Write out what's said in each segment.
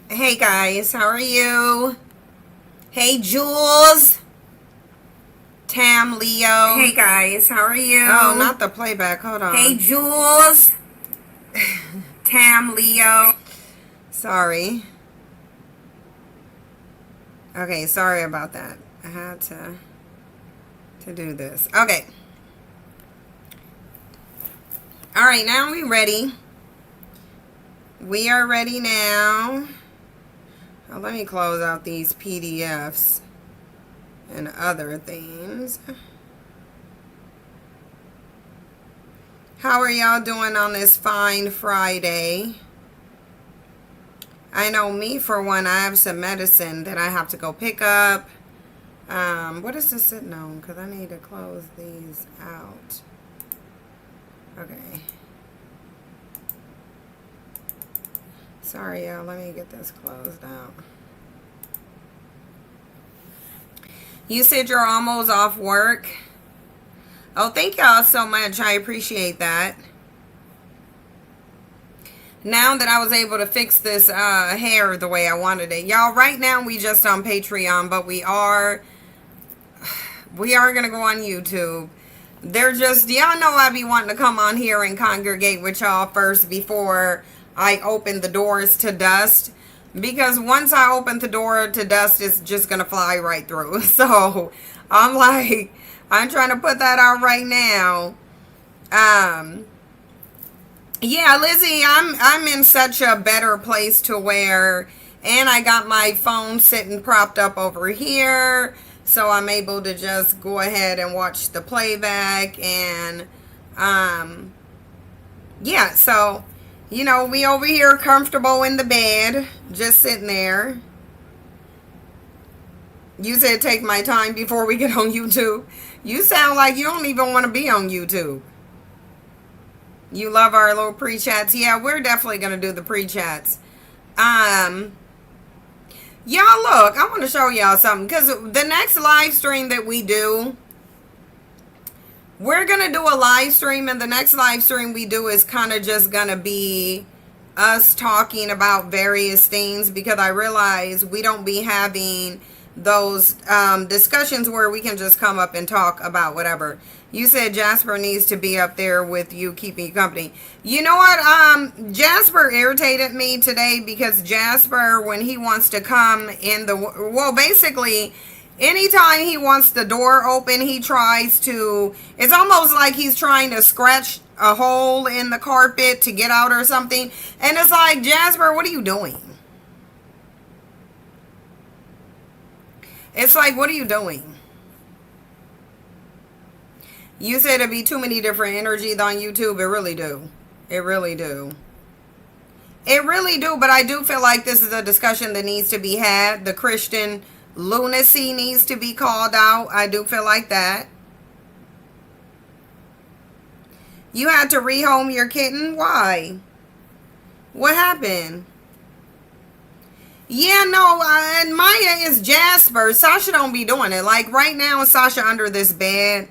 Hey guys, how are you? Hey Jules, Tam, Leo. Hey guys, how are you? Oh, not the playback. Hold on. Hey Jules, Tam, Leo. Sorry. Okay, sorry about that. I had to do this. Okay. All right, now we ready. We are ready now. Oh, let me close out these PDFs and other things. How are y'all doing on this fine Friday? I know me, for one, I have some medicine that I have to go pick up. What is this sitting on? Because I need to close these out. Okay. Sorry, y'all. Let me get this closed out. You said you're almost off work. Oh, thank y'all so much. I appreciate that. Now that I was able to fix this hair the way I wanted it. Y'all, right now we just on Patreon, but we are going to go on YouTube. They're just, y'all know I be wanting to come on here and congregate with y'all first before I open the doors to dust. Because once I open the door to dust, it's just going to fly right through. So I'm like, I'm trying to put that out right now. Yeah, Lizzie, I'm in such a better place to where, and I got my phone sitting propped up over here, so I'm able to just go ahead and watch the playback, and yeah, so, you know, we over here comfortable in the bed, just sitting there. You said take my time before we get on YouTube. You sound like you don't even want to be on YouTube. You love our little pre-chats. Yeah, we're definitely going to do the pre-chats. Y'all look, I want to show y'all something. Because the next live stream that we do, we're going to do a live stream. And the next live stream we do is kind of just going to be us talking about various things. Because I realize we don't be having those discussions where we can just come up and talk about whatever. You said Jasper needs to be up there with you, keeping you company. You know what? Jasper irritated me today because Jasper, when he wants to come in the... Well, basically, anytime he wants the door open, he tries to... It's almost like he's trying to scratch a hole in the carpet to get out or something. And it's like, Jasper, what are you doing? It's like, what are you doing? You said it'd be too many different energies on YouTube. It really do. It really do. It really do, but I do feel like this is a discussion that needs to be had. The Christian lunacy needs to be called out. I do feel like that. You had to rehome your kitten? Why? What happened? Yeah, no, and Maya is Jasper. Sasha don't be doing it. Like right now, Sasha under this bed.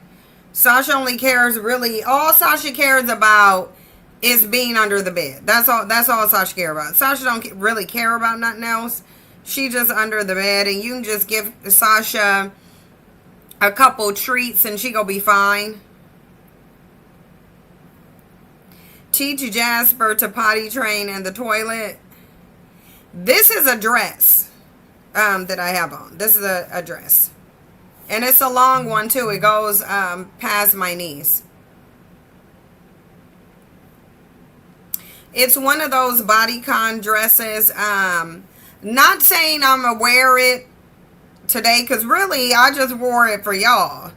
Sasha only cares really, all Sasha cares about is being under the bed. That's all Sasha cares about. Sasha don't really care about nothing else. She just under the bed, and you can just give Sasha a couple treats and she gonna be fine. Teach Jasper to potty train in the toilet. This is a dress that I have on. This is a dress. And it's a long one, too. It goes past my knees. It's one of those bodycon dresses. Not saying I'm going to wear it today, because really, I just wore it for y'all.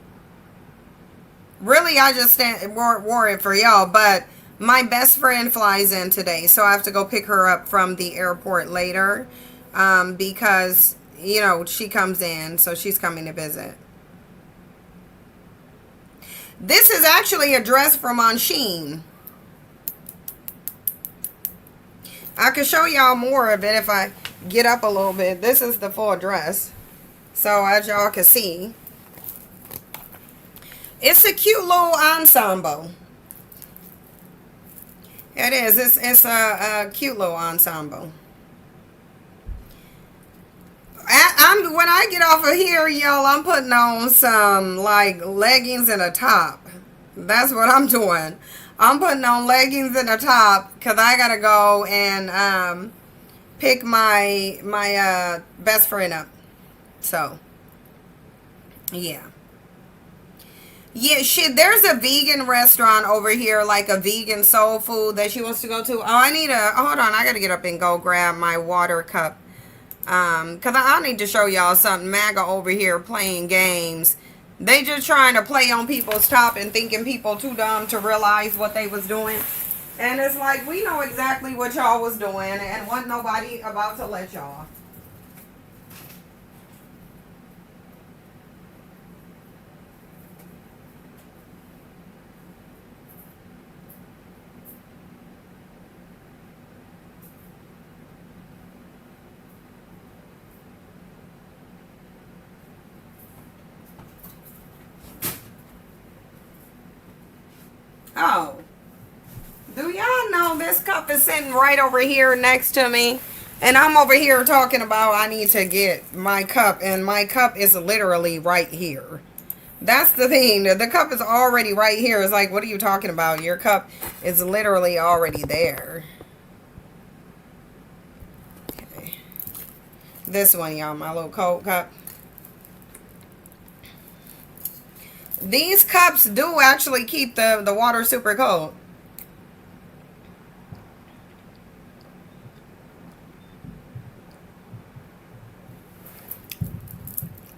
Really, I just wore it for y'all. But my best friend flies in today, so I have to go pick her up from the airport later. Because, you know, she comes in, so she's coming to visit. This is actually a dress from on Shein. I can show y'all more of it if I get up a little bit. This is the full dress. So as y'all can see, it's a cute little ensemble. It is. It's a cute little ensemble. When I get off of here, y'all, I'm putting on some like leggings and a top. That's what I'm doing. I'm putting on leggings and a top because I gotta go and pick my best friend up. So yeah. Yeah, shit, there's a vegan restaurant over here, like a vegan soul food that she wants to go to. Oh, hold on, I gotta get up and go grab my water cup. Cause I need to show y'all something. MAGA over here playing games. They just trying to play on people's top and thinking people too dumb to realize what they was doing. And it's like, we know exactly what y'all was doing and wasn't nobody about to let y'all. Oh, do y'all know this cup is sitting right over here next to me? And I'm over here talking about I need to get my cup, and my cup is literally right here. That's the thing. The cup is already right here. It's like, what are you talking about? Your cup is literally already there. Okay. This one, y'all, my little cold cup. These cups do actually keep the water super cold.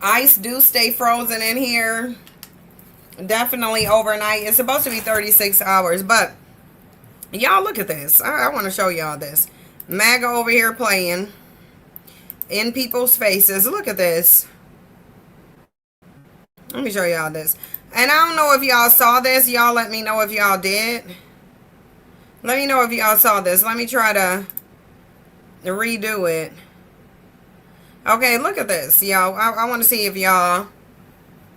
Ice do stay frozen in here. Definitely overnight. It's supposed to be 36 hours. But y'all look at this. I want to show y'all this. MAGA over here playing in people's faces. Look at this. Let me show y'all this. And I don't know if y'all saw this. Y'all let me know if y'all did. Let me know if y'all saw this. Let me try to redo it. Okay, look at this, y'all. I want to see if y'all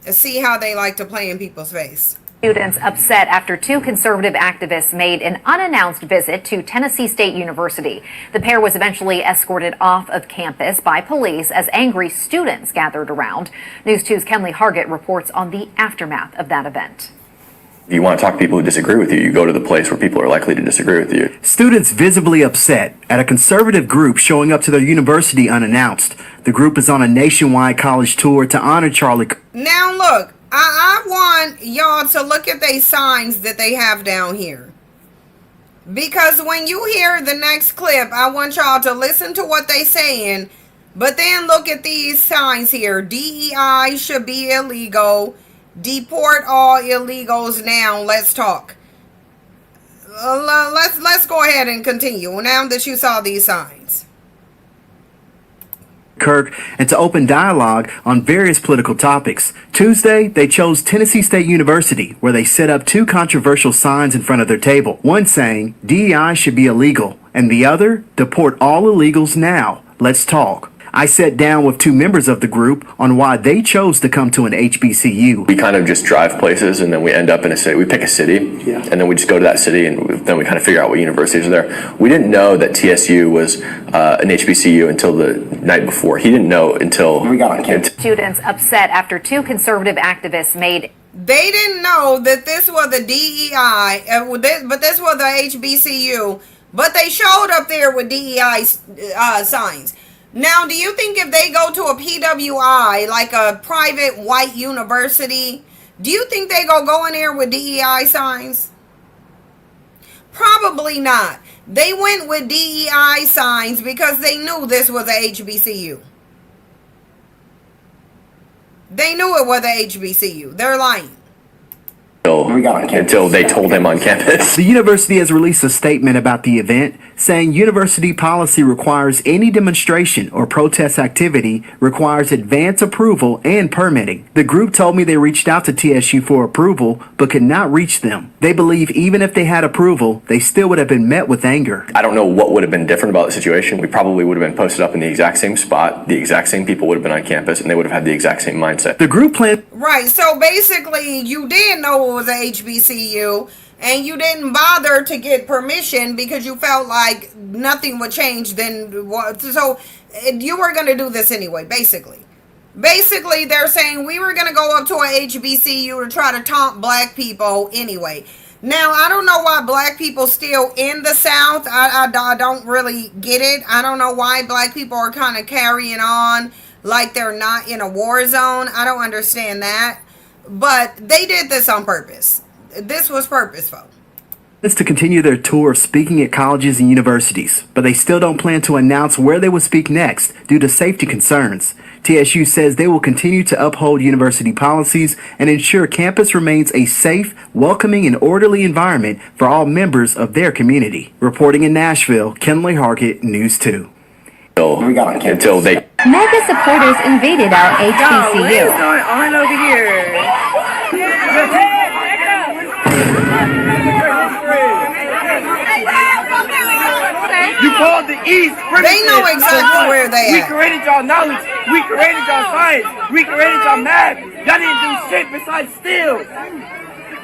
see how they like to play in people's face. Students upset after two conservative activists made an unannounced visit to Tennessee State University. The pair was eventually escorted off of campus by police as angry students gathered around. News 2's Kenley Hargett reports on the aftermath of that event. If you want to talk to people who disagree with you, you go to the place where people are likely to disagree with you. Students visibly upset at a conservative group showing up to their university unannounced. The group is on a nationwide college tour to honor Charlie. Now look, I want y'all to look at these signs that they have down here. Because when you hear the next clip, I want y'all to listen to what they saying. But then look at these signs here. DEI should be illegal. Deport all illegals now. Let's talk. Let's go ahead and continue now that you saw these signs. Kirk, and to open dialogue on various political topics. Tuesday, they chose Tennessee State University, where they set up two controversial signs in front of their table. One saying, DEI should be illegal, and the other, deport all illegals now. Let's talk. I sat down with two members of the group on why they chose to come to an HBCU. We kind of just drive places and then we end up in a city. We pick a city and then we just go to that city and then we kind of figure out what universities are there. We didn't know that TSU was an HBCU until the night before. He didn't know until we got on campus. Students upset after two conservative activists made. They didn't know that this was the DEI, but this was the HBCU. But they showed up there with DEI signs. Now, do you think if they go to a PWI, like a private white university, do you think they go in there with DEI signs? Probably not. They went with DEI signs because they knew this was a HBCU. They knew it was a HBCU. They're lying. Until they told him on campus. The university has released a statement about the event, saying university policy requires any demonstration or protest activity requires advance approval and permitting. The group told me they reached out to TSU for approval, but could not reach them. They believe even if they had approval, they still would have been met with anger. I don't know what would have been different about the situation. We probably would have been posted up in the exact same spot. The exact same people would have been on campus, and they would have had the exact same mindset. The group planned. Right, so basically you did know it was a HBCU and you didn't bother to get permission because you felt like nothing would change then. So you were going to do this anyway, basically. Basically, they're saying we were going to go up to a HBCU to try to taunt black people anyway. Now, I don't know why black people still in the South. I don't really get it. I don't know why black people are kind of carrying on like they're not in a war zone. I don't understand that. But they did this on purpose. This was purposeful. To continue their tour of speaking at colleges and universities, but they still don't plan to announce where they will speak next due to safety concerns. TSU says they will continue to uphold university policies and ensure campus remains a safe, welcoming, and orderly environment for all members of their community. Reporting in Nashville, Kenley Harkett, News 2. Until they... Mega supporters invaded our What is HBCU. going on over here? You called the East. They know exactly where they We at. created y'all knowledge. We created y'all science. We created y'all math. Y'all didn't do shit besides steal.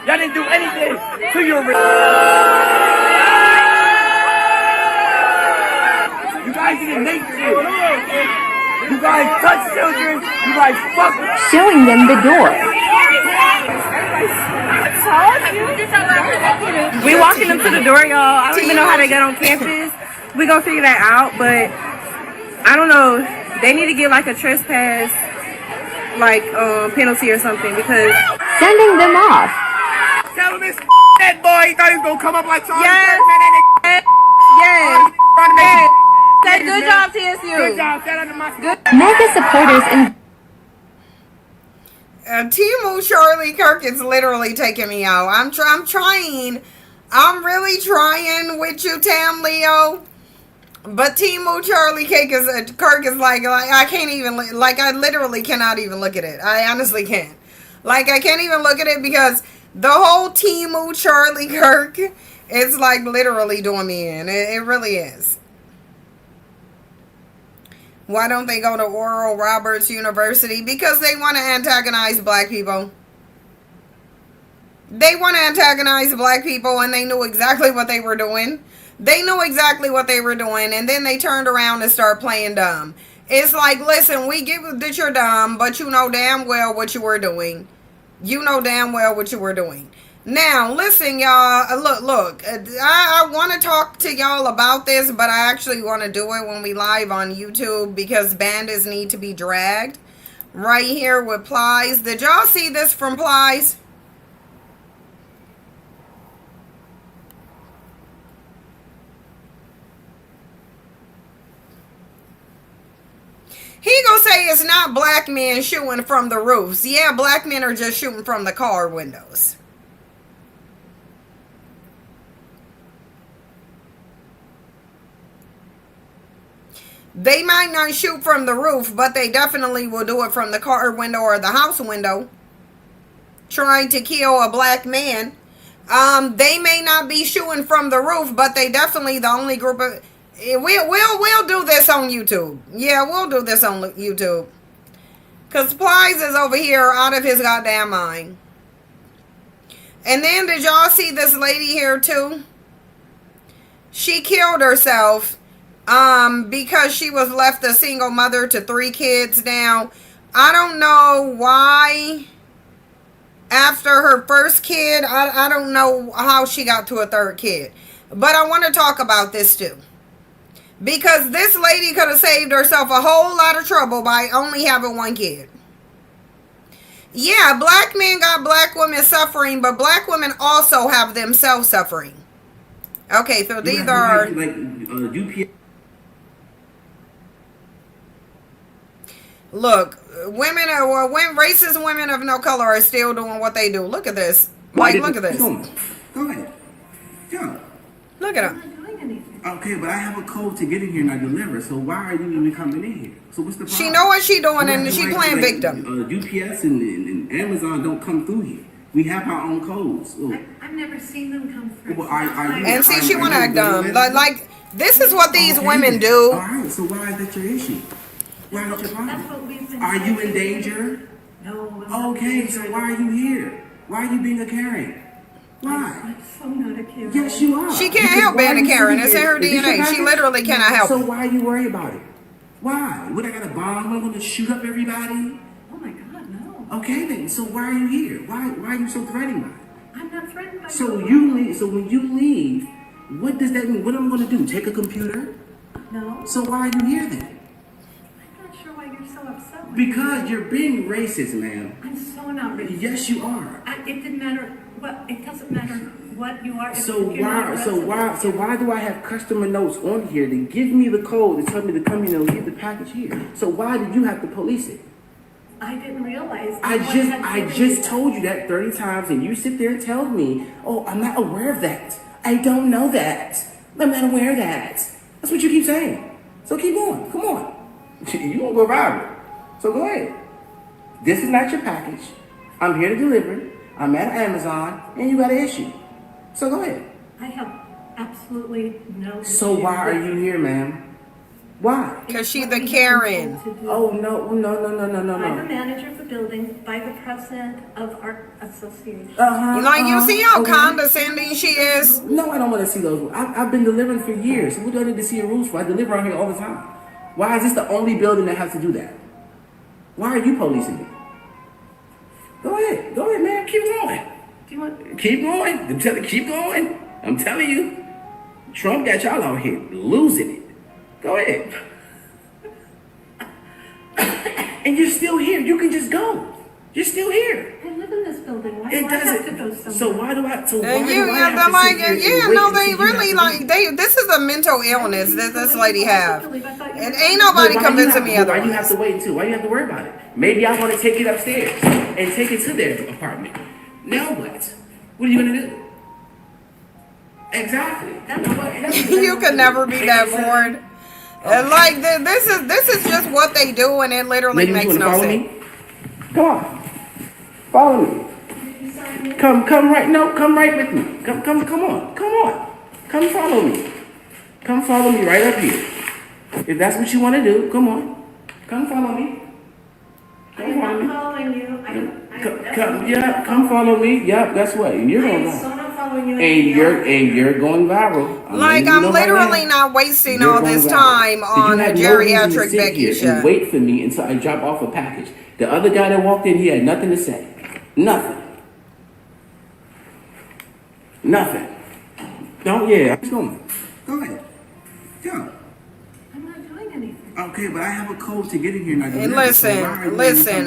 Y'all didn't do anything to your... You guys didn't make shit. You guys touch children. You guys fuck them. Showing them the door. We walking them to the door, y'all. I don't even know how they got on campus. We gonna figure that out, but I don't know. They need to get like a trespass, like penalty or something because. Sending them off. Tell him this dead boy. He thought he was gonna come up like Charlie Yes. Kirk, man. Yes. Trying to make Yes. it. Say good job, TSU. Good job. Shout out to my good. Mega supporters in Timu Charlie Kirk is literally taking me out. I'm trying. I'm really trying with you, Tam Leo. But Timu Charlie Kirk is like I can't even, like, I literally cannot even look at it. I honestly can't. Like, I can't even look at it because the whole Timu Charlie Kirk is like literally doing me in. It really is. Why don't they go to Oral Roberts University? Because they want to antagonize black people. They want to antagonize black people, and they knew exactly what they were doing. They knew exactly what they were doing, and then they turned around and started playing dumb. It's like, listen, we get that you're dumb, but you know damn well what you were doing. You know damn well what you were doing. Now, listen, y'all. Look. I want to talk to y'all about this, but I actually want to do it when we live on YouTube because bandits need to be dragged. Right here with Plies. Did y'all see this from Plies? He gonna say it's not black men shooting from the roofs. Yeah, black men are just shooting from the car windows. They might not shoot from the roof, but they definitely will do it from the car window or the house window. Trying to kill a black man. They may not be shooting from the roof, but they definitely the only group of... We'll do this on YouTube. Yeah, we'll do this on YouTube. Because Plies is over here out of his goddamn mind. And then did y'all see this lady here too? She killed herself because she was left a single mother to 3 kids. Now, I don't know why after her first kid, I don't know how she got to a 3rd kid. But I want to talk about this too. Because this lady could have saved herself a whole lot of trouble by only having 1 kid. Yeah, black men got black women suffering, but black women also have themselves suffering. Okay, so these are... Look, women are, when racist women of no color are still doing what they do. Look at this. Like, look at this. Go ahead. Yeah. Look at them. Okay, but I have a code to get in here and I deliver. So why are you even coming in here? So what's the problem? She know what she doing and she playing victim. UPS and Amazon don't come through here. We have our own codes. So, I've never seen them come through. well, And see, she want to act dumb. Like, this is what these women do. All right, so why is that your issue? Why is that your That's problem? what we've been Are you in saying. danger? No. I'm Okay, not so in why are you here? Why are you being a Karen? Why? I'm so not a Karen. Yes, you are. She can't Because help why being are a you Karen. sitting It's in here? her Is this your DNA. She package? literally cannot help So it. why are you worried about it? Why? Would I got a bomb? I'm going to shoot up everybody? Oh my God, no. Okay then. So why are you here? Why are you so threatened by it? I'm not threatened by So you. you leave. So when you leave, what does that mean? What am I going to do? Take a computer? No. So why are you here then? I'm not sure why you're so upset with Because me. you're being racist, ma'am. I'm so not racist. Yes, you are. It didn't matter what. It doesn't matter what you are. if So you're not why do I have customer notes on here to give me the code to tell me to come in and leave the package here? So why did you have to police it? I didn't realize. I just told you that 30 times and you sit there and tell me, oh, I'm not aware of that. I don't know that. I'm not aware of that. That's what you keep saying. So keep going. Come on. You won't go viral. So go ahead. This is not your package. I'm here to deliver. I'm at Amazon and you got an issue. So go ahead. I have absolutely no. So issue why are with you it. here, ma'am? Why? Because she's What the we have been Karen. told to do. Oh, no. I'm the No. manager of the building by the president of our association. Like, you see how Okay. condescending she is? No, I don't want to see those. I've been delivering for years. What do I need to see your rules for? I deliver out here all the time. Why is this the only building that has to do that? Why are you policing it? Go ahead, man. Keep going. Do you want? Keep going. Keep going. I'm telling you. Trump got y'all out here losing it. Go ahead. And you're still here. You can just go. You're still here. I live in this building. Why It do I have to doesn't. go somewhere? So why do I? So why And do you, I yeah, have they're to like, sit here and yeah, wait no, and they see you really have to like, leave? this is a mental illness that this lady have. I thought you And were- ain't nobody But why convincing me you have to- Why you have otherwise. to wait until? Why you have to worry about it? Maybe I want to take it upstairs and take it to their apartment. Now what? What are you gonna do? Exactly. You can never be that bored. And like, this is just what they do, and it literally Ladies, you makes wanna no follow sense. me? Come on, follow me. Come right with me. Come on, come follow me. Come follow me right up here. If that's what you want to do, come on, come follow me. I'm not following you. Come follow me. Yeah, that's what. And you're I'm going so to not following you. and you're going viral. Like, I'm literally not wasting You're all going this viral. time So you on a have no reason to geriatric sit Becky here show. and wait for me until I drop off a package. The other guy that walked in, he had nothing to say. Nothing. Don't, yeah. Go ahead. Go. I'm not doing anything. Okay, but I have a code to get in here. And listen,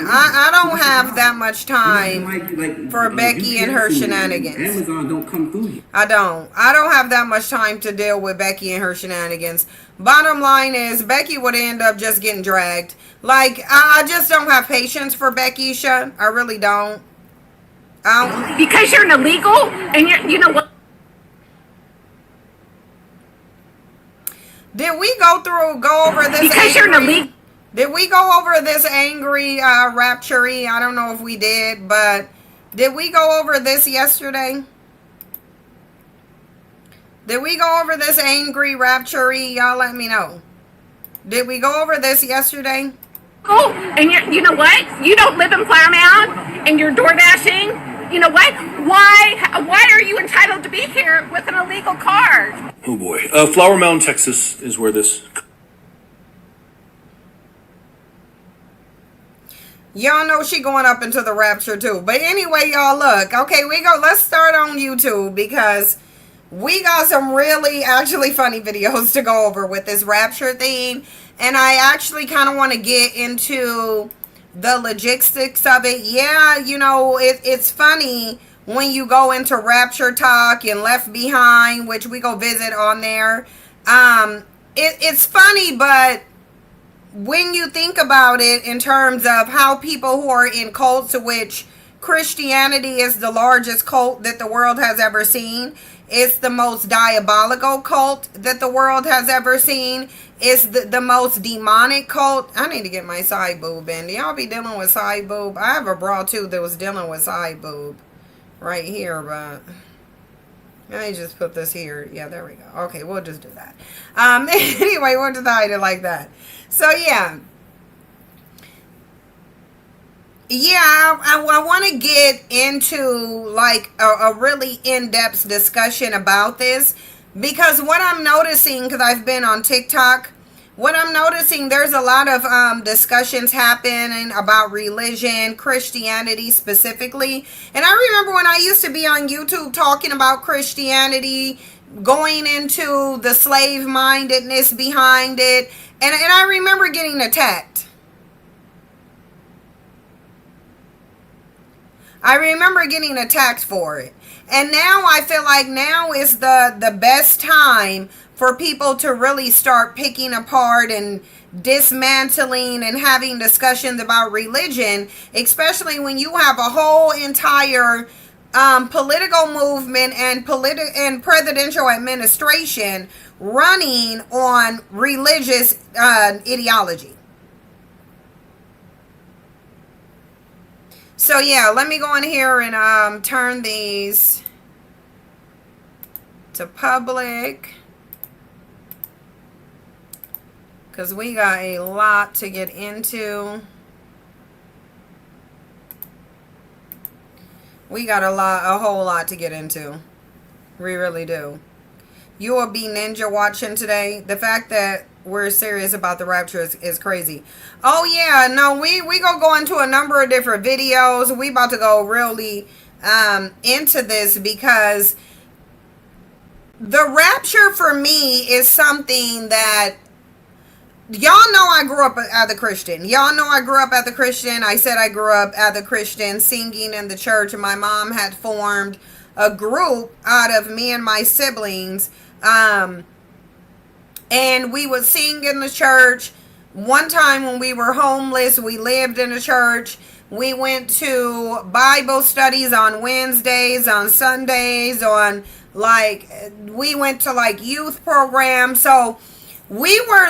I don't have that much time for Becky and her shenanigans. Amazon don't come through you. I don't have that much time to deal with Becky and her shenanigans. Bottom line is, Becky would end up just getting dragged. Like, I just don't have patience for Becky. I really don't. Because you're an illegal and you know what? Did we go over this? Because you're an illegal. Did we go over this angry Rapture? I don't know if we did, but did we go over this yesterday? Did we go over this angry Rapture? Y'all let me know. Did we go over this yesterday? Oh, and you know what? You don't live in Plymouth and you're door dashing. You know what? Why are you entitled to be here with an illegal car? Oh boy. Flower Mound, Texas is where this. Y'all know she going up into the Rapture too. But anyway, y'all, look. Okay, let's start on YouTube because we got some really actually funny videos to go over with this Rapture thing. And I actually kind of want to get into the logistics of it. Yeah, you know, it's funny when you go into Rapture talk and Left Behind, which we go visit on there. It's funny, but when you think about it in terms of how people who are in cults, which Christianity is the largest cult that the world has ever seen. It's the most diabolical cult that the world has ever seen. It's the most demonic cult. I need to get my side boob in. Do y'all be dealing with side boob? I have a bra too that was dealing with side boob right here, but let me just put this here. Yeah, there we go. Okay, we'll just do that. Anyway, we'll just hide it like that. So yeah. Yeah, I want to get into like a really in-depth discussion about this because what I'm noticing, because I've been on TikTok, what I'm noticing, there's a lot of discussions happening about religion, Christianity specifically. And I remember when I used to be on YouTube talking about Christianity, going into the slave mindedness behind it, and I remember getting attacked. I remember getting attacked for it. And now I feel like now is the best time for people to really start picking apart and dismantling and having discussions about religion, especially when you have a whole entire political movement and presidential administration running on religious ideology. So yeah, let me go in here and turn these to public, because we got a lot to get into. We got a whole lot to get into. We really do. You will be ninja watching today. The fact that we're serious about the rapture is crazy. Oh yeah, no, we gonna go into a number of different videos. We about to go really into this, because the rapture for me is something that, y'all know I grew up as a Christian. Y'all know I grew up as a Christian. I said I grew up as a Christian, singing in the church. And my mom had formed a group out of me and my siblings. And we would sing in the church. One time when we were homeless, we lived in the church. We went to Bible studies on Wednesdays, on Sundays, we went to youth programs. So we were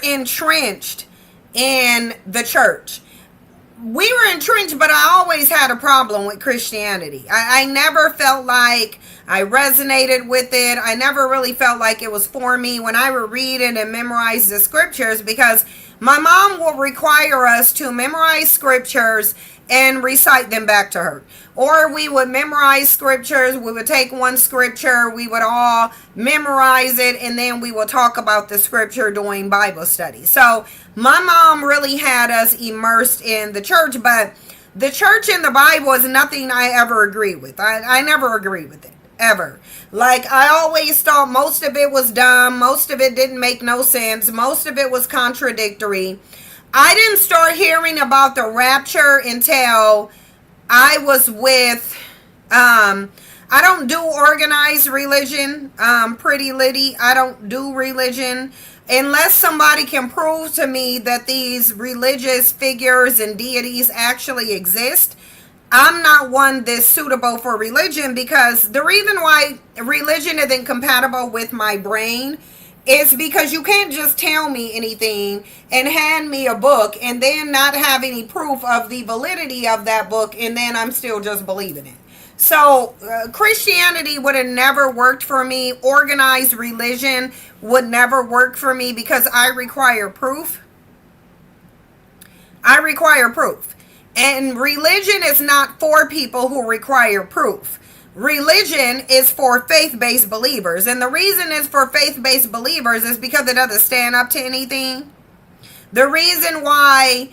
entrenched in the church. We were entrenched, but I always had a problem with Christianity. I never felt like I resonated with it. I never really felt like it was for me when I would read it and memorize the scriptures, because my mom will require us to memorize scriptures and recite them back to her. Or we would memorize scriptures, we would take one scripture, we would all memorize it, and then we would talk about the scripture during Bible study. So my mom really had us immersed in the church, but the church and the Bible is nothing I ever agree with. I never agree with it, ever. I always thought most of it was dumb, most of it didn't make no sense, most of it was contradictory. I didn't start hearing about the rapture until I was with, I don't do organized religion, Pretty Liddy. I don't do religion unless somebody can prove to me that these religious figures and deities actually exist. I'm not one that's suitable for religion, because the reason why religion isn't compatible with my brain is because you can't just tell me anything and hand me a book and then not have any proof of the validity of that book, and then I'm still just believing it. So Christianity would have never worked for me. Organized religion would never work for me, because I require proof. I require proof. And religion is not for people who require proof. Religion is for faith-based believers. And the reason it's for faith-based believers is because it doesn't stand up to anything. The reason why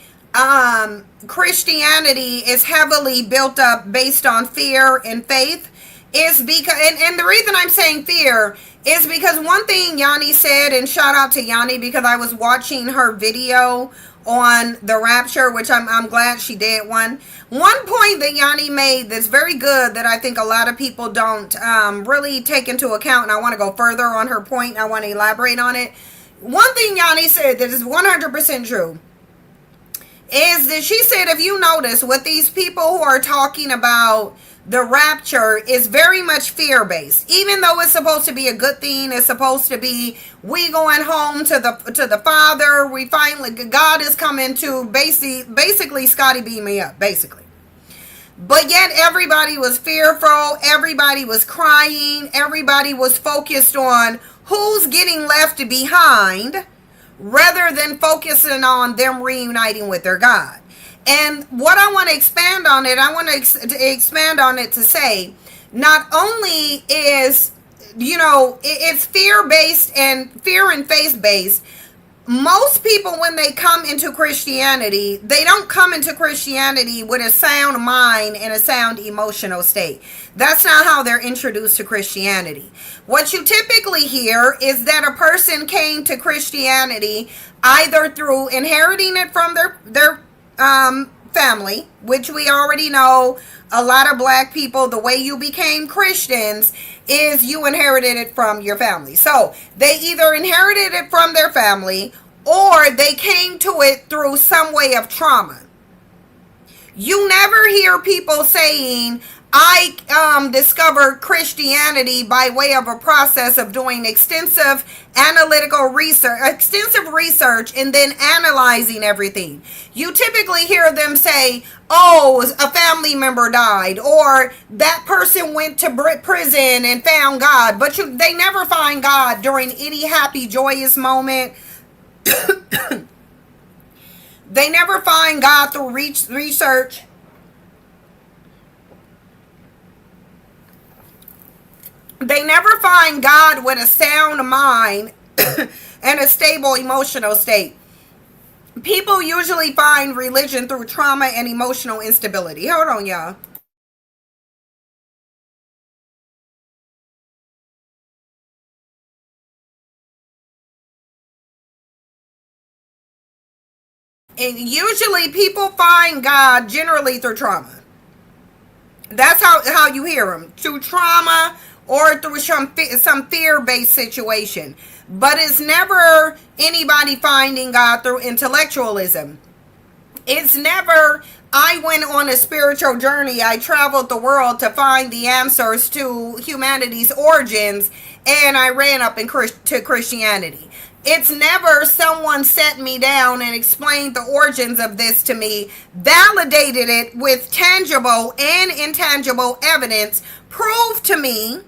Christianity is heavily built up based on fear and faith is because, and the reason I'm saying fear is because one thing Yanni said, and shout out to Yanni, because I was watching her video on the rapture, which I'm glad she did one. One point that Yanni made that's very good that I think a lot of people don't really take into account, and I want to go further on her point. I want to elaborate on it. One thing Yanni said that is 100% true is that she said, if you notice, with these people who are talking about the rapture is very much fear-based. Even though it's supposed to be a good thing, it's supposed to be we going home to the Father. We finally, God is coming to basically Scotty beam me up, basically. But yet everybody was fearful. Everybody was crying. Everybody was focused on who's getting left behind, rather than focusing on them reuniting with their God. And what I want to expand on it, I want to expand on it to say, not only is it's fear-based and fear and faith-based. Most people, when they come into Christianity, they don't come into Christianity with a sound mind and a sound emotional state. That's not how they're introduced to Christianity. What you typically hear is that a person came to Christianity either through inheriting it from their family, which we already know a lot of black people, the way you became Christians is you inherited it from your family. So they either inherited it from their family or they came to it through some way of trauma. You never hear people saying, I discovered Christianity by way of a process of doing extensive research and then analyzing everything. You typically hear them say, oh, a family member died, or that person went to prison and found God. But they never find God during any happy, joyous moment. They never find God through research. They never find God with a sound mind and a stable emotional state. People usually find religion through trauma and emotional instability. Hold on, y'all. And usually people find God generally through trauma. That's how you hear them. Through trauma or through some fear-based situation. But it's never anybody finding God through intellectualism. It's never, I went on a spiritual journey. I traveled the world to find the answers to humanity's origins, and I ran up to Christianity. It's never someone set me down and explained the origins of this to me, validated it with tangible and intangible evidence, proved to me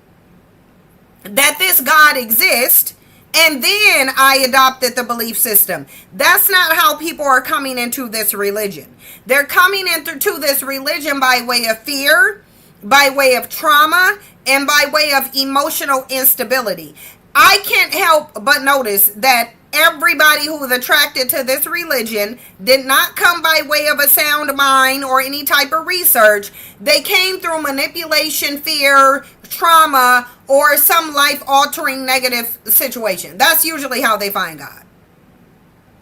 that this God exists, and then I adopted the belief system. That's not how people are coming into this religion. They're coming into this religion by way of fear, by way of trauma, and by way of emotional instability. I can't help but notice that everybody who was attracted to this religion did not come by way of a sound mind or any type of research. They came through manipulation, fear, trauma, or some life-altering negative situation. That's usually how they find God.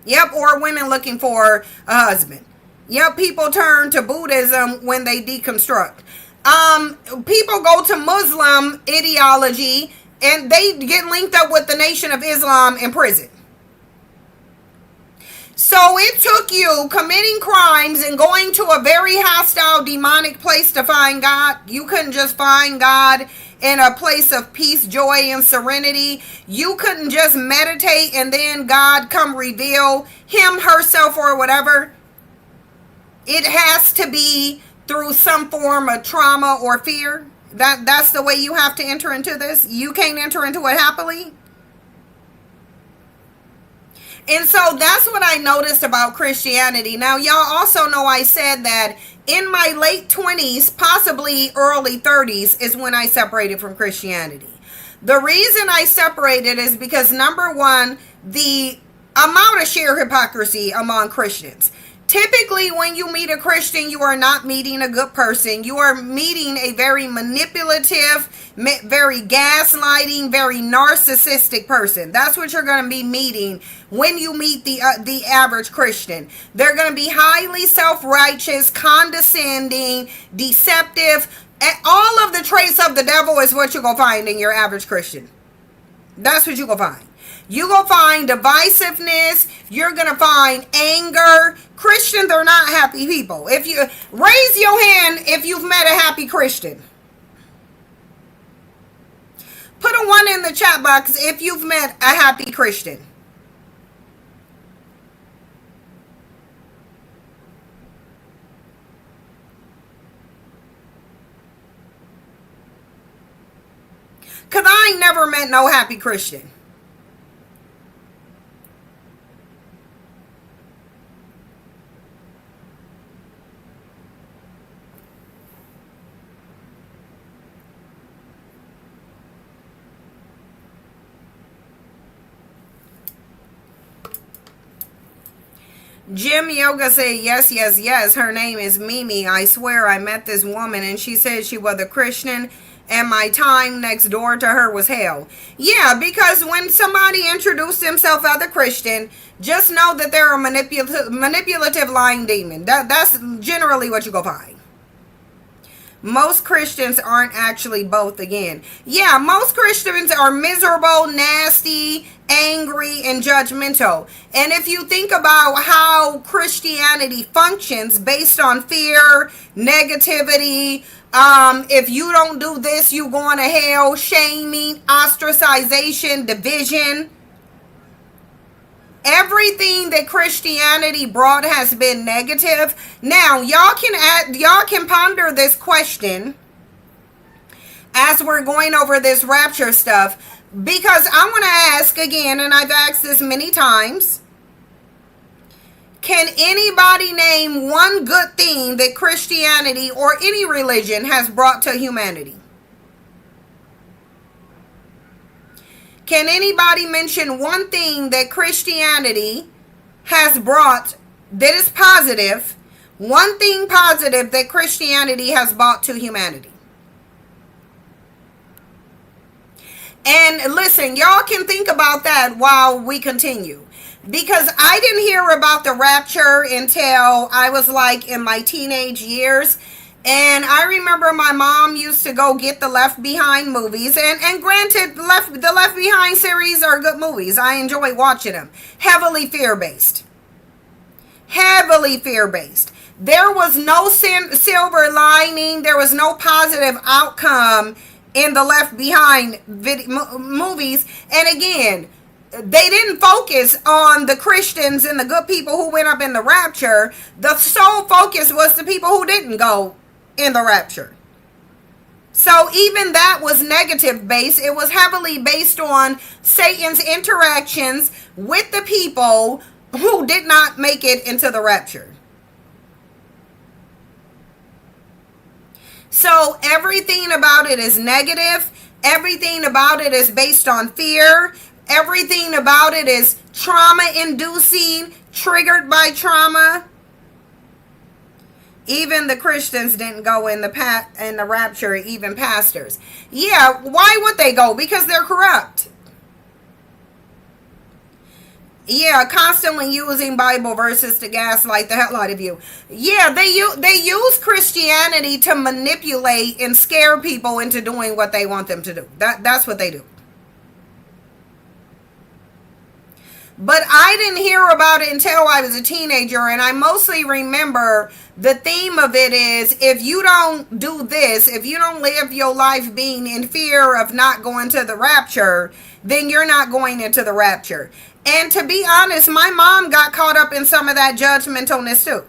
Yep, or women looking for a husband. Yep, people turn to Buddhism when they deconstruct. People go to Muslim ideology and they get linked up with the Nation of Islam in prison. So it took you committing crimes and going to a very hostile, demonic place to find God. You couldn't just find God in a place of peace, joy, and serenity. You couldn't just meditate and then God come reveal him, herself, or whatever. It has to be through some form of trauma or fear. That's the way you have to enter into this. You can't enter into it happily. And so that's what I noticed about Christianity. Now, y'all also know I said that in my late 20s, possibly early 30s, is when I separated from Christianity. The reason I separated is because, number one, the amount of sheer hypocrisy among Christians. Typically, when you meet a Christian, you are not meeting a good person. You are meeting a very manipulative, very gaslighting, very narcissistic person. That's what you're going to be meeting when you meet the average Christian. They're going to be highly self-righteous, condescending, deceptive. And all of the traits of the devil is what you're going to find in your average Christian. That's what you're going to find. You're going to find divisiveness. You're going to find anger. Christians are not happy people. If you raise your hand if you've met a happy Christian. Put a 1 in the chat box if you've met a happy Christian. Because I ain't never met no happy Christian. Jim Yoga said, yes, yes, yes. Her name is Mimi. I swear I met this woman and she said she was a Christian and my time next door to her was hell. Yeah, because when somebody introduced himself as a Christian, just know that they're a manipulative lying demon. That's generally what you go find. Most Christians aren't actually both again. Yeah, most Christians are miserable, nasty, angry, and judgmental. And if you think about how Christianity functions based on fear, negativity, if you don't do this, you going to hell, shaming, ostracization, division. Everything that Christianity brought has been negative. Now, y'all can ponder this question as we're going over this rapture stuff, because I want to ask again, and I've asked this many times, can anybody name one good thing that Christianity or any religion has brought to humanity? Can anybody mention one thing that Christianity has brought that is positive? One thing positive that Christianity has brought to humanity? And listen, y'all can think about that while we continue. Because I didn't hear about the rapture until I was like in my teenage years. And I remember my mom used to go get the Left Behind movies. And granted, the Left Behind series are good movies. I enjoy watching them. Heavily fear-based. Heavily fear-based. There was no silver lining. There was no positive outcome in the Left Behind movies. And again, they didn't focus on the Christians and the good people who went up in the rapture. The sole focus was the people who didn't go in the rapture. So even that was negative based. It was heavily based on Satan's interactions with the people who did not make it into the rapture. So everything about it is negative. Everything about it is based on fear. Everything about it is trauma inducing, triggered by trauma. Even the Christians didn't go in the rapture, even pastors. Yeah, why would they go? Because they're corrupt. Yeah, constantly using Bible verses to gaslight the hell out of you. Yeah, they use Christianity to manipulate and scare people into doing what they want them to do. That's what they do. But I didn't hear about it until I was a teenager, and I mostly remember the theme of it is, if you don't do this, if you don't live your life being in fear of not going to the rapture, then you're not going into the rapture. And to be honest, my mom got caught up in some of that judgmentalness too.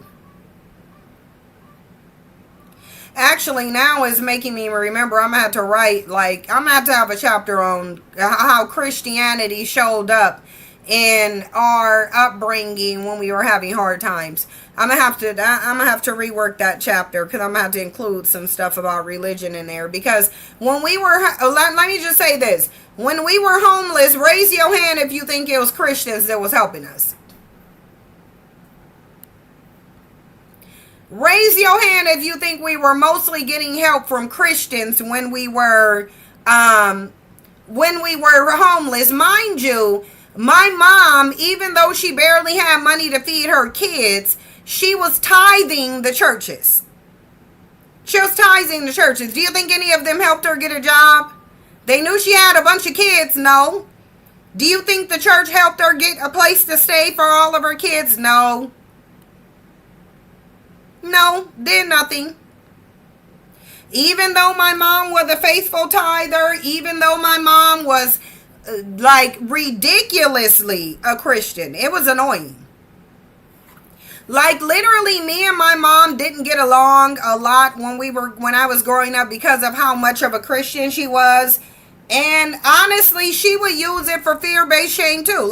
Actually, now it's making me remember I'm going to have to write, I'm going to have a chapter on how Christianity showed up in our upbringing when we were having hard times. I'm gonna have to rework that chapter, because I'm gonna have to include some stuff about religion in there. Because when we were, let me just say this, when we were homeless, raise your hand if you think it was Christians that was helping us. Raise your hand if you think we were mostly getting help from Christians when we were homeless. Mind you, my mom, even though she barely had money to feed her kids, she was tithing the churches. She was tithing the churches. Do you think any of them helped her get a job? They knew she had a bunch of kids. No. Do you think the church helped her get a place to stay for all of her kids? No. No, did nothing. Even though my mom was a faithful tither, even though my mom was ridiculously a Christian, it was annoying. Literally, me and my mom didn't get along a lot when I was growing up, because of how much of a Christian she was. And honestly, she would use it for fear-based shame too.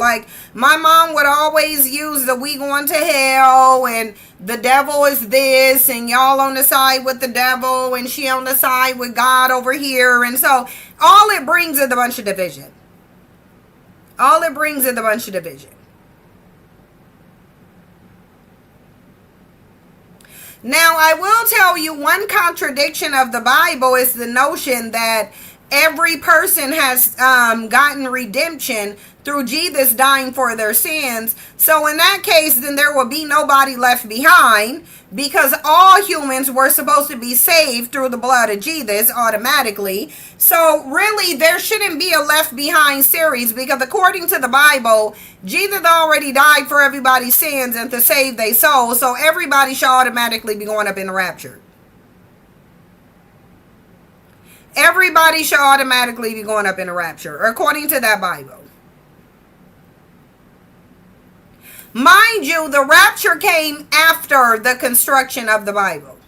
My mom would always use the "we going to hell" and the devil is this, and y'all on the side with the devil and she on the side with God over here. And so all it brings is a bunch of division. All it brings is a bunch of division. Now, I will tell you one contradiction of the Bible is the notion that every person has gotten redemption through Jesus dying for their sins. So in that case, then there will be nobody left behind, because all humans were supposed to be saved through the blood of Jesus automatically. So really, there shouldn't be a left behind series, because according to the Bible, Jesus already died for everybody's sins and to save their souls. So everybody should automatically be going up in the rapture. Everybody should automatically be going up in the rapture, according to that Bible. Mind you, the rapture came after the construction of the Bible.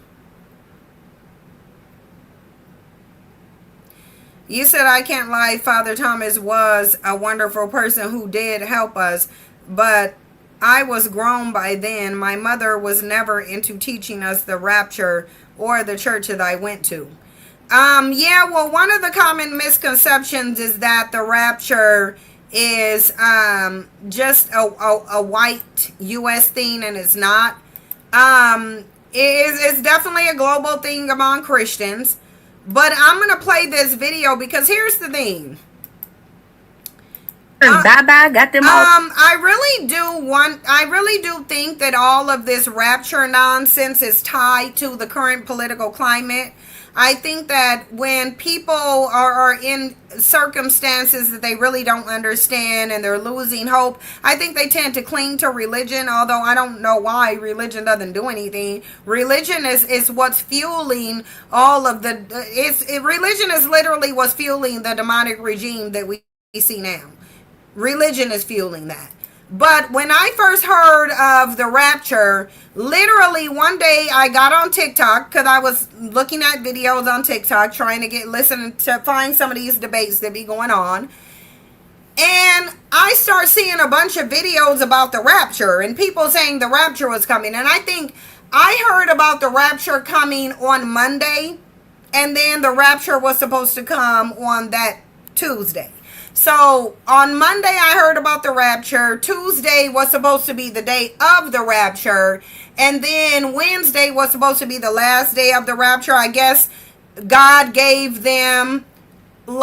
You said, I can't lie, Father Thomas was a wonderful person who did help us, but I was grown by then. My mother was never into teaching us the rapture or the church that I went to. Yeah, well, one of the common misconceptions is that the rapture is just a white U.S. thing, and it's not. It's definitely a global thing among Christians. But I'm going to play this video because here's the thing. Bye-bye, got them all. I really do think that all of this rapture nonsense is tied to the current political climate. I think that when people are in circumstances that they really don't understand and they're losing hope, I think they tend to cling to religion, although I don't know why. Religion doesn't do anything. Religion is what's fueling all of the... religion is literally what's fueling the demonic regime that we see now. Religion is fueling that. But when I first heard of the rapture, literally one day I got on TikTok because I was looking at videos on TikTok trying to find some of these debates that be going on. And I start seeing a bunch of videos about the rapture and people saying the rapture was coming. And I think I heard about the rapture coming on Monday, and then the rapture was supposed to come on that Tuesday. So on Monday, I heard about the rapture. Tuesday was supposed to be the day of the rapture. And then Wednesday was supposed to be the last day of the rapture. I guess God gave them a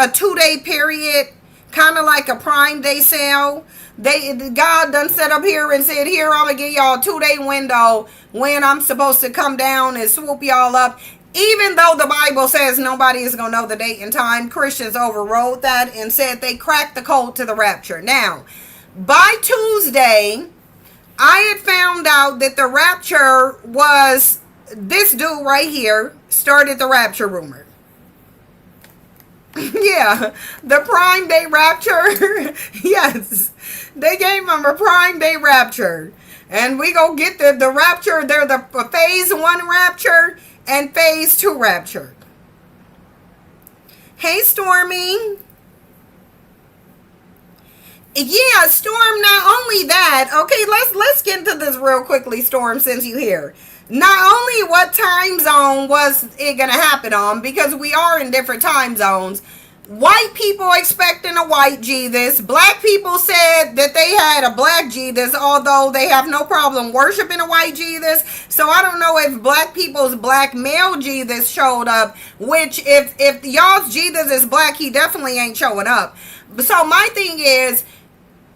2-day period, kind of like a Prime Day sale. God done set up here and said, here, I'm going to give y'all a 2-day window when I'm supposed to come down and swoop y'all up. Even though the Bible says nobody is going to know the date and time, Christians overrode that and said they cracked the code to the rapture. Now, by Tuesday, I had found out that the rapture was this dude right here started the rapture rumor. Yeah, the Prime Day rapture. Yes, they gave him a Prime Day rapture. And we go get the rapture. They're the phase 1 rapture and phase 2 rapture. Hey, Stormy. Yeah, Storm, not only that. Okay, let's get into this real quickly, Storm, since you're here. Not only what time zone was it going to happen on, because we are in different time zones. White people expecting a white Jesus. Black people said that they had a black Jesus, although they have no problem worshiping a white Jesus. So I don't know if black people's black male Jesus showed up, which if y'all's Jesus is black, he definitely ain't showing up. So my thing is,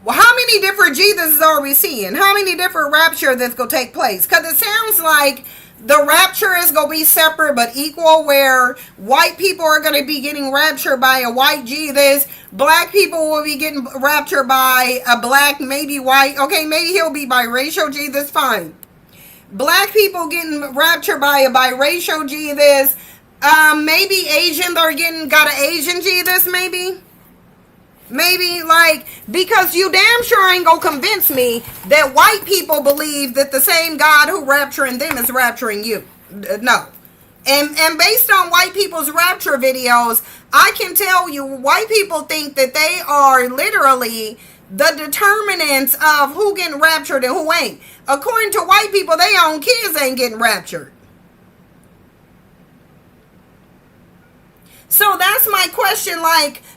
well, how many different Jesuses are we seeing? How many different rapture that's going to take place? Because it sounds like the rapture is going to be separate but equal, where white people are going to be getting raptured by a white Jesus. Black people will be getting raptured by a black, maybe white. Okay, maybe he'll be biracial Jesus, fine. Black people getting raptured by a biracial Jesus. Maybe Asians are got an Asian Jesus, maybe. Maybe, because you damn sure ain't gonna convince me that white people believe that the same God who rapturing them is rapturing you. No. And based on white people's rapture videos, I can tell you white people think that they are literally the determinants of who getting raptured and who ain't. According to white people, their own kids ain't getting raptured. So that's my question,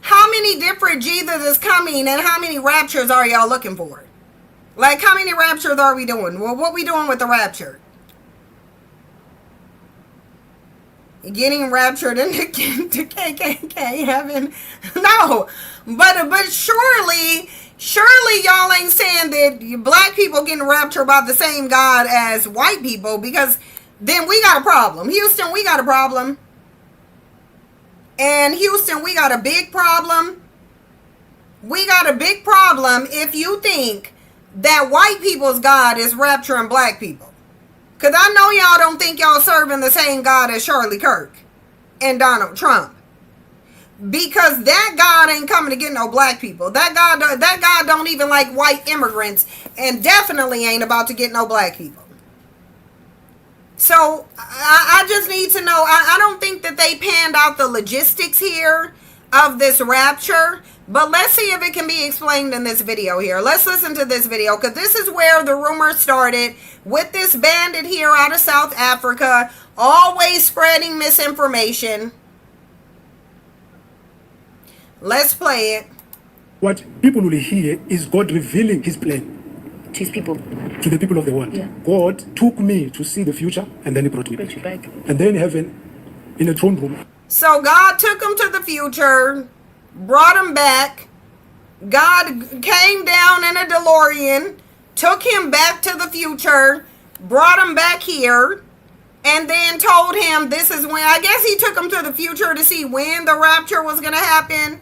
how many different Jesus is coming and how many raptures are y'all looking for? Like, how many raptures are we doing? Well, what we doing with the rapture? Getting raptured into KKK heaven? No, but surely y'all ain't saying that black people getting raptured by the same God as white people, because then we got a problem. Houston, we got a problem. And Houston, we got a big problem. We got a big problem if you think that white people's God is rapturing black people. Because I know y'all don't think y'all serving the same God as Charlie Kirk and Donald Trump. Because that God ain't coming to get no black people. That God don't even like white immigrants, and definitely ain't about to get no black people. So I just need to know. I don't think that they panned out the logistics here of this rapture. But let's see if it can be explained in this video here. Let's listen to this video, because this is where the rumor started with this bandit here out of South Africa, always spreading misinformation. Let's play it. What people will hear is God revealing his plan to his people, to the people of the world. Yeah. God took me to see the future, and then he brought me back. And then heaven, in a throne room. So God took him to the future, brought him back. God came down in a DeLorean, took him back to the future, brought him back here, and then told him this is when, I guess he took him to the future to see when the rapture was going to happen.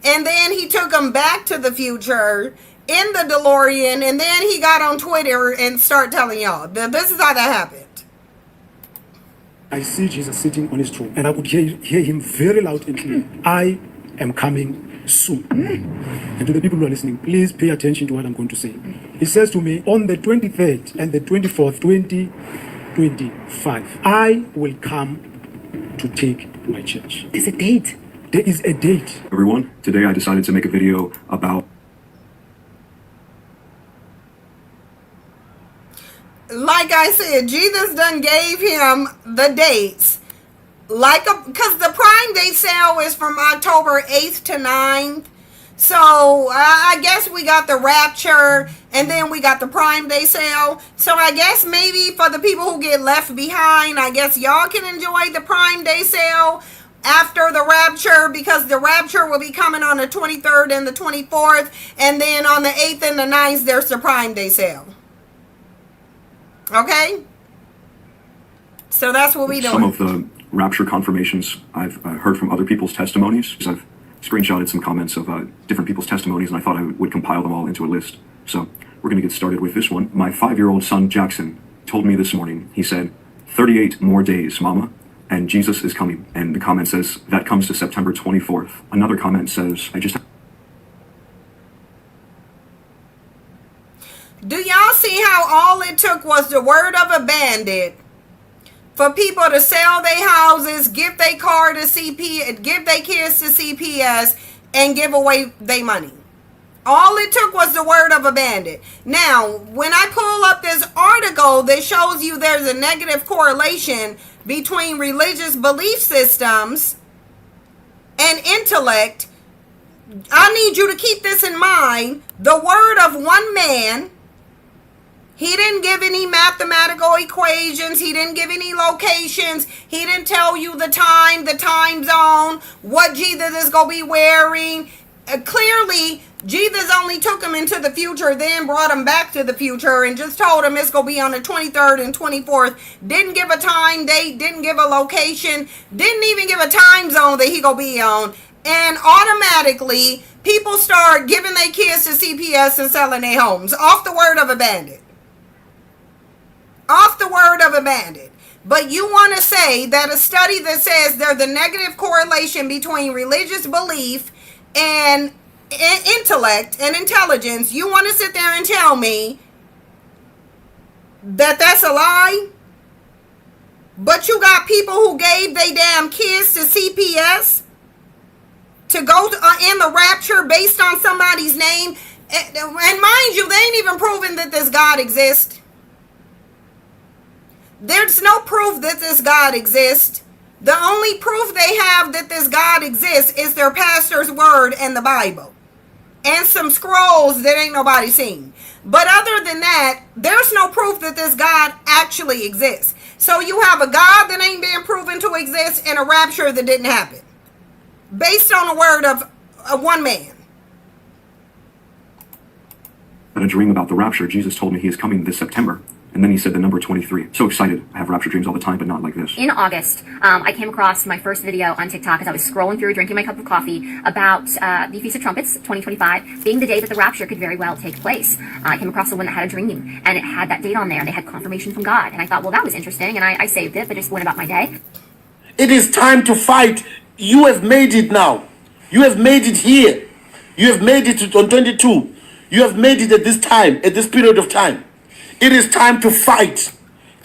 And then he took him back to the future in the DeLorean, and then he got on Twitter and started telling y'all that this is how that happened. I see Jesus sitting on his throne, and I could hear him very loud and clear. I am coming soon. And to the people who are listening, please pay attention to what I'm going to say. He says to me, on the 23rd and the 24th, 2025, I will come to take my church. There's a date. There is a date. Everyone, today I decided to make a video about... Like I said, Jesus done gave him the dates. Because the Prime Day sale is from October 8th to 9th. So I guess we got the Rapture, and then we got the Prime Day sale. So I guess maybe for the people who get left behind, I guess y'all can enjoy the Prime Day sale after the Rapture, because the Rapture will be coming on the 23rd and the 24th, and then on the 8th and the 9th there's the Prime Day sale. Okay? So that's what we doing. Some of the Rapture confirmations I've heard from other people's testimonies. I've screenshotted some comments of different people's testimonies, and I thought I would compile them all into a list. So we're going to get started with this one. My 5-year-old son Jackson told me this morning, he said, 38 more days, Mama, and Jesus is coming. And the comment says, that comes to September 24th. Another comment says, Do y'all see how all it took was the word of a bandit for people to sell their houses, give their car to CP, give their kids to CPS, and give away their money? All it took was the word of a bandit. Now, when I pull up this article that shows you there's a negative correlation between religious belief systems and intellect, I need you to keep this in mind. The word of one man. He didn't give any mathematical equations. He didn't give any locations. He didn't tell you the time zone, what Jesus is going to be wearing. Clearly, Jesus only took him into the future, then brought him back to the future, and just told him it's going to be on the 23rd and 24th. Didn't give a time date, didn't give a location, didn't even give a time zone that he going to be on. And automatically, people start giving their kids to CPS and selling their homes off the word of a bandit. Off the word of a bandit. But you want to say that a study that says there's a negative correlation between religious belief and intellect and intelligence, you want to sit there and tell me that that's a lie? But you got people who gave their damn kids to CPS to go in the rapture based on somebody's name. And mind you, they ain't even proven that this God exists. There's no proof that this God exists. The only proof they have that this God exists is their pastor's word and the Bible. and some scrolls that ain't nobody seen. But other than that, there's no proof that this God actually exists. So you have a God that ain't being proven to exist and a rapture that didn't happen, based on the word of one man. I had a dream about the rapture. Jesus told me he is coming this September. And then he said the number 23. So excited. I have rapture dreams all the time, but not like this. In August, I came across my first video on TikTok as I was scrolling through, drinking my cup of coffee, about the Feast of Trumpets 2025 being the day that the rapture could very well take place. I came across the one that had a dream, and it had that date on there. They had confirmation from God. And I thought, well, that was interesting, and I saved it, but just went about my day. It is time to fight. You have made it now. You have made it here. You have made it on 22. You have made it at this time, at this period of time. It is time to fight.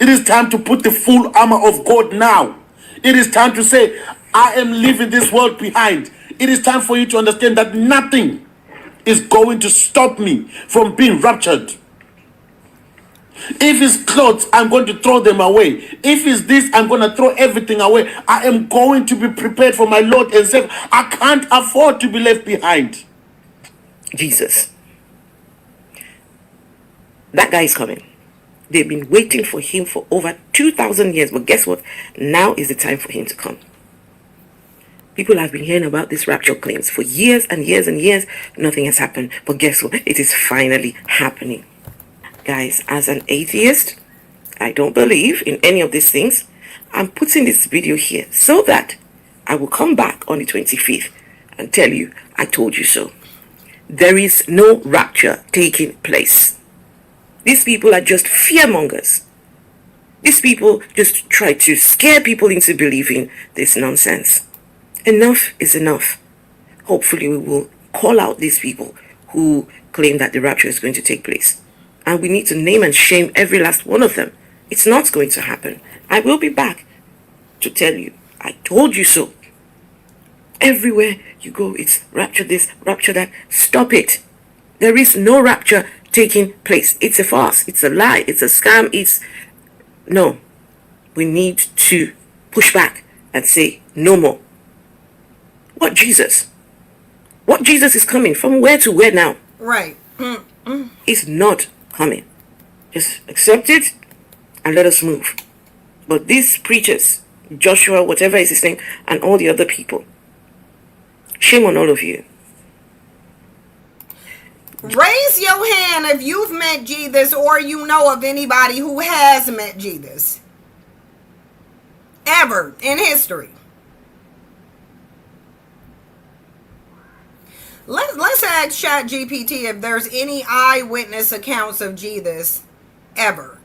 It is time to put the full armor of God now. It is time to say, I am leaving this world behind. It is time for you to understand that nothing is going to stop me from being raptured. If it's clothes, I'm going to throw them away. If it's this, I'm going to throw everything away. I am going to be prepared for my Lord and Savior. I can't afford to be left behind. Jesus. That guy is coming. They've been waiting for him for over 2,000 years. But guess what? Now is the time for him to come. People have been hearing about these rapture claims for years and years and years. Nothing has happened. But guess what? It is finally happening. Guys, as an atheist, I don't believe in any of these things. I'm putting this video here so that I will come back on the 25th and tell you, I told you so. There is no rapture taking place. These people are just fearmongers. These people just try to scare people into believing this nonsense. Enough is enough. Hopefully we will call out these people who claim that the rapture is going to take place. And we need to name and shame every last one of them. It's not going to happen. I will be back to tell you, I told you so. Everywhere you go, it's rapture this, rapture that. Stop it. There is no rapture taking place. It's a farce. It's a lie. It's a scam. No. We need to push back and say no more. What Jesus? What Jesus is coming? From where to where now? Right. He's not coming. Just accept it and let us move. But these preachers, Joshua, whatever is his name, and all the other people, shame on all of you. Raise your hand if you've met Jesus or you know of anybody who has met Jesus. Ever in history. Let's ask ChatGPT if there's any eyewitness accounts of Jesus ever.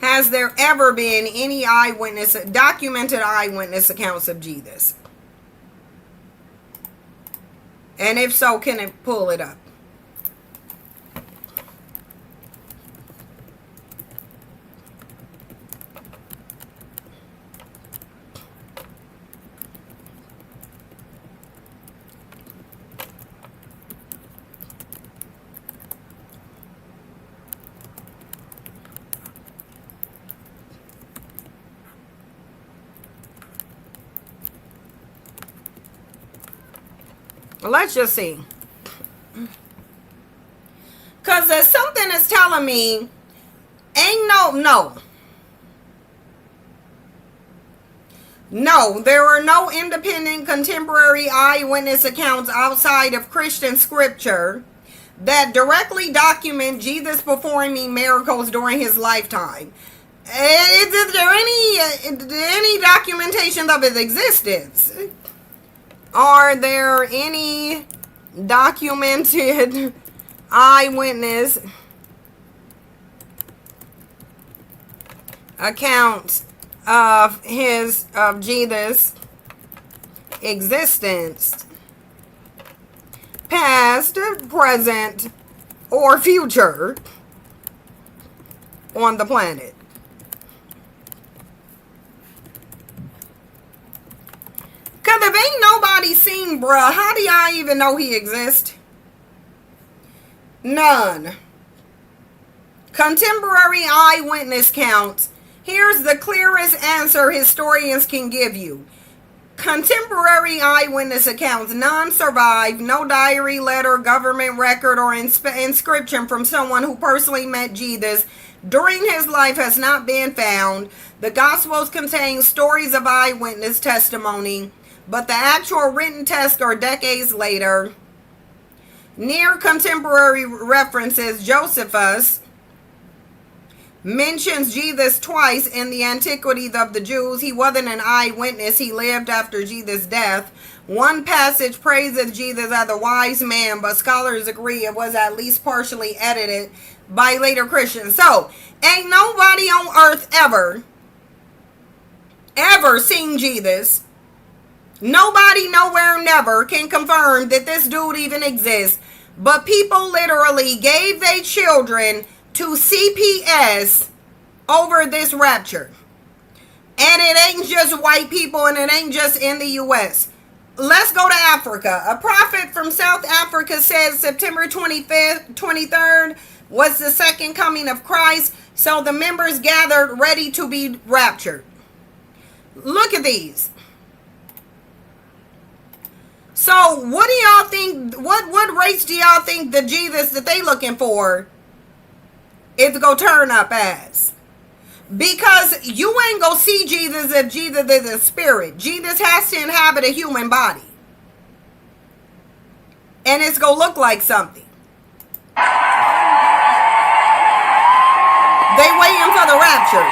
Has there ever been any documented eyewitness accounts of Jesus? And if so, can it pull it up? Well, let's just see. Because there's something that's telling me, No, there are no independent contemporary eyewitness accounts outside of Christian scripture that directly document Jesus performing miracles during his lifetime. Is there any documentation of his existence? Are there any documented eyewitness accounts of Jesus' existence, past, present, or future on the planet? Because if ain't nobody seen bruh, how do y'all even know he exists? None. Contemporary eyewitness counts. Here's the clearest answer historians can give you. Contemporary eyewitness accounts, none survive. No diary, letter, government record, or inscription from someone who personally met Jesus during his life has not been found. The Gospels contain stories of eyewitness testimony, but the actual written text are decades later. Near contemporary references, Josephus mentions Jesus twice in the Antiquities of the Jews. He wasn't an eyewitness. He lived after Jesus' death. One passage praises Jesus as a wise man, but scholars agree it was at least partially edited by later Christians. So, ain't nobody on earth ever seen Jesus. Nobody, nowhere, never can confirm that this dude even exists. But people literally gave their children to CPS over this rapture. And it ain't just white people, and it ain't just in the U.S. Let's go to Africa. A prophet from South Africa said September 25th, 23rd was the second coming of Christ. So the members gathered ready to be raptured. Look at these. So what do y'all think, what race do y'all think the Jesus that they looking for is going to turn up as? Because you ain't going to see Jesus if Jesus is a spirit. Jesus has to inhabit a human body. And it's going to look like something. They waiting for the rapture.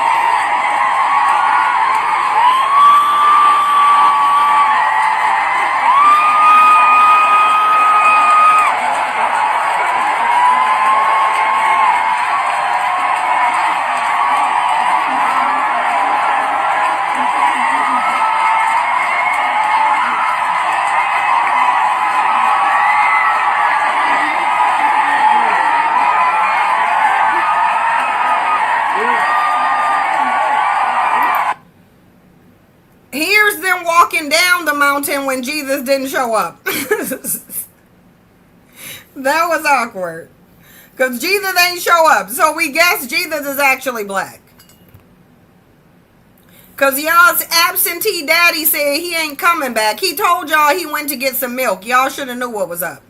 Here's them walking down the mountain when Jesus didn't show up. That was awkward. Because Jesus ain't show up. So we guess Jesus is actually black. Because y'all's absentee daddy said he ain't coming back. He told y'all he went to get some milk. Y'all should have knew what was up.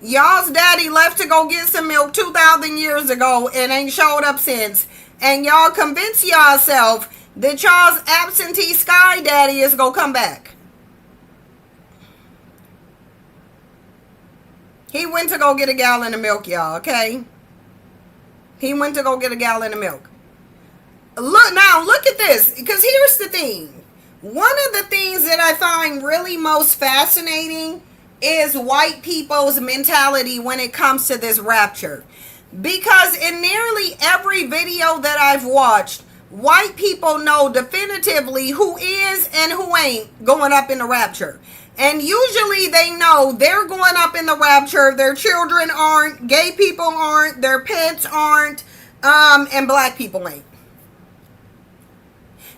Y'all's daddy left to go get some milk 2,000 years ago and ain't showed up since. And y'all convince yourself that y'all's absentee sky daddy is going to come back. He went to go get a gallon of milk, y'all, okay? He went to go get a gallon of milk. Look at this, because here's the thing. One of the things that I find really most fascinating is white people's mentality when it comes to this rapture. Because in nearly every video that I've watched, white people know definitively who is and who ain't going up in the rapture. And usually they know they're going up in the rapture. Their children aren't, gay people aren't, their pets aren't, and black people ain't.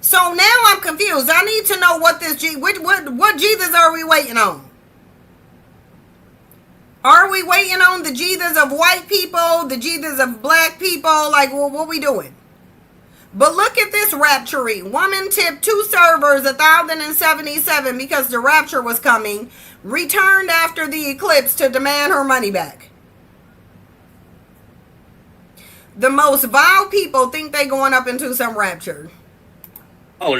So now I'm confused. I need to know what this what Jesus are we waiting on? Are we waiting on the Jesus of white people, the Jesus of black people? Like, well, what we doing? But look at this rapturing. Woman tipped 2 servers $1,077 because the rapture was coming. Returned after the eclipse to demand her money back. The most vile people think they going up into some rapture.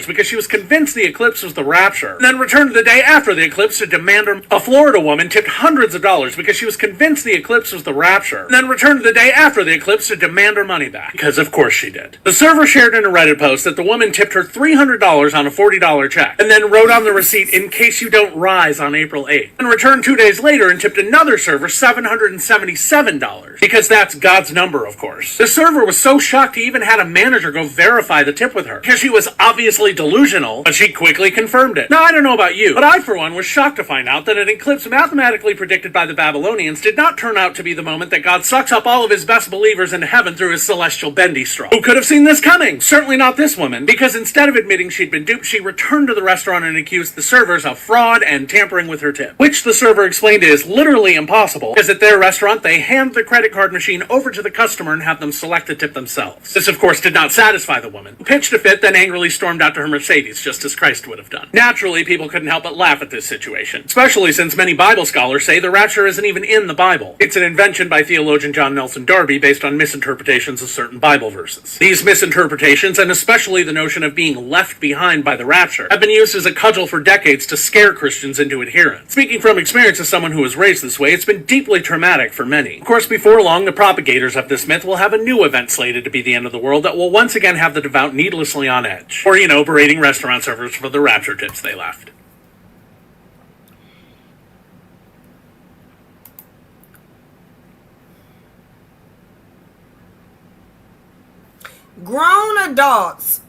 Because she was convinced the eclipse was the rapture, and then returned the day after the eclipse to demand her. A Florida woman tipped hundreds of dollars because she was convinced the eclipse was the rapture, and then returned the day after the eclipse to demand her money back. Because of course she did. The server shared in a Reddit post that the woman tipped her $300 on a $40 check, and then wrote on the receipt, "In case you don't rise on April 8th," and returned 2 days later and tipped another server $777, because that's God's number, of course. The server was so shocked he even had a manager go verify the tip with her, because she was obviously delusional, but she quickly confirmed it. Now, I don't know about you, but I, for one, was shocked to find out that an eclipse mathematically predicted by the Babylonians did not turn out to be the moment that God sucks up all of his best believers into heaven through his celestial bendy straw. Who could have seen this coming? Certainly not this woman, because instead of admitting she'd been duped, she returned to the restaurant and accused the servers of fraud and tampering with her tip, which the server explained is literally impossible, because at their restaurant, they hand the credit card machine over to the customer and have them select the tip themselves. This, of course, did not satisfy the woman, who pitched a fit, then angrily stormed climbed out to her Mercedes just as Christ would have done. Naturally, people couldn't help but laugh at this situation, especially since many Bible scholars say the rapture isn't even in the Bible. It's an invention by theologian John Nelson Darby based on misinterpretations of certain Bible verses. These misinterpretations, and especially the notion of being left behind by the rapture, have been used as a cudgel for decades to scare Christians into adherence. Speaking from experience as someone who was raised this way, it's been deeply traumatic for many. Of course, before long, the propagators of this myth will have a new event slated to be the end of the world that will once again have the devout needlessly on edge. Or, berating restaurant servers for the rapture tips they left. Grown adults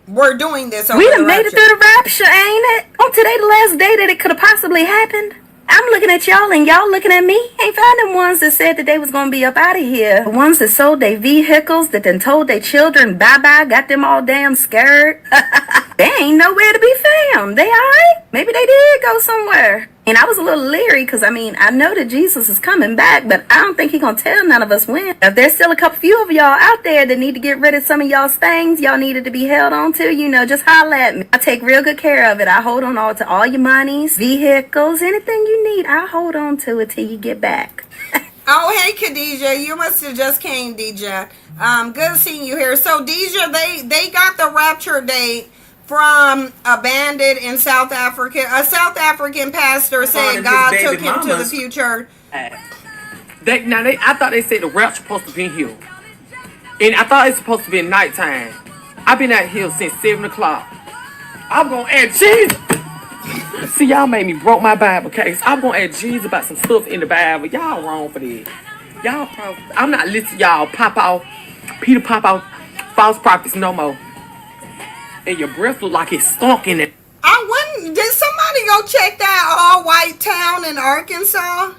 were doing this over We the done made it rapture. through the rapture, ain't it? On today the last day that it could have possibly happened. I'm looking at y'all and y'all looking at me. Ain't found them ones that said that they was gonna be up out of here. The ones that sold their vehicles, that then told their children bye-bye, got them all damn scared. They ain't nowhere to be found. They alright? Maybe they did go somewhere. And I was a little leery because, I know that Jesus is coming back, but I don't think he's going to tell none of us when. If there's still a few of y'all out there that need to get rid of some of y'all's things y'all needed to be held on to, just holler at me. I take real good care of it. I hold on to all your monies, vehicles, anything you need. I'll hold on to it till you get back. Oh, hey, Khadijah. You must have just came, Deja. Good seeing you here. So, Deja, they got the rapture date from a bandit in South Africa. A South African pastor said God took him to the future. I thought they said the rapture supposed to be here. And I thought it's supposed to be nighttime. I've been out here since 7 o'clock. I'm going to ask Jesus. See, y'all made me broke my Bible case. I'm going to ask Jesus about some stuff in the Bible. Y'all wrong for this. Y'all probably, I'm not listening to y'all Peter pop out false prophets no more. And your breath look like it's stunk in it. Did somebody go check that all-white town in Arkansas?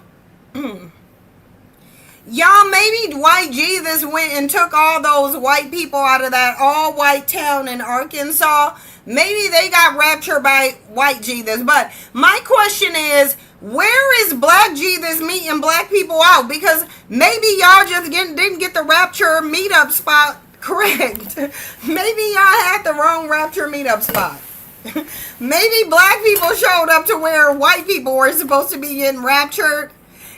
Y'all, maybe white Jesus went and took all those white people out of that all-white town in Arkansas. Maybe they got raptured by white Jesus. But my question is, where is black Jesus meeting black people out? Because maybe y'all just didn't get the rapture meetup spot correct. Maybe y'all had the wrong rapture meetup spot. Maybe black people showed up to where white people were supposed to be getting raptured.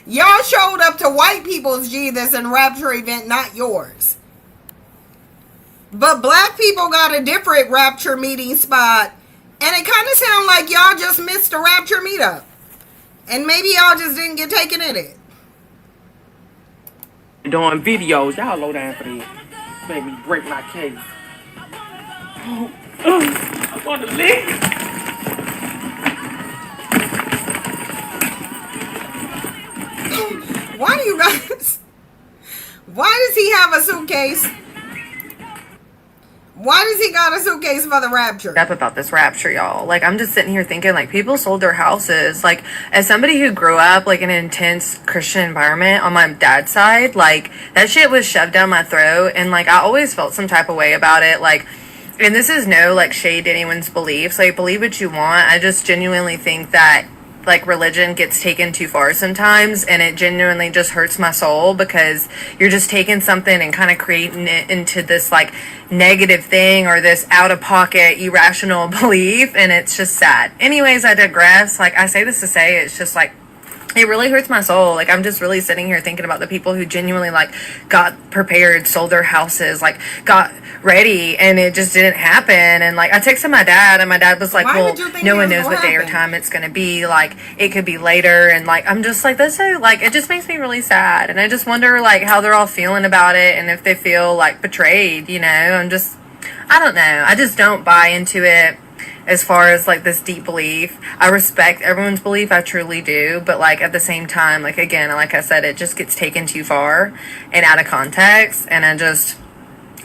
Y'all showed up to white people's Jesus and rapture event, not yours. But black people got a different rapture meeting spot. And it kind of sounds like y'all just missed a rapture meetup. And maybe y'all just didn't get taken in it. Doing videos. Y'all low down for this. Made me break my case. I want to lick. Why do you guys... Why does he have a suitcase? Why does he got a suitcase for the rapture? Up about this rapture, y'all. Like, I'm just sitting here thinking, like, people sold their houses. Like, as somebody who grew up, like, in an intense Christian environment on my dad's side, like, that shit was shoved down my throat. And, like, I always felt some type of way about it. Like, and this is no, like, shade to anyone's beliefs. Like, believe what you want. I just genuinely think that, like, religion gets taken too far sometimes, and it genuinely just hurts my soul because you're just taking something and kind of creating it into this, like, negative thing or this out-of-pocket irrational belief, and it's just sad. Anyways, I digress. Like, I say this to say it's just, like, it really hurts my soul. Like, I'm just really sitting here thinking about the people who genuinely, like, got prepared, sold their houses, like, got ready, and it just didn't happen. And, like, I texted my dad, and my dad was like, well, no one knows what day or time it's going to be. Like, it could be later. And, like, I'm just like, that's so, like, it just makes me really sad. And I just wonder, like, how they're all feeling about it and if they feel, like, betrayed, you know? I don't know. I just don't buy into it. As far as, like, this deep belief, I respect everyone's belief, I truly do, but, like, at the same time, like, again, like I said, it just gets taken too far and out of context, and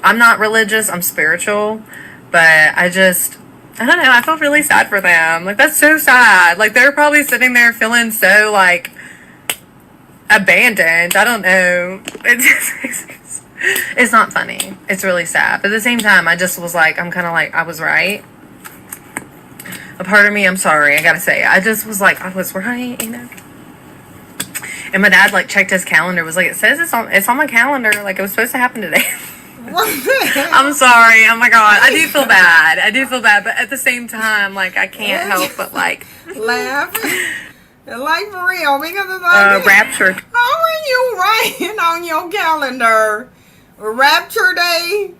I'm not religious, I'm spiritual, but I don't know, I feel really sad for them. Like, that's so sad. Like, they're probably sitting there feeling so, like, abandoned. I don't know. It's not funny. It's really sad. But at the same time, I just was like, I'm kind of like, I was right. A part of me, I'm sorry, I gotta say, I just was like, I was right, you know. And my dad, like, checked his calendar, was like, it says it's on my calendar, like, it was supposed to happen today. I'm sorry. Oh my god, I do feel bad. I do feel bad, but at the same time, like I can't help but like laugh. Like for real, because it's like Rapture. how are you writing on your calendar Rapture Day?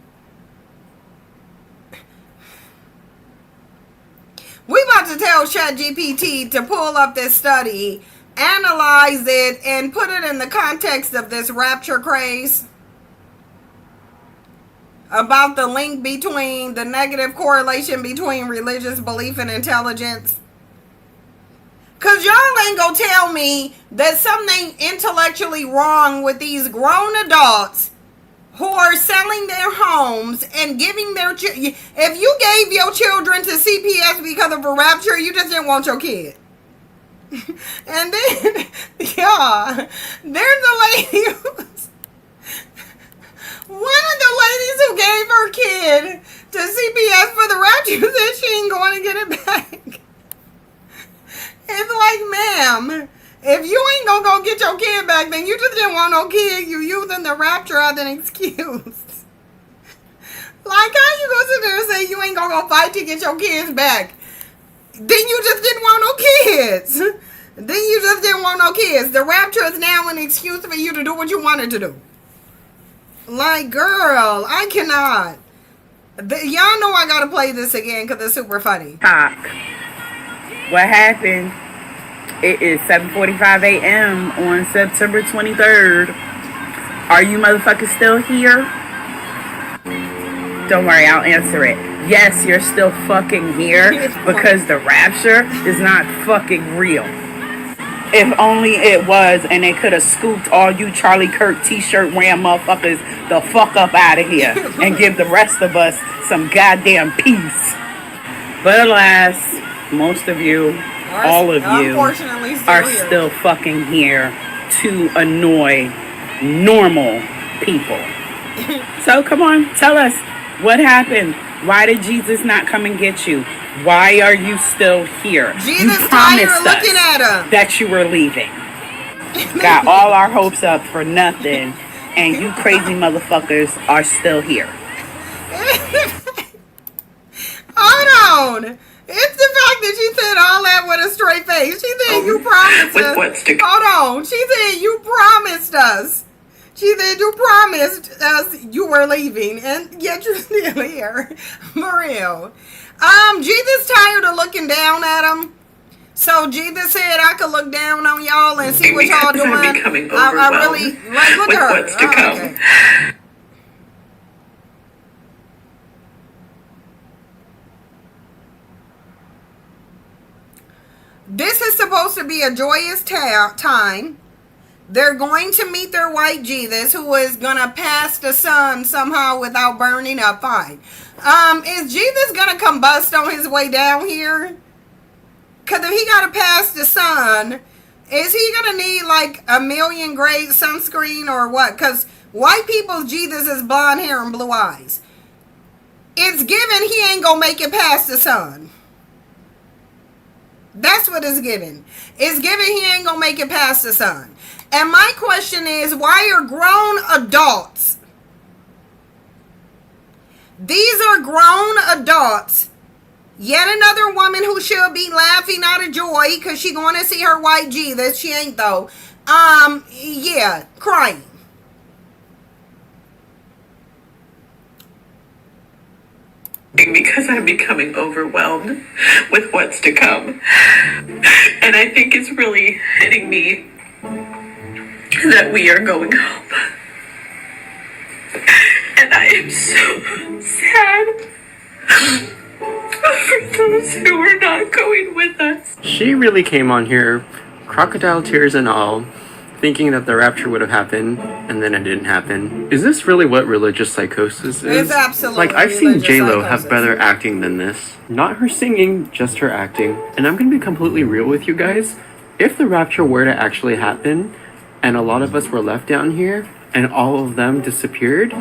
We about to tell ChatGPT to pull up this study, analyze it, and put it in the context of this rapture craze. About the link between the negative correlation between religious belief and intelligence. Because y'all ain't gonna tell me that something intellectually wrong with these grown adults who are selling their homes and giving their if you gave your children to CPS because of a rapture, you just didn't want your kid. And then, yeah, there's a lady one of the ladies who gave her kid to CPS for the rapture said she ain't going to get it back. It's like, ma'am, if you ain't gonna go get your kid back, then you just didn't want no kid. You using the rapture as an excuse. Like, how you gonna sit there and say you ain't gonna go fight to get your kids back? Then you just didn't want no kids. Then you just didn't want no kids. The rapture is now an excuse for you to do what you wanted to do. Like, girl, I cannot. Y'all know I gotta play this again because it's super funny. Talk. What happened? It is 7:45 a.m. on September 23rd. Are you motherfuckers still here? Don't worry, I'll answer it. Yes, you're still fucking here because the rapture is not fucking real. If only it was, and they could have scooped all you Charlie Kirk t-shirt wearing motherfuckers the fuck up out of here and give the rest of us some goddamn peace. But alas, most of you, all of you, are still fucking here to annoy normal people. So come on, tell us what happened. Why did Jesus not come and get you? Why are you still here? Jesus you promised looking us at him. that you were leaving. Got all our hopes up for nothing, and you crazy motherfuckers are still here. Hold on. It's the fact that she said all that with a straight face. She said you promised us. Hold on. She said you promised us. She said you promised us you were leaving, and yet you're still here. For real. Jesus tired of looking down at him. So Jesus said I could look down on y'all and see what y'all doing. I really like look at her. What's to come. Okay. This is supposed to be a joyous time. They're going to meet their white Jesus, who is gonna pass the sun somehow without burning up. Fine. Is Jesus gonna combust on his way down here? Cause if he gotta pass the sun, is he gonna need like 1,000,000 grade sunscreen or what? Cause white people's Jesus is blonde hair and blue eyes. It's given he ain't gonna make it past the sun. That's what it's given. It's given he ain't gonna make it past the sun. And my question is, why are grown adults? These are grown adults. Yet another woman who should be laughing out of joy because she going to see her white Jesus. She ain't though. Yeah, crying. Because I'm becoming overwhelmed with what's to come. And I think it's really hitting me that we are going home. And I am so sad for those who are not going with us. She really came on here, crocodile tears and all, thinking that the rapture would have happened, and then it didn't happen. Is this really what religious psychosis is? It's absolutely like, I've seen J-Lo psychosis. have better acting than this. Not her singing, just her acting. And I'm gonna be completely real with you guys. If the rapture were to actually happen, and a lot of us were left down here, and all of them disappeared,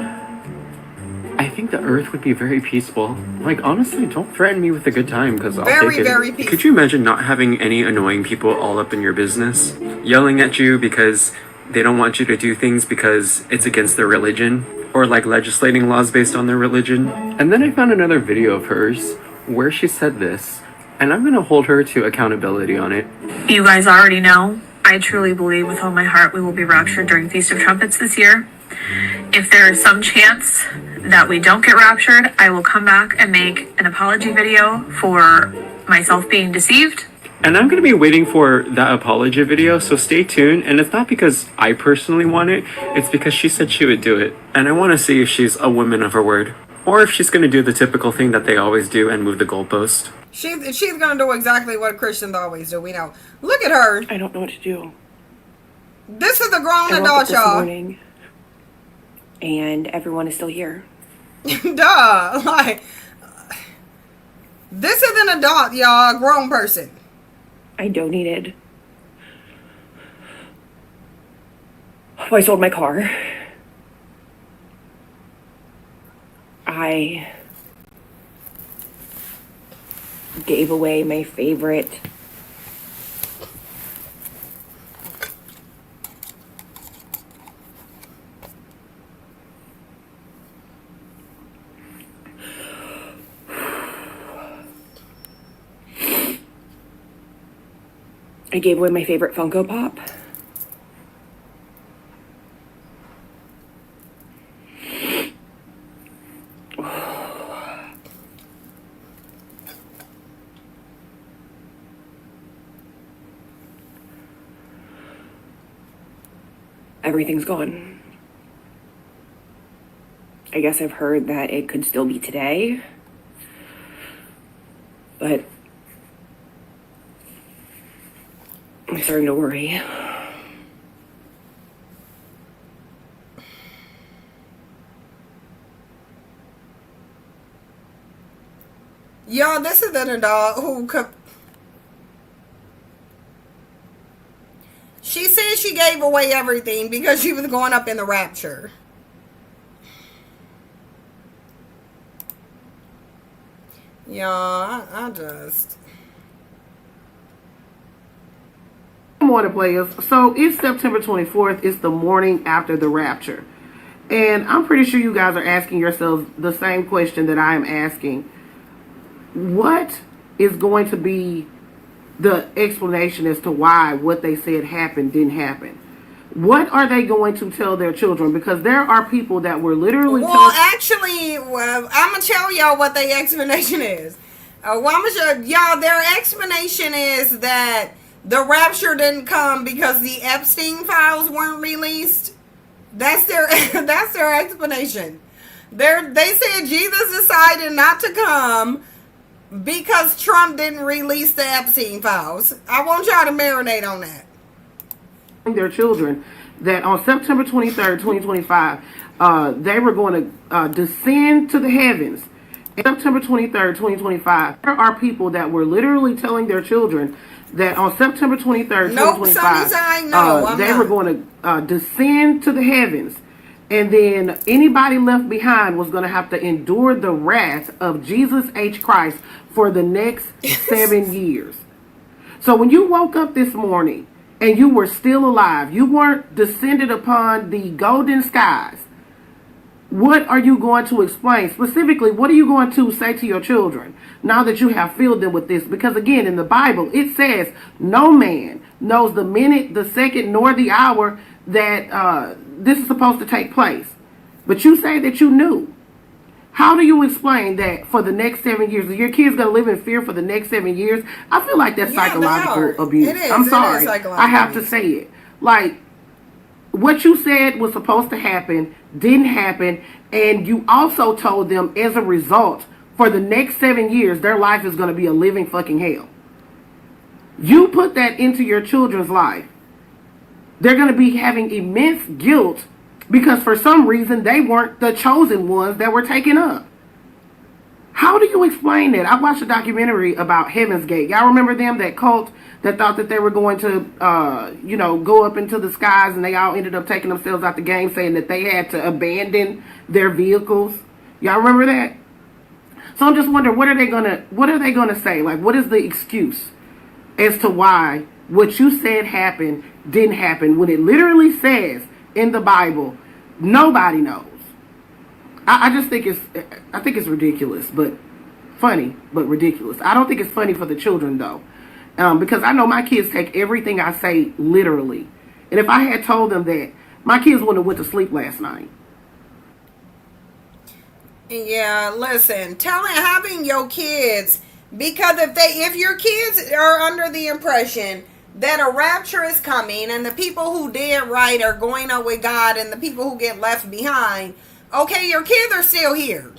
I think the earth would be very peaceful. Like, honestly, don't threaten me with a good time, because I'll take it. Very peaceful. Could you imagine not having any annoying people all up in your business? Yelling at you because they don't want you to do things because it's against their religion? or like legislating laws based on their religion. And then I found another video of hers where she said this, and I'm gonna hold her to accountability on it. You guys already know, I truly believe with all my heart we will be raptured during Feast of Trumpets this year. If there is some chance that we don't get raptured, I will come back and make an apology video for myself being deceived. And I'm gonna be waiting for that apology video, so stay tuned. And it's not because I personally want it, it's because she said she would do it. And I wanna see if she's a woman of her word, or if she's gonna do the typical thing that they always do and move the goalpost. She's gonna do exactly what Christians always do. We know. Look at her. I don't know what to do. This is a grown I woke up adult, this y'all. morning, and everyone is still here. Duh. Like, this is an adult, y'all. A grown person. I donated. I sold my car. I gave away my favorite Funko Pop. Everything's gone. I guess I've heard that it could still be today, but I'm starting to worry. Y'all, this is an adult who could. She said she gave away everything because she was going up in the rapture. Y'all, I just. Morning, players. So it's September 24th. It's the morning after the rapture. And I'm pretty sure you guys are asking yourselves the same question that I am asking. What is going to be the explanation as to why what they said happened didn't happen? What are they going to tell their children? Because there are people that were literally Actually, I'm going to tell y'all what their explanation is. I'm gonna show y'all their explanation is that the rapture didn't come because the Epstein files weren't released. That's their explanation. They said Jesus decided not to come because Trump didn't release the Epstein files. I want y'all to marinate on that. Their children that on September 23rd, 2025, they were going to descend to the heavens. September 23rd, 2025, there are people that were literally telling their children that on September 23rd, 2025, they were going to descend to the heavens. And then anybody left behind was going to have to endure the wrath of Jesus H. Christ for the next 7 years. So when you woke up this morning and you were still alive, you weren't descended upon the golden skies, what are you going to explain? Specifically, what are you going to say to your children now that you have filled them with this? Because again, in the Bible, it says no man knows the minute, the second, nor the hour that this is supposed to take place. But you say that you knew. How do you explain that for the next 7 years? Are your kids going to live in fear for the next 7 years? I feel like that's psychological abuse. It is. I'm sorry. Psychological I have abuse. to say it. Like, what you said was supposed to happen didn't happen, and you also told them as a result, for the next 7 years, their life is going to be a living fucking hell. You put that into your children's life. They're going to be having immense guilt because for some reason they weren't the chosen ones that were taken up. How do you explain that? I watched a documentary about Heaven's Gate. Y'all remember them, that cult that thought that they were going to, go up into the skies, and they all ended up taking themselves out the game, saying that they had to abandon their vehicles. Y'all remember that? So I'm just wondering, what are they gonna say? Like, what is the excuse as to why what you said happened didn't happen when it literally says in the Bible, nobody knows. I just think it's ridiculous, but funny, but ridiculous. I don't think it's funny for the children though, because I know my kids take everything I say literally, and if I had told them that, my kids wouldn't have went to sleep last night. Yeah, listen, having your kids, because if your kids are under the impression that a rapture is coming and the people who did right are going up with God and the people who get left behind, okay, your kids are still here.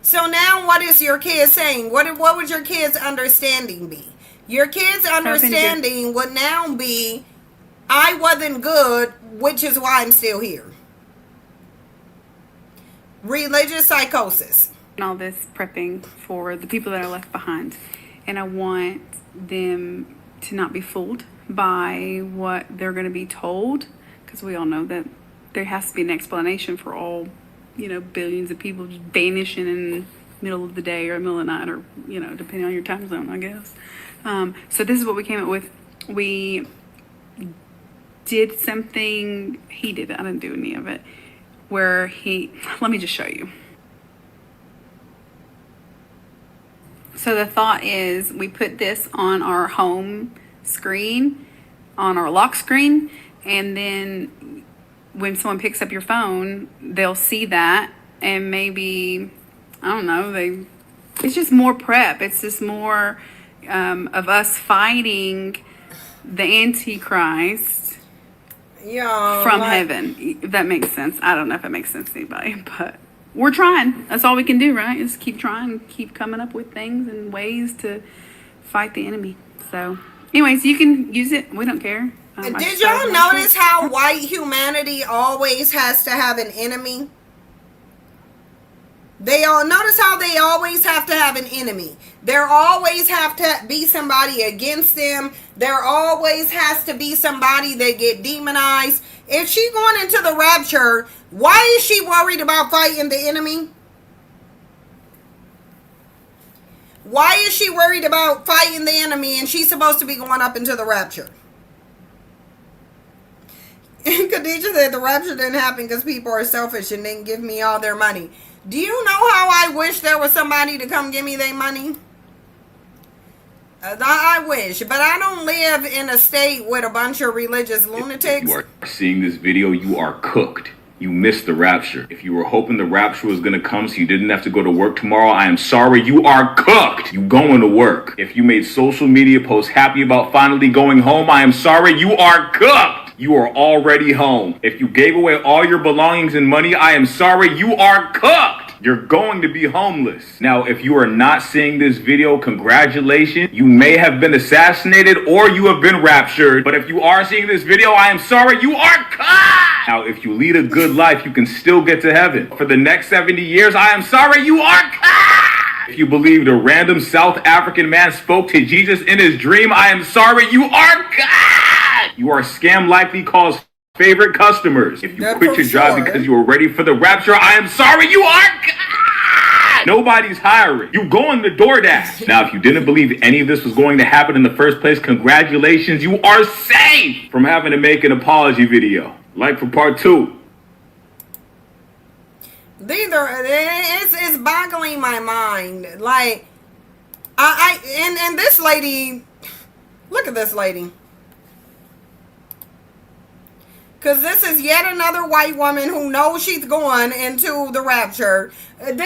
So now what is your kid saying? What would your kids' understanding be? Your kids' understanding would now be, I wasn't good, which is why I'm still here. Religious psychosis. All this prepping for the people that are left behind. And I want them to not be fooled by what they're going to be told, because we all know that there has to be an explanation for all, billions of people just vanishing in the middle of the day or middle of the night, or, depending on your time zone, I guess. So this is what we came up with. We did something, he did it, I didn't do any of it, where let me just show you. So the thought is we put this on our home screen, on our lock screen, and then when someone picks up your phone, they'll see that, and maybe, I don't know, it's just more prep. It's just more of us fighting the Antichrist from heaven, if that makes sense. I don't know if it makes sense to anybody, but we're trying. That's all we can do, right? Just keep trying, keep coming up with things and ways to fight the enemy. So anyways, you can use it. We don't care. Did y'all notice how white humanity always has to have an enemy? Notice how they always have to have an enemy. There always have to be somebody against them. There always has to be somebody that get demonized. If she going into the rapture, why is she worried about fighting the enemy? Why is she worried about fighting the enemy and she's supposed to be going up into the rapture? Khadijah said the rapture didn't happen because people are selfish and didn't give me all their money. Do you know how I wish there was somebody to come give me their money? I wish, but I don't live in a state with a bunch of religious lunatics. If you are seeing this video, you are cooked. You missed the rapture. If you were hoping the rapture was going to come so you didn't have to go to work tomorrow, I am sorry, you are cooked. You going to work. If you made social media posts happy about finally going home, I am sorry, you are cooked. You are already home. If you gave away all your belongings and money, I am sorry, you are cooked. You're going to be homeless. Now, if you are not seeing this video, congratulations. You may have been assassinated or you have been raptured. But if you are seeing this video, I am sorry, you are cooked. Now, if you lead a good life, you can still get to heaven. For the next 70 years, I am sorry, you are cooked. If you believed a random South African man spoke to Jesus in his dream, I am sorry, you are cooked. You are scam likely calls favorite customers. If you quit your job because you were ready for the rapture, I am sorry, you are God. Nobody's hiring. You go on the DoorDash. Now, if you didn't believe any of this was going to happen in the first place, congratulations, you are safe from having to make an apology video. Like for part 2. It's boggling my mind. Like, and this lady, look at this lady. Because this is yet another white woman who knows she's going into the rapture. It's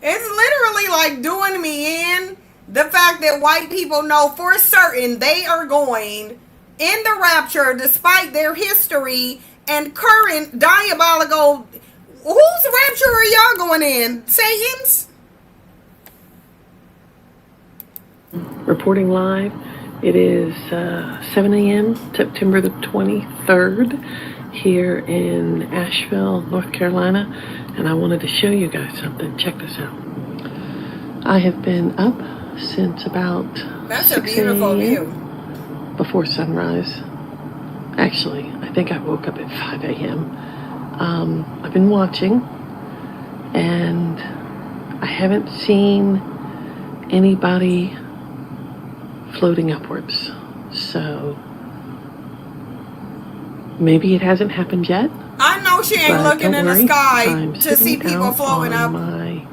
literally like doing me in. The fact that white people know for certain they are going in the rapture despite their history and current diabolical. Whose rapture are y'all going in? Satan's? Reporting live. It is 7 a.m. September the 23rd here in Asheville, North Carolina, and I wanted to show you guys something. Check this out. I have been up since about That's a beautiful view. Before sunrise. Actually, I think I woke up at 5 a.m. I've been watching, and I haven't seen anybody floating upwards. So maybe it hasn't happened yet. I know she ain't But looking don't in the worry, sky I'm to see sitting people out floating on up. my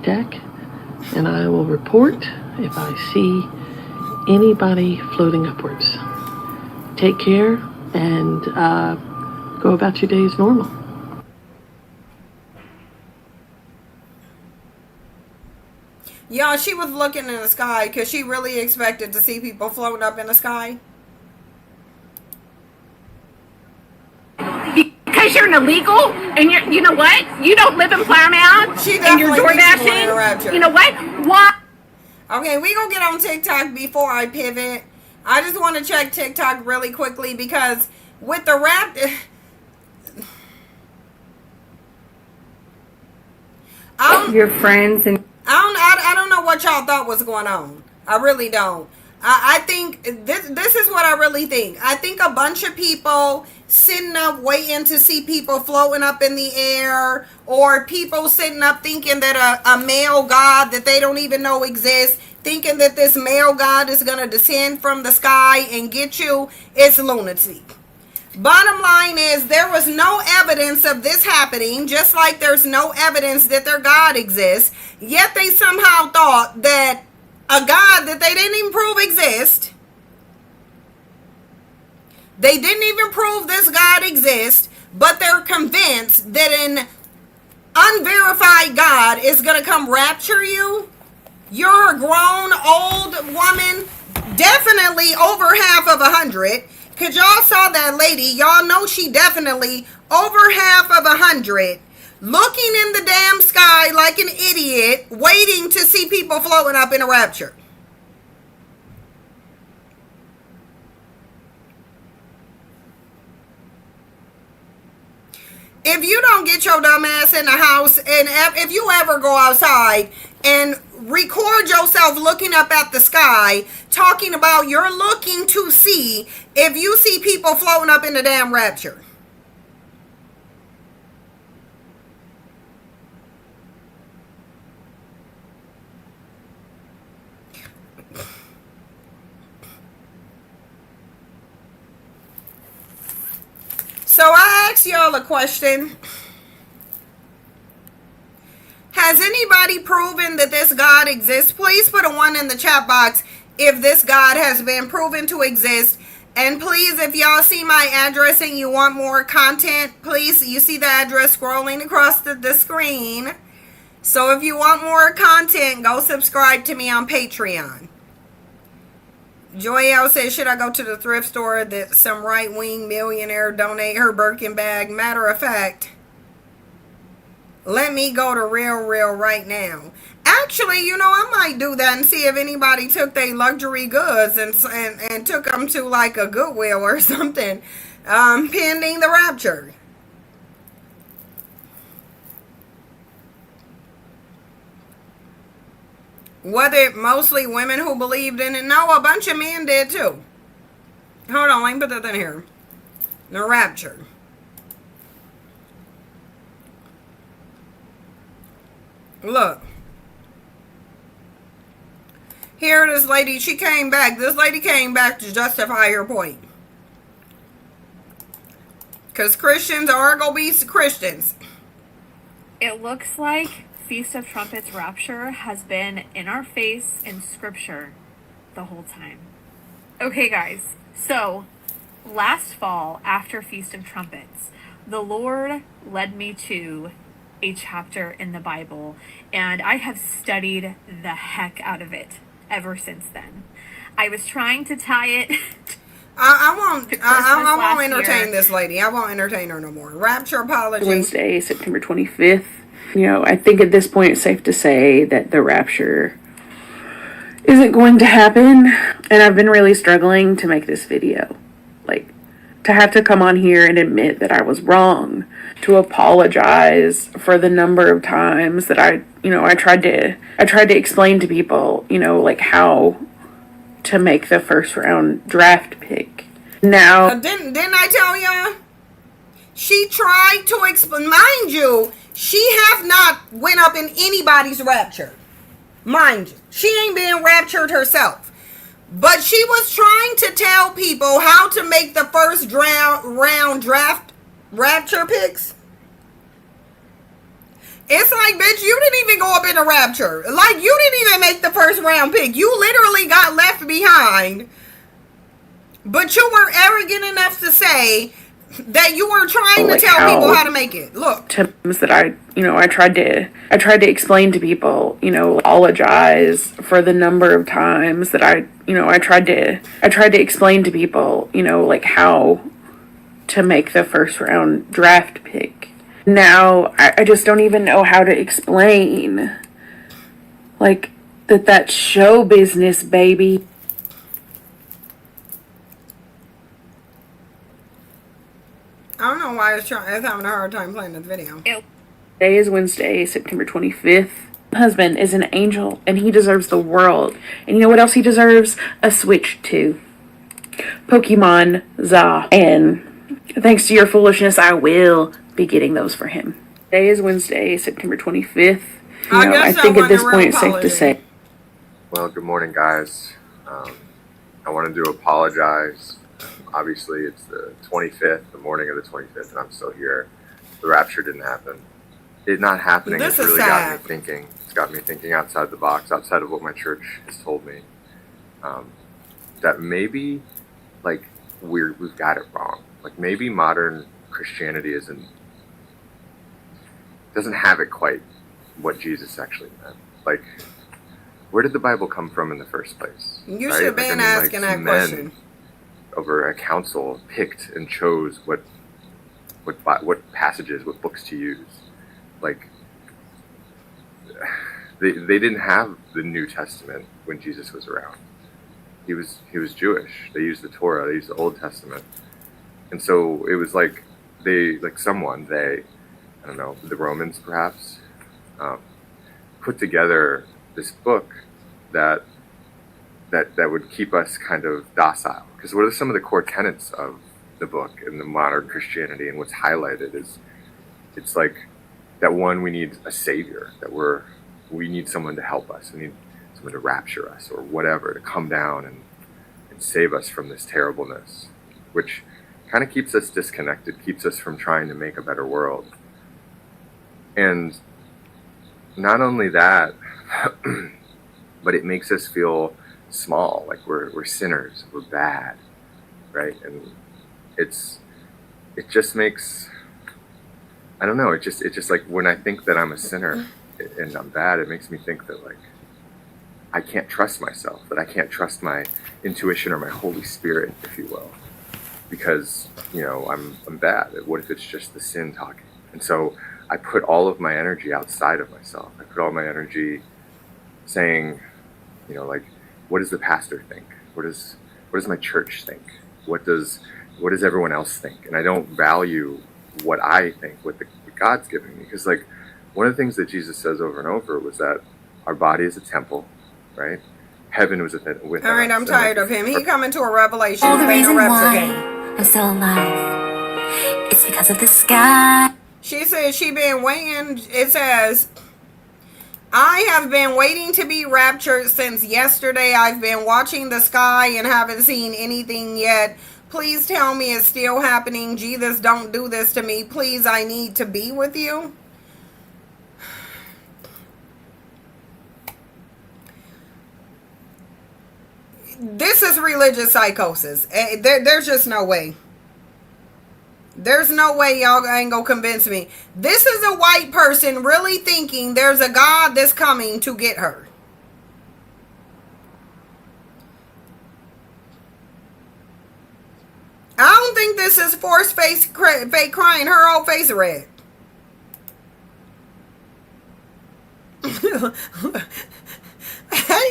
deck, and I will report if I see anybody floating upwards. Take care and go about your days normal. Y'all, she was looking in the sky because she really expected to see people floating up in the sky. Because you're an illegal, and you know what? You don't live in Paramount, and you're door dashing. You know what? Why? Okay, we gonna get on TikTok before I pivot. I just want to check TikTok really quickly because with the Rapture, Your friends and I don't know what y'all thought was going on. I really don't. I think this is what I really think. I think a bunch of people sitting up waiting to see people floating up in the air, or people sitting up thinking that a male god that they don't even know exists, thinking that this male god is going to descend from the sky and get you. It's lunacy. Bottom line is, there was no evidence of this happening, just like there's no evidence that their God exists. Yet they somehow thought that a God that they didn't even prove exists, they didn't even prove this God exists, but they're convinced that an unverified God is going to come rapture you. You're a grown old woman, definitely over half of 100. Cause y'all saw that lady, y'all know she definitely over half of 100, looking in the damn sky like an idiot, waiting to see people floating up in a rapture. If you don't get your dumb ass in the house, and if you ever go outside and record yourself looking up at the sky, talking about you're looking to see if you see people floating up in the damn rapture. So I asked y'all a question. Has anybody proven that this God exists? Please put a 1 in the chat box if this God has been proven to exist. And please, if y'all see my address and you want more content, please, you see the address scrolling across the screen. So if you want more content, go subscribe to me on Patreon. Joyelle says, should I go to the thrift store that some right-wing millionaire donate her Birkin bag? Matter of fact, let me go to Real right now. Actually, you know, I might do that and see if anybody took their luxury goods and took them to like a Goodwill or something, pending the rapture. Was it mostly women who believed in it? No, a bunch of men did too. Hold on, let me put that in here. The rapture. Look. Here this lady, she came back. This lady came back to justify her point. Because Christians are going to be Christians. It looks like Feast of Trumpets Rapture has been in our face in scripture the whole time. Okay, guys, so last fall after Feast of Trumpets, the Lord led me to a chapter in the Bible, and I have studied the heck out of it ever since then. I was trying to tie it. I won't entertain this lady. I won't entertain her no more. Rapture apology. Wednesday, September 25th. You know, I think at this point it's safe to say that the rapture isn't going to happen. And I've been really struggling to make this video. Like, to have to come on here and admit that I was wrong. To apologize for the number of times that I tried to explain to people, you know, like how to make the first round draft pick. Now, didn't I tell y'all? She tried to explain. Mind you, she have not went up in anybody's rapture. Mind you, she ain't been raptured herself. But she was trying to tell people how to make the first round draft Rapture pics. It's like, bitch, you didn't even go up in a Rapture. Like, you didn't even make the first round pick. You literally got left behind. But you were arrogant enough to say that you were trying to tell people how to make it. Look. Tips that I tried to explain to people, apologize for the number of times that I tried to explain to people, like how to make the first round draft pick. Now, I just don't even know how to explain, like, that's show business, baby. I don't know why it's having a hard time playing this video. Today is Wednesday, September 25th. My husband is an angel, and he deserves the world. And you know what else he deserves? A Switch 2. Pokemon Za. And thanks to your foolishness, I will be getting those for him. Today is Wednesday, September 25th. I think at this point it's safe to say. Well, good morning, guys. I wanted to apologize. Obviously, it's the 25th, the morning of the 25th, and I'm still here. The rapture didn't happen. It not happening has really got me thinking. It's got me thinking outside the box, outside of what my church has told me. That maybe, like, we've got it wrong. Like, maybe modern Christianity doesn't have it quite what Jesus actually meant. Like, where did the Bible come from in the first place? You should have been asking that question. Over a council picked and chose what passages, what books to use. Like, they didn't have the New Testament when Jesus was around. He was Jewish. They used the Torah. They used the Old Testament, and so it was like I don't know, the Romans perhaps, put together this book that would keep us kind of docile. Because what are some of the core tenets of the book in the modern Christianity, and what's highlighted is, it's like that one, we need a savior, that we need someone to help us, we need someone to rapture us or whatever, to come down and save us from this terribleness, which kind of keeps us disconnected, keeps us from trying to make a better world. And not only that, but it makes us feel small, like we're sinners, we're bad, right? And it just makes, I don't know, it just like, when I think that I'm a sinner and I'm bad, it makes me think that, like, I can't trust myself, that I can't trust my intuition or my Holy Spirit, if you will, because, I'm bad. What if it's just the sin talking? And so I put all of my energy outside of myself. I put all my energy saying, like, what does the pastor think? What does my church think? What does everyone else think? And I don't value what I think, what God's giving me. Because, like, one of the things that Jesus says over and over was that our body is a temple, right? Heaven was within us. All right, I'm tired of him. He coming to a revelation. The reason why I'm still alive, it's because of the sky. She says she been waiting. It says, I have been waiting to be raptured since yesterday. I've been watching the sky and haven't seen anything yet. Please tell me it's still happening. Jesus, don't do this to me. Please, I need to be with you. This is religious psychosis. There's just no way. There's no way y'all ain't gonna convince me. This is a white person really thinking there's a God that's coming to get her. I don't think this is forced fake crying. Her whole face red.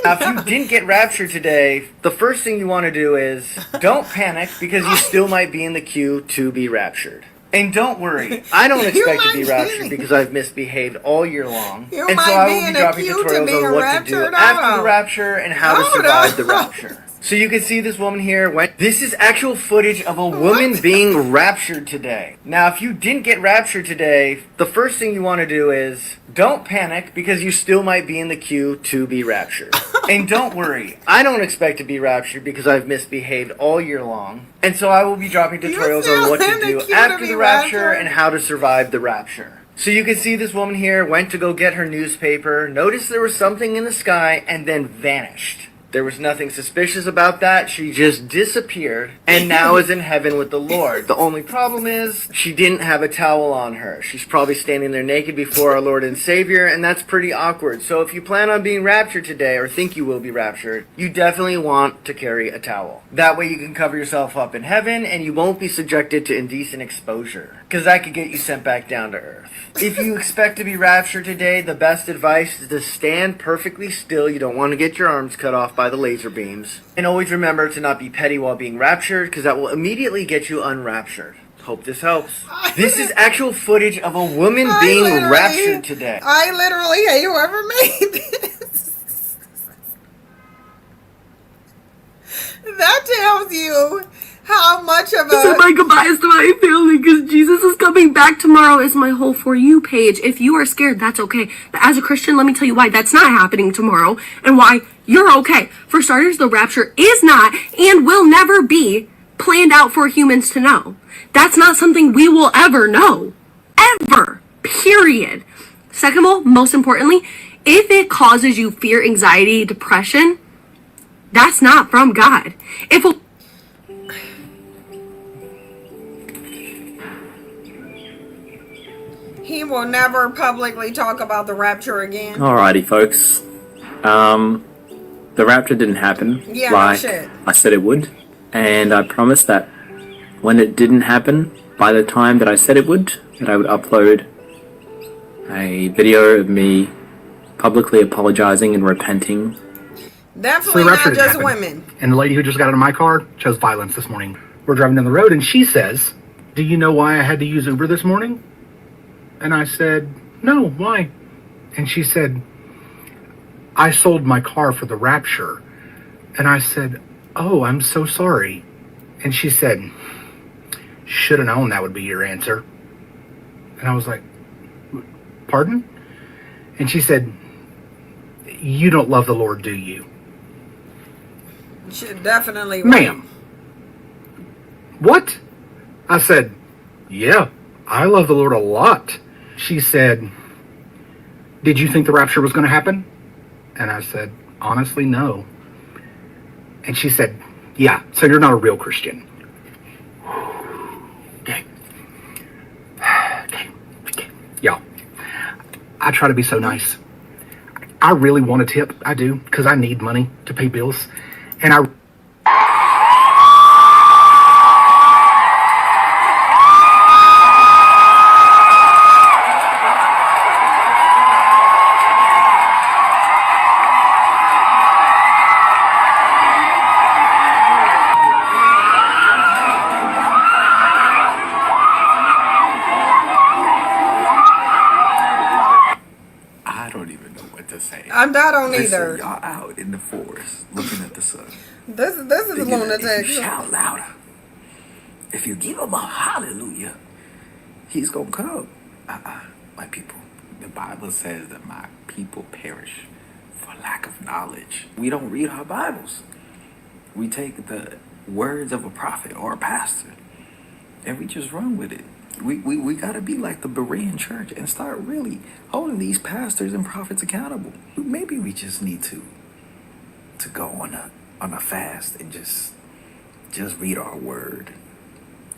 Now, if you didn't get raptured today, the first thing you want to do is don't panic, because you still might be in the queue to be raptured. And don't worry, I don't expect to be raptured because I've misbehaved all year long. And so I will be dropping tutorials on what to do after the rapture and how to survive the rapture. So you can see this woman here. This is actual footage of a woman being raptured today. Now, if you didn't get raptured today, the first thing you want to do is don't panic, because you still might be in the queue to be raptured. And don't worry, I don't expect to be raptured because I've misbehaved all year long. And so I will be dropping tutorials on what to do after the rapture and how to survive the rapture. So you can see this woman here went to go get her newspaper, noticed there was something in the sky, and then vanished. There was nothing suspicious about that. She just disappeared and now is in heaven with the Lord. The only problem is she didn't have a towel on her. She's probably standing there naked before our Lord and Savior, and that's pretty awkward. So if you plan on being raptured today or think you will be raptured, you definitely want to carry a towel. That way you can cover yourself up in heaven and you won't be subjected to indecent exposure, because that could get you sent back down to earth. If you expect to be raptured today, the best advice is to stand perfectly still. You don't want to get your arms cut off by the laser beams. And always remember to not be petty while being raptured, because that will immediately get you unraptured. Hope this helps. This is actual footage of a woman being raptured today. I literally hate whoever made this. That tells you how much of So my goodbyes to my family, because Jesus is coming back tomorrow is my whole For You page. If you are scared, that's okay. But as a Christian, let me tell you why that's not happening tomorrow and why you're okay. For starters, the rapture is not and will never be planned out for humans to know. That's not something we will ever know. Ever. Period. Second of all, most importantly, if it causes you fear, anxiety, depression, that's not from God. If a He will never publicly talk about the rapture again. Alrighty, folks. The rapture didn't happen Yeah, like no shit. I said it would, and I promised that when it didn't happen, by the time that I said it would, that I would upload a video of me publicly apologizing and repenting. Definitely So the not rapture just didn't happen. women. And the lady who just got out of my car chose violence this morning. We're driving down the road and she says, "Do you know why I had to use Uber this morning?" And I said, "No, why?" And she said, "I sold my car for the rapture." And I said, "Oh, I'm so sorry." And she said, "Should have known that would be your answer." And I was like, "Pardon?" And she said, "You don't love the Lord, do you?" Should definitely. "Ma'am." "What?" I said, "Yeah, I love the Lord a lot." She said, "Did you think the rapture was going to happen?" And I said, "Honestly, no." And she said, "Yeah, so you're not a real Christian." Okay. Y'all, I try to be so nice. I really want a tip. I do, because I need money to pay bills. And I... I don't even know what to say. I don't Listen, either. Y'all out in the forest looking at the sun. This is a If lunatic. you shout louder, if you give him a hallelujah, he's gonna come. My people. The Bible says that my people perish for lack of knowledge. We don't read our Bibles. We take the words of a prophet or a pastor and we just run with it. We gotta be like the Berean church and start really holding these pastors and prophets accountable. Maybe we just need to go on a fast and just read our word.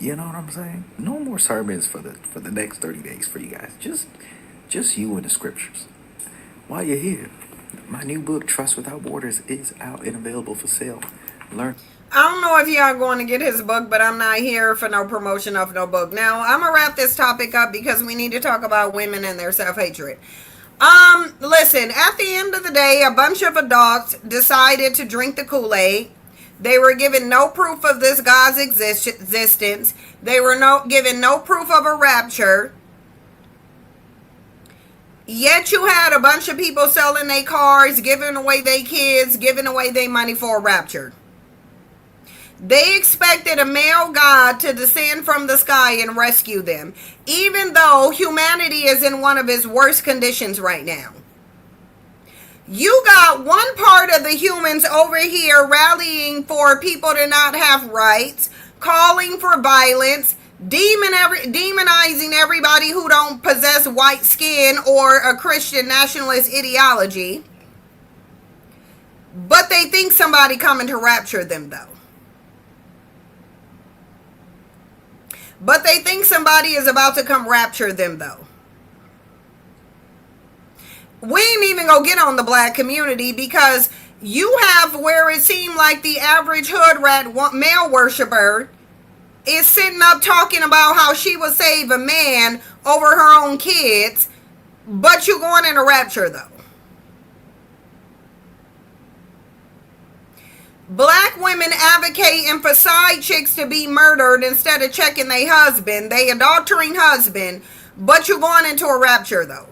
You know what I'm saying? No more sermons for the next 30 days for you guys. Just you and the scriptures. While you're here, my new book, Trust Without Borders, is out and available for sale. Learn. I don't know if y'all going to get his book, but I'm not here for no promotion of no book. Now, I'm going to wrap this topic up because we need to talk about women and their self-hatred. Listen, at the end of the day, a bunch of adults decided to drink the Kool-Aid. They were given no proof of this God's existence. They were given no proof of a rapture. Yet you had a bunch of people selling their cars, giving away their kids, giving away their money for a rapture. They expected a male God to descend from the sky and rescue them, even though humanity is in one of its worst conditions right now. You got one part of the with humans over here rallying for people to not have rights, calling for violence, demonizing everybody who don't possess white skin or a Christian nationalist ideology. But they think somebody coming to rapture them, though. But they think somebody is about to come rapture them, though. We ain't even gonna get on the black community, because you have where it seemed like the average hood rat male worshiper is sitting up talking about how she will save a man over her own kids, but you going in a rapture, though. Black women advocating for side chicks to be murdered instead of checking their husband, they adultering husband, but you going into a rapture, though.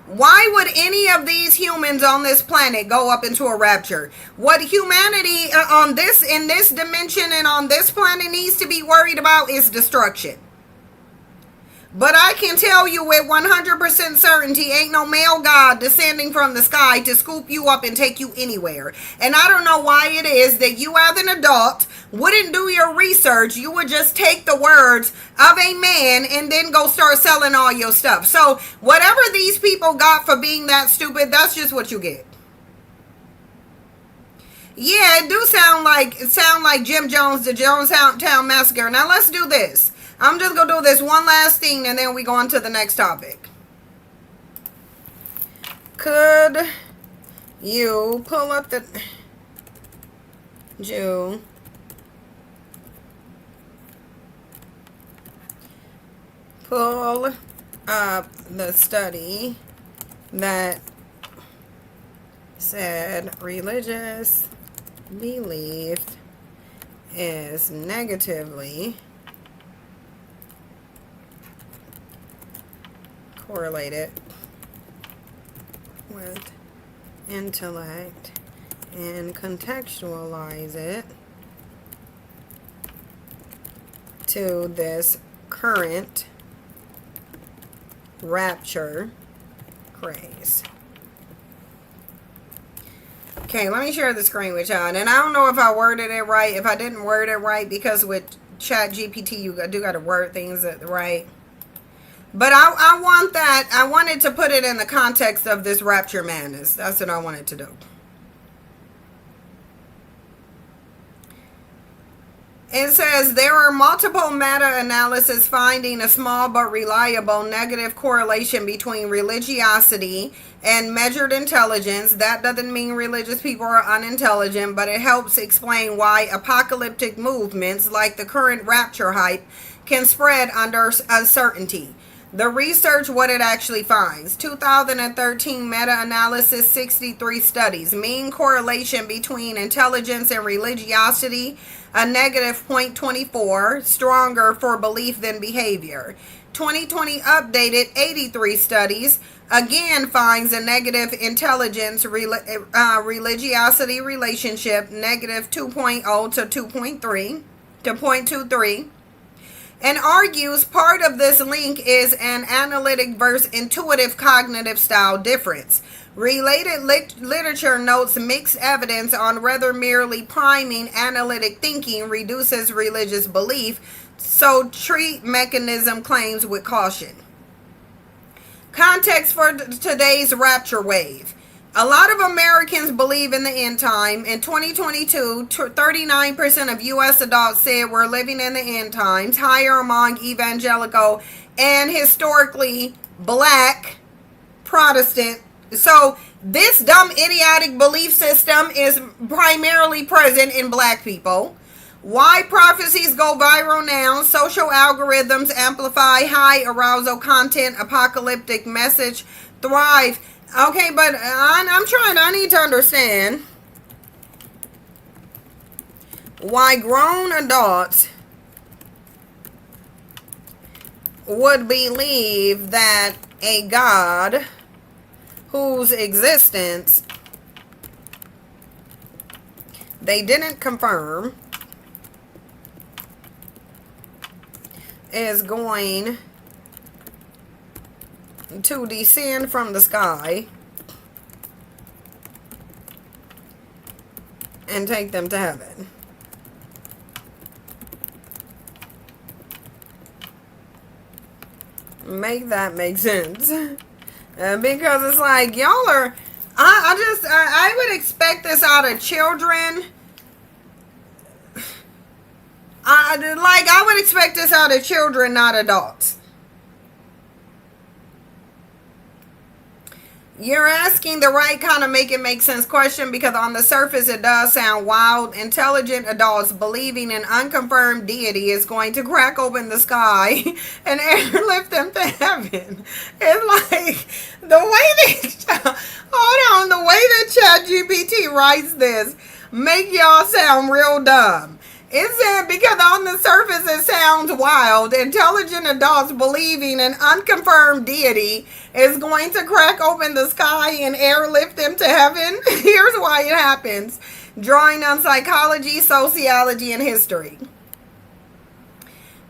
Why would any of these humans on this planet go up into a rapture? What humanity in this dimension and on this planet needs to be worried about is destruction. But I can tell you with 100% certainty, ain't no male God descending from the sky to scoop you up and take you anywhere. And I don't know why it is that you as an adult wouldn't do your research. You would just take the words of a man and then go start selling all your stuff. So whatever these people got for being that stupid, that's just what you get. Yeah, it do sound like Jim Jones, the Jonestown Massacre. Now let's do this. I'm just going to do this one last thing and then we go on to the next topic. Could you pull up the Jew? Pull up the study that said religious belief is negatively correlated with intellect and contextualize it to this current rapture craze. Okay, let me share the screen with y'all. And I don't know if I worded it right. If I didn't word it right, because with Chat GPT, you do got to word things right. But I want that. I wanted to put it in the context of this rapture madness. That's what I wanted to do. It says there are multiple meta-analyses finding a small but reliable negative correlation between religiosity and measured intelligence. That doesn't mean religious people are unintelligent, but it helps explain why apocalyptic movements like the current rapture hype can spread under uncertainty. The research, what it actually finds. 2013 meta-analysis, 63 studies. Mean correlation between intelligence and religiosity, a negative 0.24, stronger for belief than behavior. 2020 updated, 83 studies, again finds a negative intelligence religiosity relationship, negative 2.0 to 2.3 to 0.23. And argues part of this link is an analytic versus intuitive cognitive style difference. Related literature notes mixed evidence on whether merely priming analytic thinking reduces religious belief, so treat mechanism claims with caution. Context for today's rapture wave. A lot of Americans believe in the end time. In 2022, 39% of U.S. adults said we're living in the end times, higher among evangelical and historically black Protestant. So this dumb idiotic belief system is primarily present in black people. Why prophecies go viral now? Social algorithms amplify high arousal content, apocalyptic message thrive. Okay, but I need to understand why grown adults would believe that a God whose existence they didn't confirm is going to descend from the sky and take them to heaven. Make that make sense. Because it's like, y'all are, I would expect this out of children. I would expect this out of children, not adults. You're asking the right kind of make it make sense question, because on the surface it does sound wild. Intelligent adults believing in unconfirmed deity is going to crack open the sky and airlift them to heaven. It's like the way that hold on, the way that ChatGPT writes this make y'all sound real dumb. It said because on the surface it sounds wild. Intelligent adults believing in unconfirmed deity is going to crack open the sky and airlift them to heaven. Here's why it happens. Drawing on psychology, sociology, and history.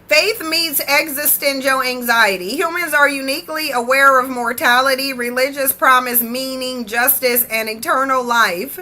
Faith meets existential anxiety. Humans are uniquely aware of mortality. Religious promise meaning, justice, and eternal life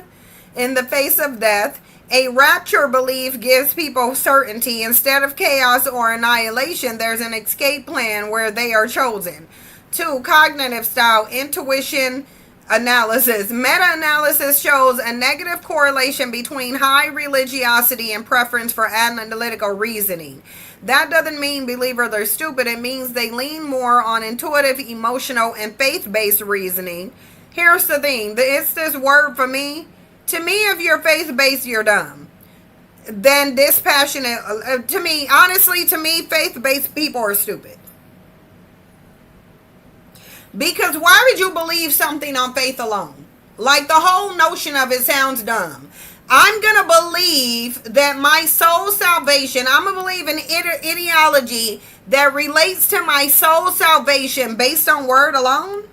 in the face of death. A rapture belief gives people certainty. Instead of chaos or annihilation, there's an escape plan where they are chosen. 2. Cognitive style, intuition analysis. Meta-analysis shows a negative correlation between high religiosity and preference for analytical reasoning. That doesn't mean believers are stupid. It means they lean more on intuitive, emotional, and faith-based reasoning. Here's the thing. It's this word for me. To me, if you're faith-based, you're dumb. Then dispassionate, to me, honestly, to me, faith-based people are stupid. Because why would you believe something on faith alone? Like, the whole notion of it sounds dumb. I'm going to believe that my soul salvation, I'm going to believe in ideology that relates to my soul salvation based on word alone?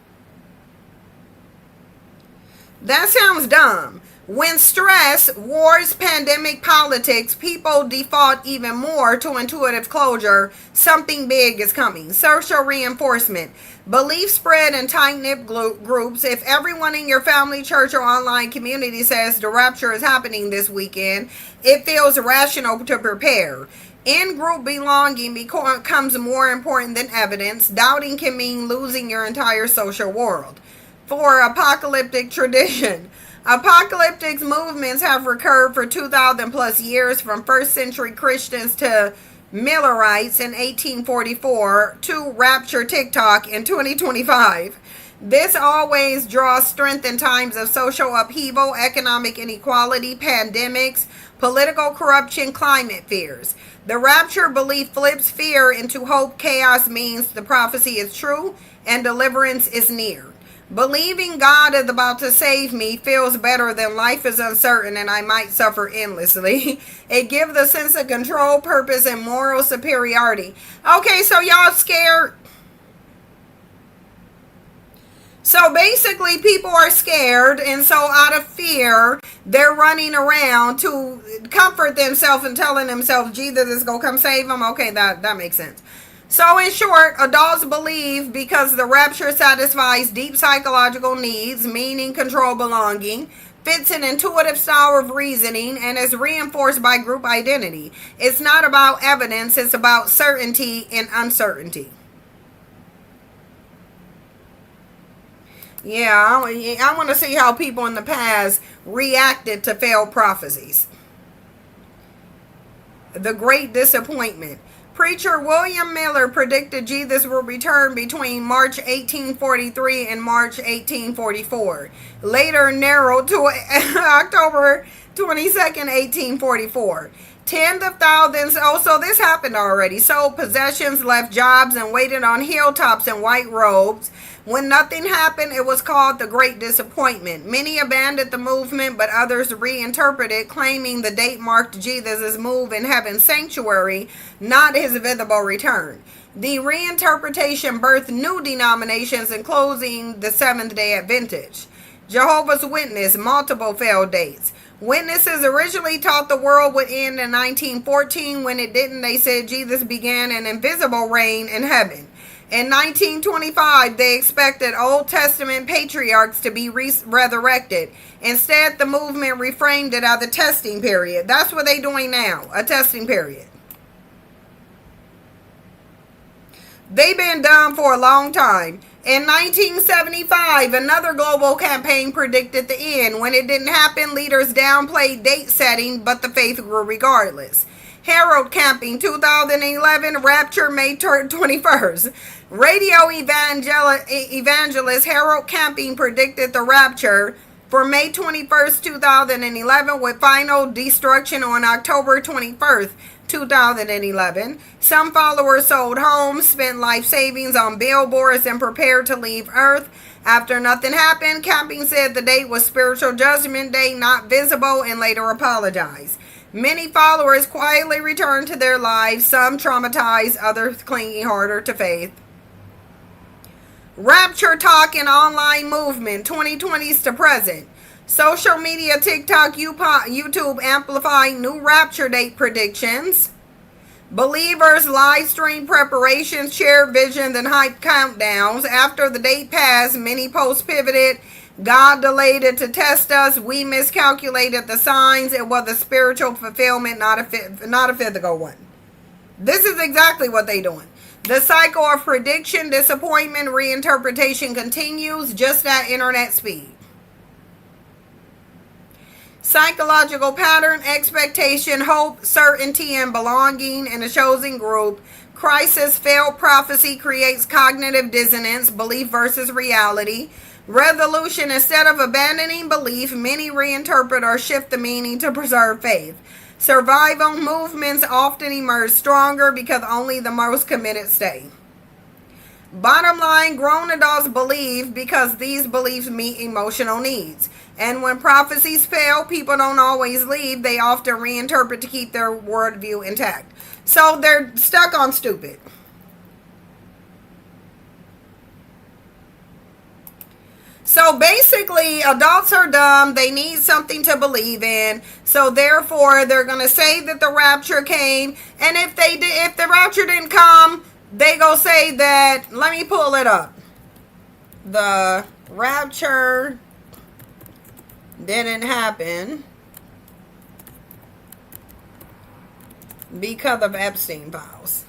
That sounds dumb. When stress, wars, pandemic, politics, people default even more to intuitive closure. Something big is coming. Social reinforcement. Belief spread in tight-knit groups. If everyone in your family, church, or online community says the rapture is happening this weekend, it feels rational to prepare. In-group belonging becomes more important than evidence. Doubting can mean losing your entire social world. 4. Apocalyptic tradition. Apocalyptic movements have recurred for 2,000 plus years, from first century Christians to Millerites in 1844 to Rapture TikTok in 2025. This always draws strength in times of social upheaval, economic inequality, pandemics, political corruption, climate fears. The rapture belief flips fear into hope. Chaos means the prophecy is true and deliverance is near. Believing God is about to save me feels better than life is uncertain and I might suffer endlessly. It gives a sense of control, purpose, and moral superiority. Okay, so y'all scared? So basically people are scared, and so out of fear, they're running around to comfort themselves and telling themselves Jesus is going to come save them. Okay, that makes sense. So in short, adults believe because the rapture satisfies deep psychological needs, meaning, control, belonging, fits an intuitive style of reasoning, and is reinforced by group identity. It's not about evidence, it's about certainty and uncertainty. Yeah, I want to see how people in the past reacted to failed prophecies. The Great Disappointment. Preacher William Miller predicted Jesus will return between March 1843 and March 1844. Later narrowed to October 22nd, 1844. Tens of thousands, so this happened already, sold possessions, left jobs, and waited on hilltops in white robes. When nothing happened, it was called the Great Disappointment. Many abandoned the movement, but others reinterpreted, claiming the date marked Jesus' move in heaven's sanctuary, not his visible return. The reinterpretation birthed new denominations, including the Seventh-day Adventist. Jehovah's Witness, multiple failed dates. Witnesses originally taught the world would end in 1914. When it didn't, they said Jesus began an invisible reign in heaven. In 1925, they expected Old Testament patriarchs to be resurrected. Instead, the movement reframed it as a testing period. That's what they're doing now, a testing period. They've been done for a long time. In 1975, another global campaign predicted the end. When it didn't happen, leaders downplayed date setting, but the faith grew regardless. Herald Camping 2011, Rapture May 21st. Radio evangelist Harold Camping predicted the rapture for May 21st, 2011, with final destruction on October 21st, 2011. Some followers sold homes, spent life savings on billboards, and prepared to leave Earth. After nothing happened, Camping said the date was Spiritual Judgment Day, not visible, and later apologized. Many followers quietly returned to their lives, some traumatized, others clinging harder to faith. Rapture talk and online movement, 2020s to present. Social media, TikTok, YouTube amplifying new rapture date predictions. Believers live stream preparations, share visions, and hype countdowns. After the date passed, many posts pivoted. God delayed it to test us. We miscalculated the signs. It was a spiritual fulfillment, not a physical one. This is exactly what they're doing. The cycle of prediction, disappointment, reinterpretation continues just at internet speed. Psychological pattern, expectation, hope, certainty, and belonging in a chosen group. Crisis, failed prophecy creates cognitive dissonance, belief versus reality. Resolution, instead of abandoning belief, many reinterpret or shift the meaning to preserve faith. Survival, movements often emerge stronger because only the most committed stay. Bottom line, grown adults believe because these beliefs meet emotional needs. And when prophecies fail, people don't always leave. They often reinterpret to keep their worldview intact. So they're stuck on stupid. So basically, adults are dumb. They need something to believe in. So therefore, they're going to say that the rapture came. And if the rapture didn't come, they go say that, let me pull it up. The rapture didn't happen because of Epstein files.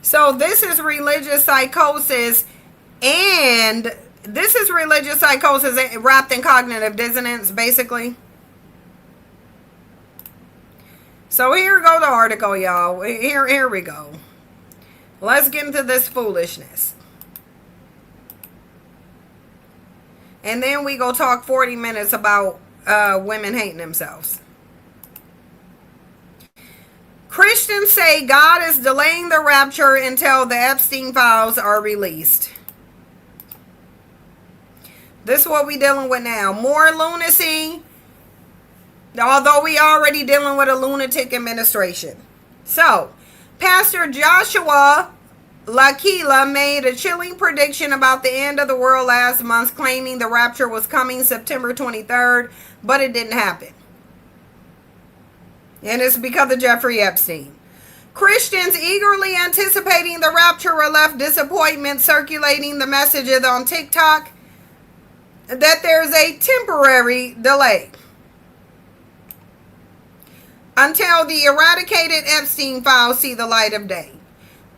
So this is religious psychosis, and this is religious psychosis wrapped in cognitive dissonance, basically. So here go the article, y'all. Here we go. Let's get into this foolishness. And then we go talk 40 minutes about women hating themselves. Christians say God is delaying the rapture until the Epstein files are released. This is what we're dealing with now. More lunacy, although we already dealing with a lunatic administration. So, Pastor Joshua Lakila made a chilling prediction about the end of the world last month, claiming the rapture was coming September 23rd, but it didn't happen. And it's because of Jeffrey Epstein. Christians eagerly anticipating the rapture were left disappointment, circulating the messages on TikTok that there's a temporary delay until the eradicated Epstein files see the light of day.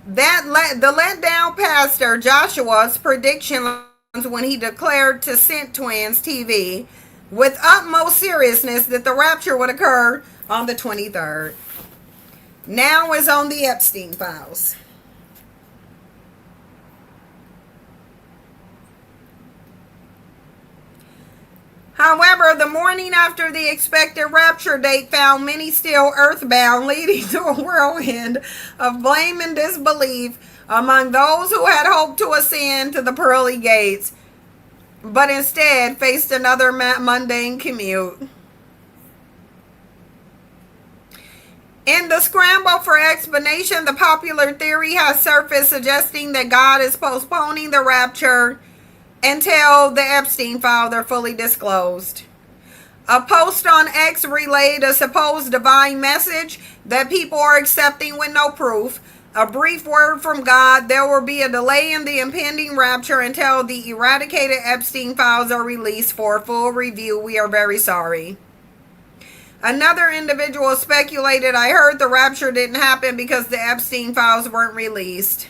The let-down pastor Joshua's predictions when he declared to Scent Twins TV with utmost seriousness that the rapture would occur on the 23rd. Now is on the Epstein files. However, the morning after the expected rapture date found many still earthbound, leading to a whirlwind of blame and disbelief among those who had hoped to ascend to the pearly gates, but instead faced another mundane commute. In the scramble for explanation, the popular theory has surfaced suggesting that God is postponing the rapture until the Epstein files are fully disclosed. A post on X relayed a supposed divine message that people are accepting with no proof. A brief word from God: there will be a delay in the impending rapture until the eradicated Epstein files are released for full review. We are very sorry. Another individual speculated, I heard the rapture didn't happen because the Epstein files weren't released.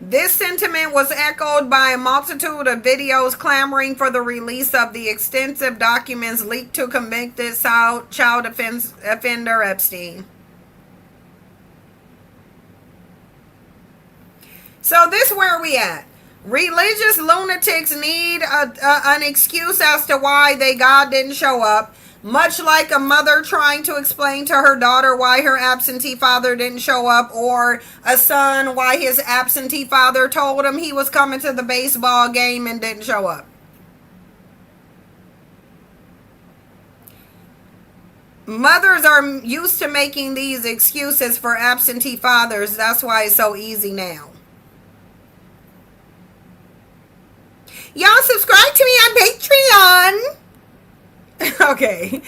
This sentiment was echoed by a multitude of videos clamoring for the release of the extensive documents leaked to convicted child offender Epstein. So this is where we at. Religious lunatics need an excuse as to why God didn't show up. Much like a mother trying to explain to her daughter why her absentee father didn't show up, or a son why his absentee father told him he was coming to the baseball game and didn't show up. Mothers are used to making these excuses for absentee fathers. That's why it's so easy now. Y'all subscribe to me on Patreon. Okay,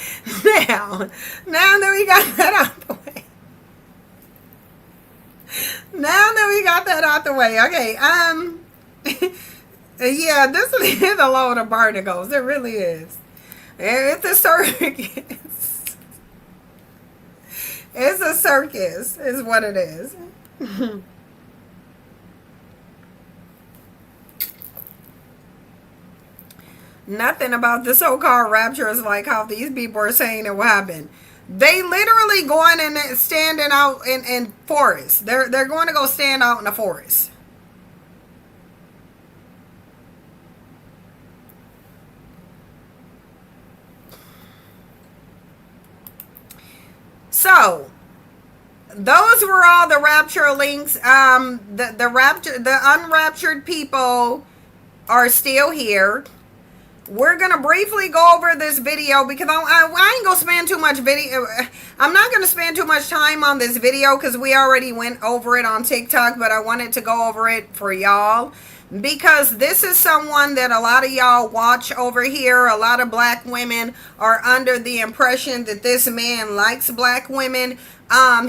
now that we got that out the way. Okay, yeah, this is a load of barnacles. It really is. It's a circus. It's a circus, is what it is. Nothing about the so-called rapture is like how these people are saying it will happen. They literally going and standing out in forests. They're going to go stand out in the forest. So those were all the rapture links. The unraptured people are still here. We're going to briefly go over this video because I ain't going to spend too much video. I'm not going to spend too much time on this video because we already went over it on TikTok, but I wanted to go over it for y'all because this is someone that a lot of y'all watch over here. A lot of black women are under the impression that this man likes black women.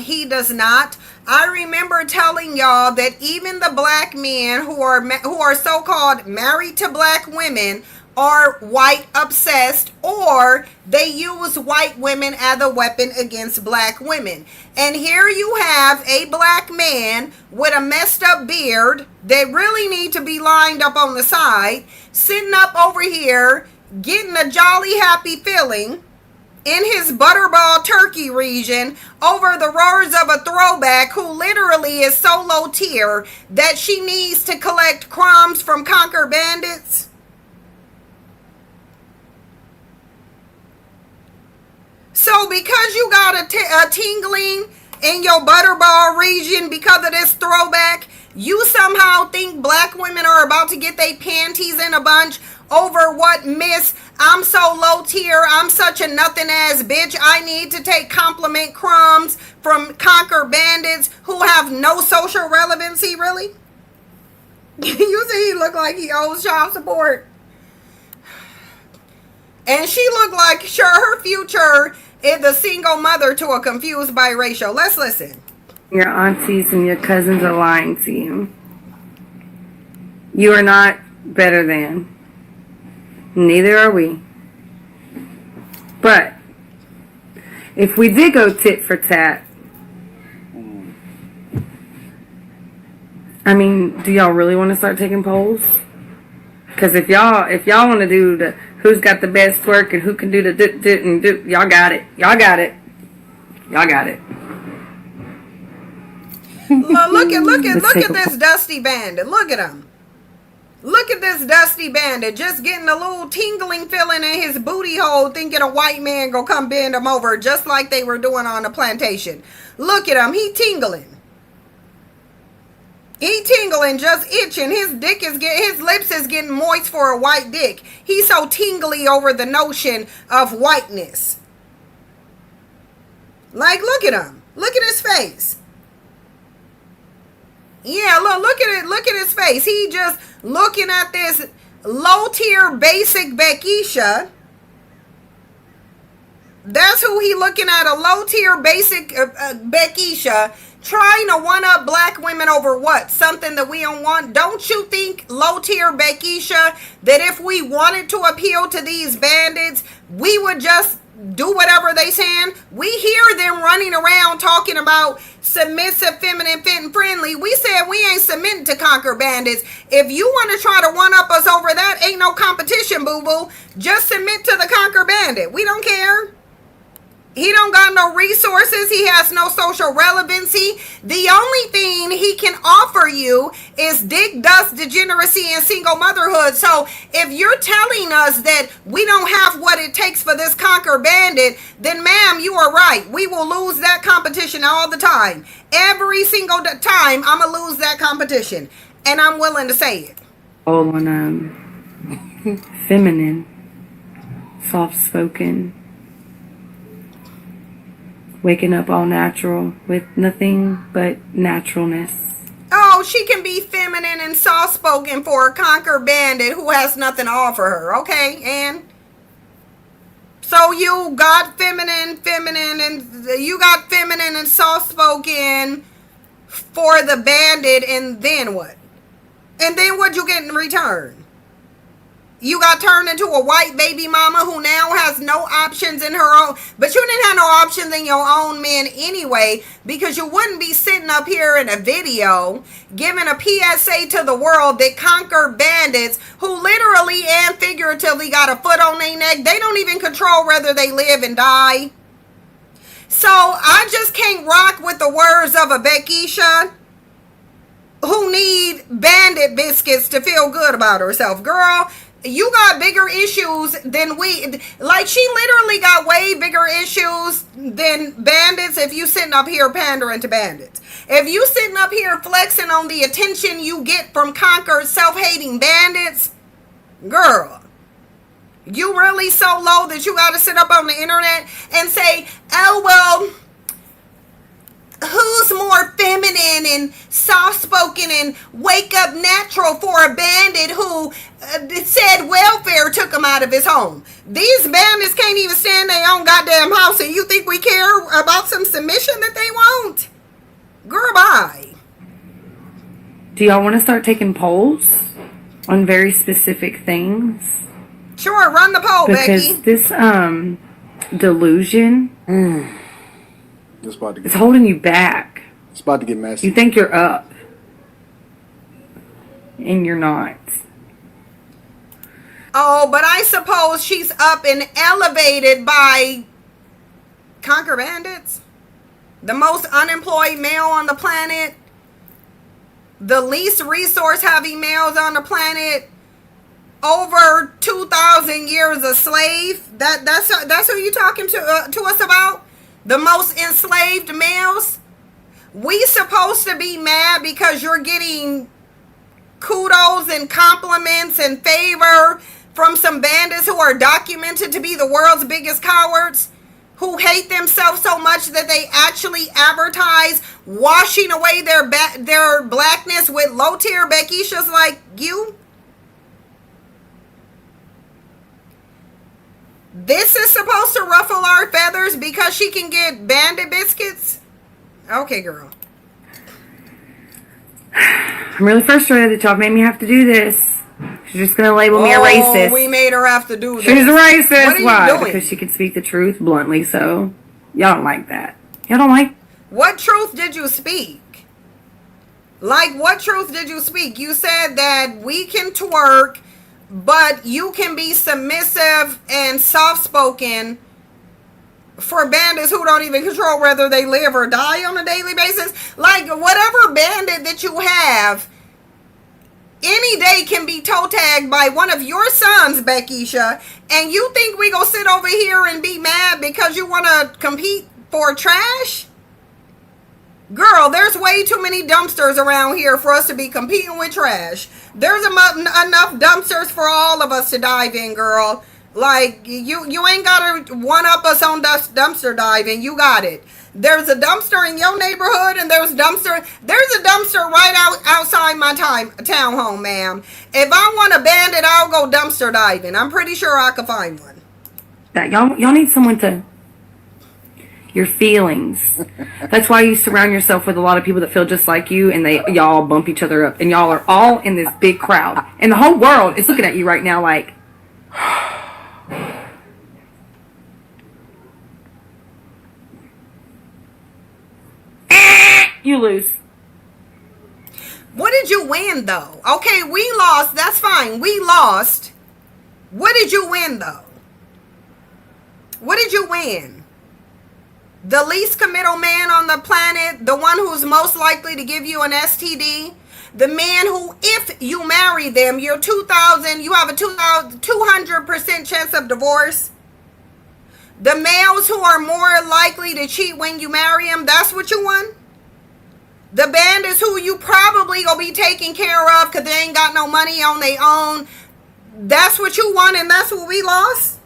He does not. I remember telling y'all that even the black men who are so-called married to black women are white obsessed, or they use white women as a weapon against black women. And here you have a black man with a messed up beard that really need to be lined up on the side, sitting up over here getting a jolly happy feeling in his butterball turkey region over the roars of a throwback who literally is so low tier that she needs to collect crumbs from Conquer Bandits. So because you got a tingling in your butterball region because of this throwback, you somehow think black women are about to get their panties in a bunch over what Miss I'm so low tier, I'm such a nothing ass bitch, I need to take compliment crumbs from Conquer Bandits who have no social relevancy, really? You see he look like he owes child support. And she looked like her future is a single mother to a confused biracial. Let's listen. Your aunties and your cousins are lying to you. You are not better than. Neither are we. But if we did go tit for tat, I mean, do y'all really want to start taking polls? Because if y'all want to do the who's got the best twerk and who can do the dit and do, y'all got it. Y'all got it. Look at this dusty bandit. Look at him. Look at this dusty bandit just getting a little tingling feeling in his booty hole, thinking a white man gonna come bend him over just like they were doing on the plantation. Look at him. He tingling. He tingling, just itching. His lips is getting moist for a white dick. He's so tingly over the notion of whiteness. Like, look at him. Look at his face. Yeah, look at it. Look at his face. He just looking at this low tier basic Beckisha. That's who he looking at, a low tier basic Beckisha, trying to one up black women over what? Something that we don't want. Don't you think, low tier Beckisha, that if we wanted to appeal to these bandits, we would just do whatever they saying? We hear them running around talking about submissive, feminine, fit, and friendly. We said we ain't submitting to conquer bandits. If you want to try to one up us over that, ain't no competition, boo boo. Just submit to the conquer bandit. We don't care. He don't got no resources. He has no social relevancy. The only thing he can offer you is dick, dust, degeneracy, and single motherhood. So if you're telling us that we don't have what it takes for this conquer bandit, then ma'am, you are right. We will lose that competition all the time. Every single time I'm going to lose that competition. And I'm willing to say it. All on feminine, soft-spoken, waking up all natural with nothing but naturalness. Oh, she can be feminine and soft-spoken for a conquer bandit who has nothing to offer her. Okay, and so you got feminine, and you got feminine and soft-spoken for the bandit, and then what? And then what'd you get in return? You got turned into a white baby mama who now has no options in her own. But you didn't have no options in your own man anyway, because you wouldn't be sitting up here in a video giving a PSA to the world that conquer bandits who literally and figuratively got a foot on their neck. They don't even control whether they live and die. So I just can't rock with the words of a Beckisha who need bandit biscuits to feel good about herself. Girl, you got bigger issues than we. Like, she literally got way bigger issues than bandits if you sitting up here pandering to bandits. If you sitting up here flexing on the attention you get from conquered self-hating bandits, girl, you really so low that you got to sit up on the internet and say, oh, well, who's more feminine and soft-spoken and wake up natural for a bandit who said welfare took him out of his home? These bandits can't even stand their own goddamn house, and you think we care about some submission that they want? Girl, bye. Do y'all want to start taking polls on very specific things? Sure, run the poll, because Becky. This delusion It's about to get, it's holding you back. It's about to get messy. You think you're up, and you're not. Oh, but I suppose she's up and elevated by conquer bandits, the most unemployed male on the planet, the least resource-heavy males on the planet, over 2,000 years a slave. That's who you talking to us about? The most enslaved males? We supposed to be mad because you're getting kudos and compliments and favor from some bandits who are documented to be the world's biggest cowards, who hate themselves so much that they actually advertise washing away their blackness with low-tier Beckishas like you? This is supposed to ruffle our feathers because she can get bandit biscuits? Okay, girl. I'm really frustrated that y'all made me have to do this. She's just gonna label me a racist. We made her have to do this. She's a racist. What are you Why? doing? Because she can speak the truth bluntly. So y'all don't like that. Y'all don't like. What truth did you speak? Like, what truth did you speak? You said that we can twerk, but you can be submissive and soft-spoken for bandits who don't even control whether they live or die on a daily basis. Like, whatever bandit that you have, any day can be toe tagged by one of your sons, Beckisha, and you think we gonna sit over here and be mad because you want to compete for trash? Girl, there's way too many dumpsters around here for us to be competing with trash. There's enough dumpsters for all of us to dive in, girl. Like, you ain't gotta one-up us on dumpster diving. You got it. There's a dumpster in your neighborhood, and there's a dumpster right outside my townhome, ma'am. If I want a bandit, I'll go dumpster diving. I'm pretty sure I could find one. That y'all need someone to your feelings. That's why you surround yourself with a lot of people that feel just like you, and y'all bump each other up, and y'all are all in this big crowd, and the whole world is looking at you right now like. You lose. What did you win, though? Okay, we lost. That's fine. We lost. What did you win, though? What did you win? The least committal man on the planet, the one who's most likely to give you an STD, the man who, if you marry them, you have a 200% chance of divorce. The males who are more likely to cheat when you marry them, that's what you won? The bandits who you probably gonna be taking care of because they ain't got no money on their own, that's what you won and that's what we lost?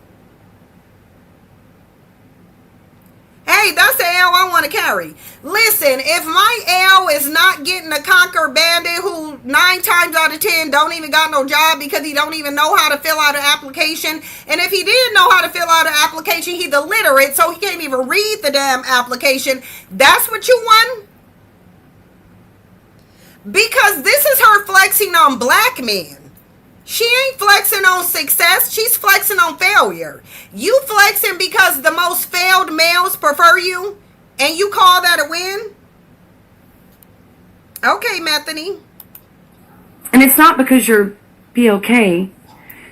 Hey, that's the L I want to carry. Listen, if my L is not getting to conquer bandit who 9 times out of 10 don't even got no job because he don't even know how to fill out an application, and if he did know how to fill out an application, he's illiterate, so he can't even read the damn application, that's what you won? Because this is her flexing on black men. She ain't flexing on success. She's flexing on failure. You flexing because the most failed males prefer you, and you call that a win? Okay, Methany. And it's not because you're okay.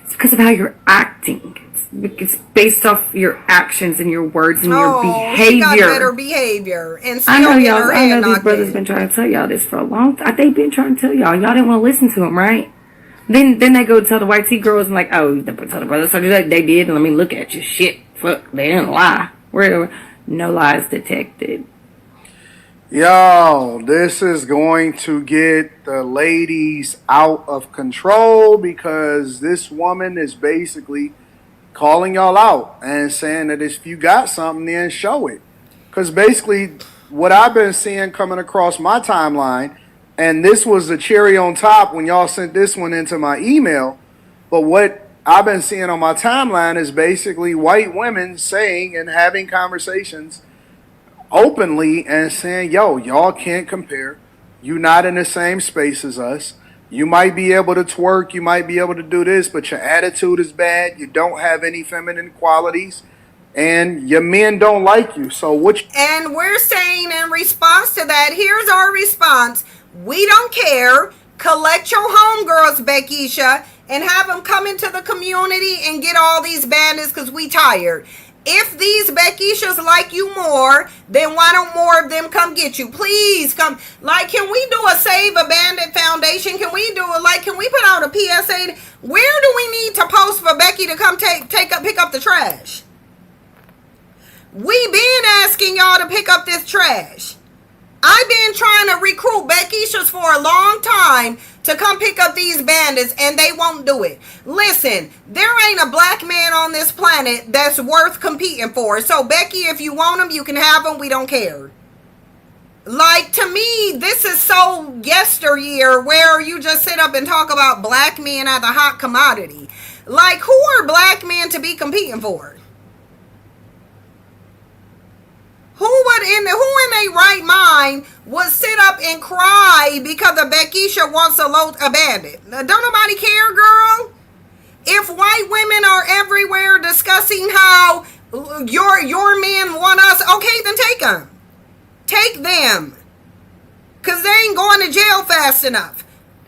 It's because of how you're acting. It's based off your actions and your words and your behavior. She got better behavior and still I know get y'all. her I head know these knocked brothers in. been trying to tell y'all this for a long time. They've been trying to tell y'all. Y'all didn't want to listen to them, right? Then they go tell the white tea girls and like, oh, they tell the brothers so they did. And let me look at you. Shit, fuck, they didn't lie. No lies detected. Yo, this is going to get the ladies out of control because this woman is basically calling y'all out and saying that if you got something, then show it. Because basically what I've been seeing coming across my timeline, and this was the cherry on top when y'all sent this one into my email, but what I've been seeing on my timeline is basically white women saying and having conversations openly and saying, yo, y'all can't compare. You're not in the same space as us. You might be able to twerk, you might be able to do this, but your attitude is bad. You don't have any feminine qualities, and your men don't like you. So And we're saying in response to that, here's our response. We don't care. Collect your homegirls, Beckisha, and have them come into the community and get all these bandits because we tired. If these Beckishas like you more, then why don't more of them come get you? Please come. Like, can we do a Save a Bandit Foundation? Can we put out a PSA? Where do we need to post for Becky to come pick up the trash? We been asking y'all to pick up this trash. I've been trying to recruit Beckishas for a long time to come pick up these bandits, and they won't do it. Listen, there ain't a black man on this planet that's worth competing for. So, Becky, if you want them, you can have them. We don't care. Like, to me, this is so yesteryear where you just sit up and talk about black men as a hot commodity. Like, who are black men to be competing for? Who in their right mind would sit up and cry because a Beckisha wants a bandit? Don't nobody care, girl? If white women are everywhere discussing how your men want us, okay, then take them. Take them. Because they ain't going to jail fast enough.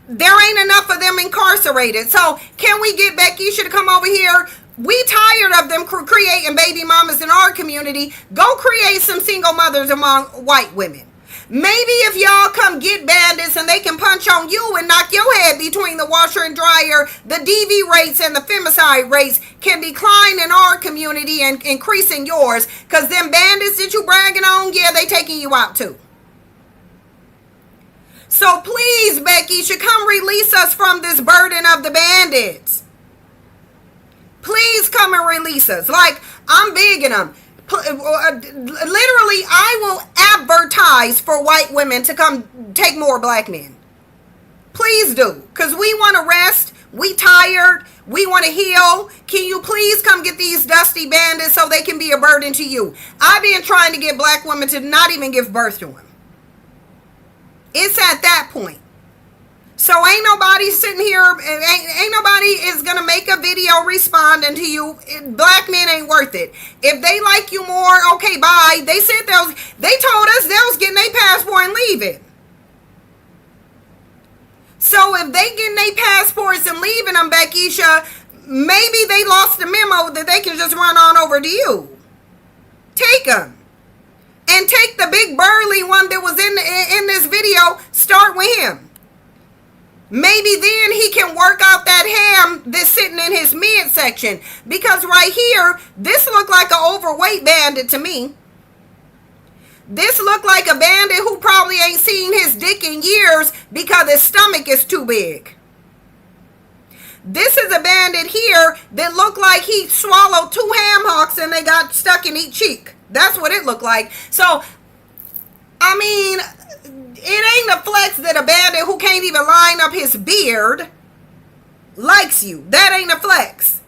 There ain't enough of them incarcerated. So can we get Beckisha to come over here? We tired of them creating baby mamas in our community. Go create some single mothers among white women. Maybe if y'all come get bandits and they can punch on you and knock your head between the washer and dryer, the DV rates and the femicide rates can decline in our community and increase in yours. Because them bandits that you bragging on, yeah, they taking you out too. So please, Becky, you should come release us from this burden of the bandits. Please come and release us. Like, I'm begging them. Literally, I will advertise for white women to come take more black men. Please do, because we want to rest. We tired. We want to heal. Can you please come get these dusty bandits so they can be a burden to you? I've been trying to get black women to not even give birth to them. It's at that point. So ain't nobody sitting here, ain't nobody is going to make a video responding to you. Black men ain't worth it. If they like you more, okay, bye. They said they told us they was getting their passport and leaving. So if they getting their passports and leaving them, Beckisha, maybe they lost the memo that they can just run on over to you. Take them. And take the big burly one that was in this video, start with him. Maybe then he can work out that ham that's sitting in his midsection. Because right here, this looked like an overweight bandit to me. This looked like a bandit who probably ain't seen his dick in years because his stomach is too big. This is a bandit here that looked like he swallowed 2 ham hocks and they got stuck in each cheek. That's what it looked like. So, I mean, it ain't a flex that a bandit who can't even line up his beard likes you. That ain't a flex.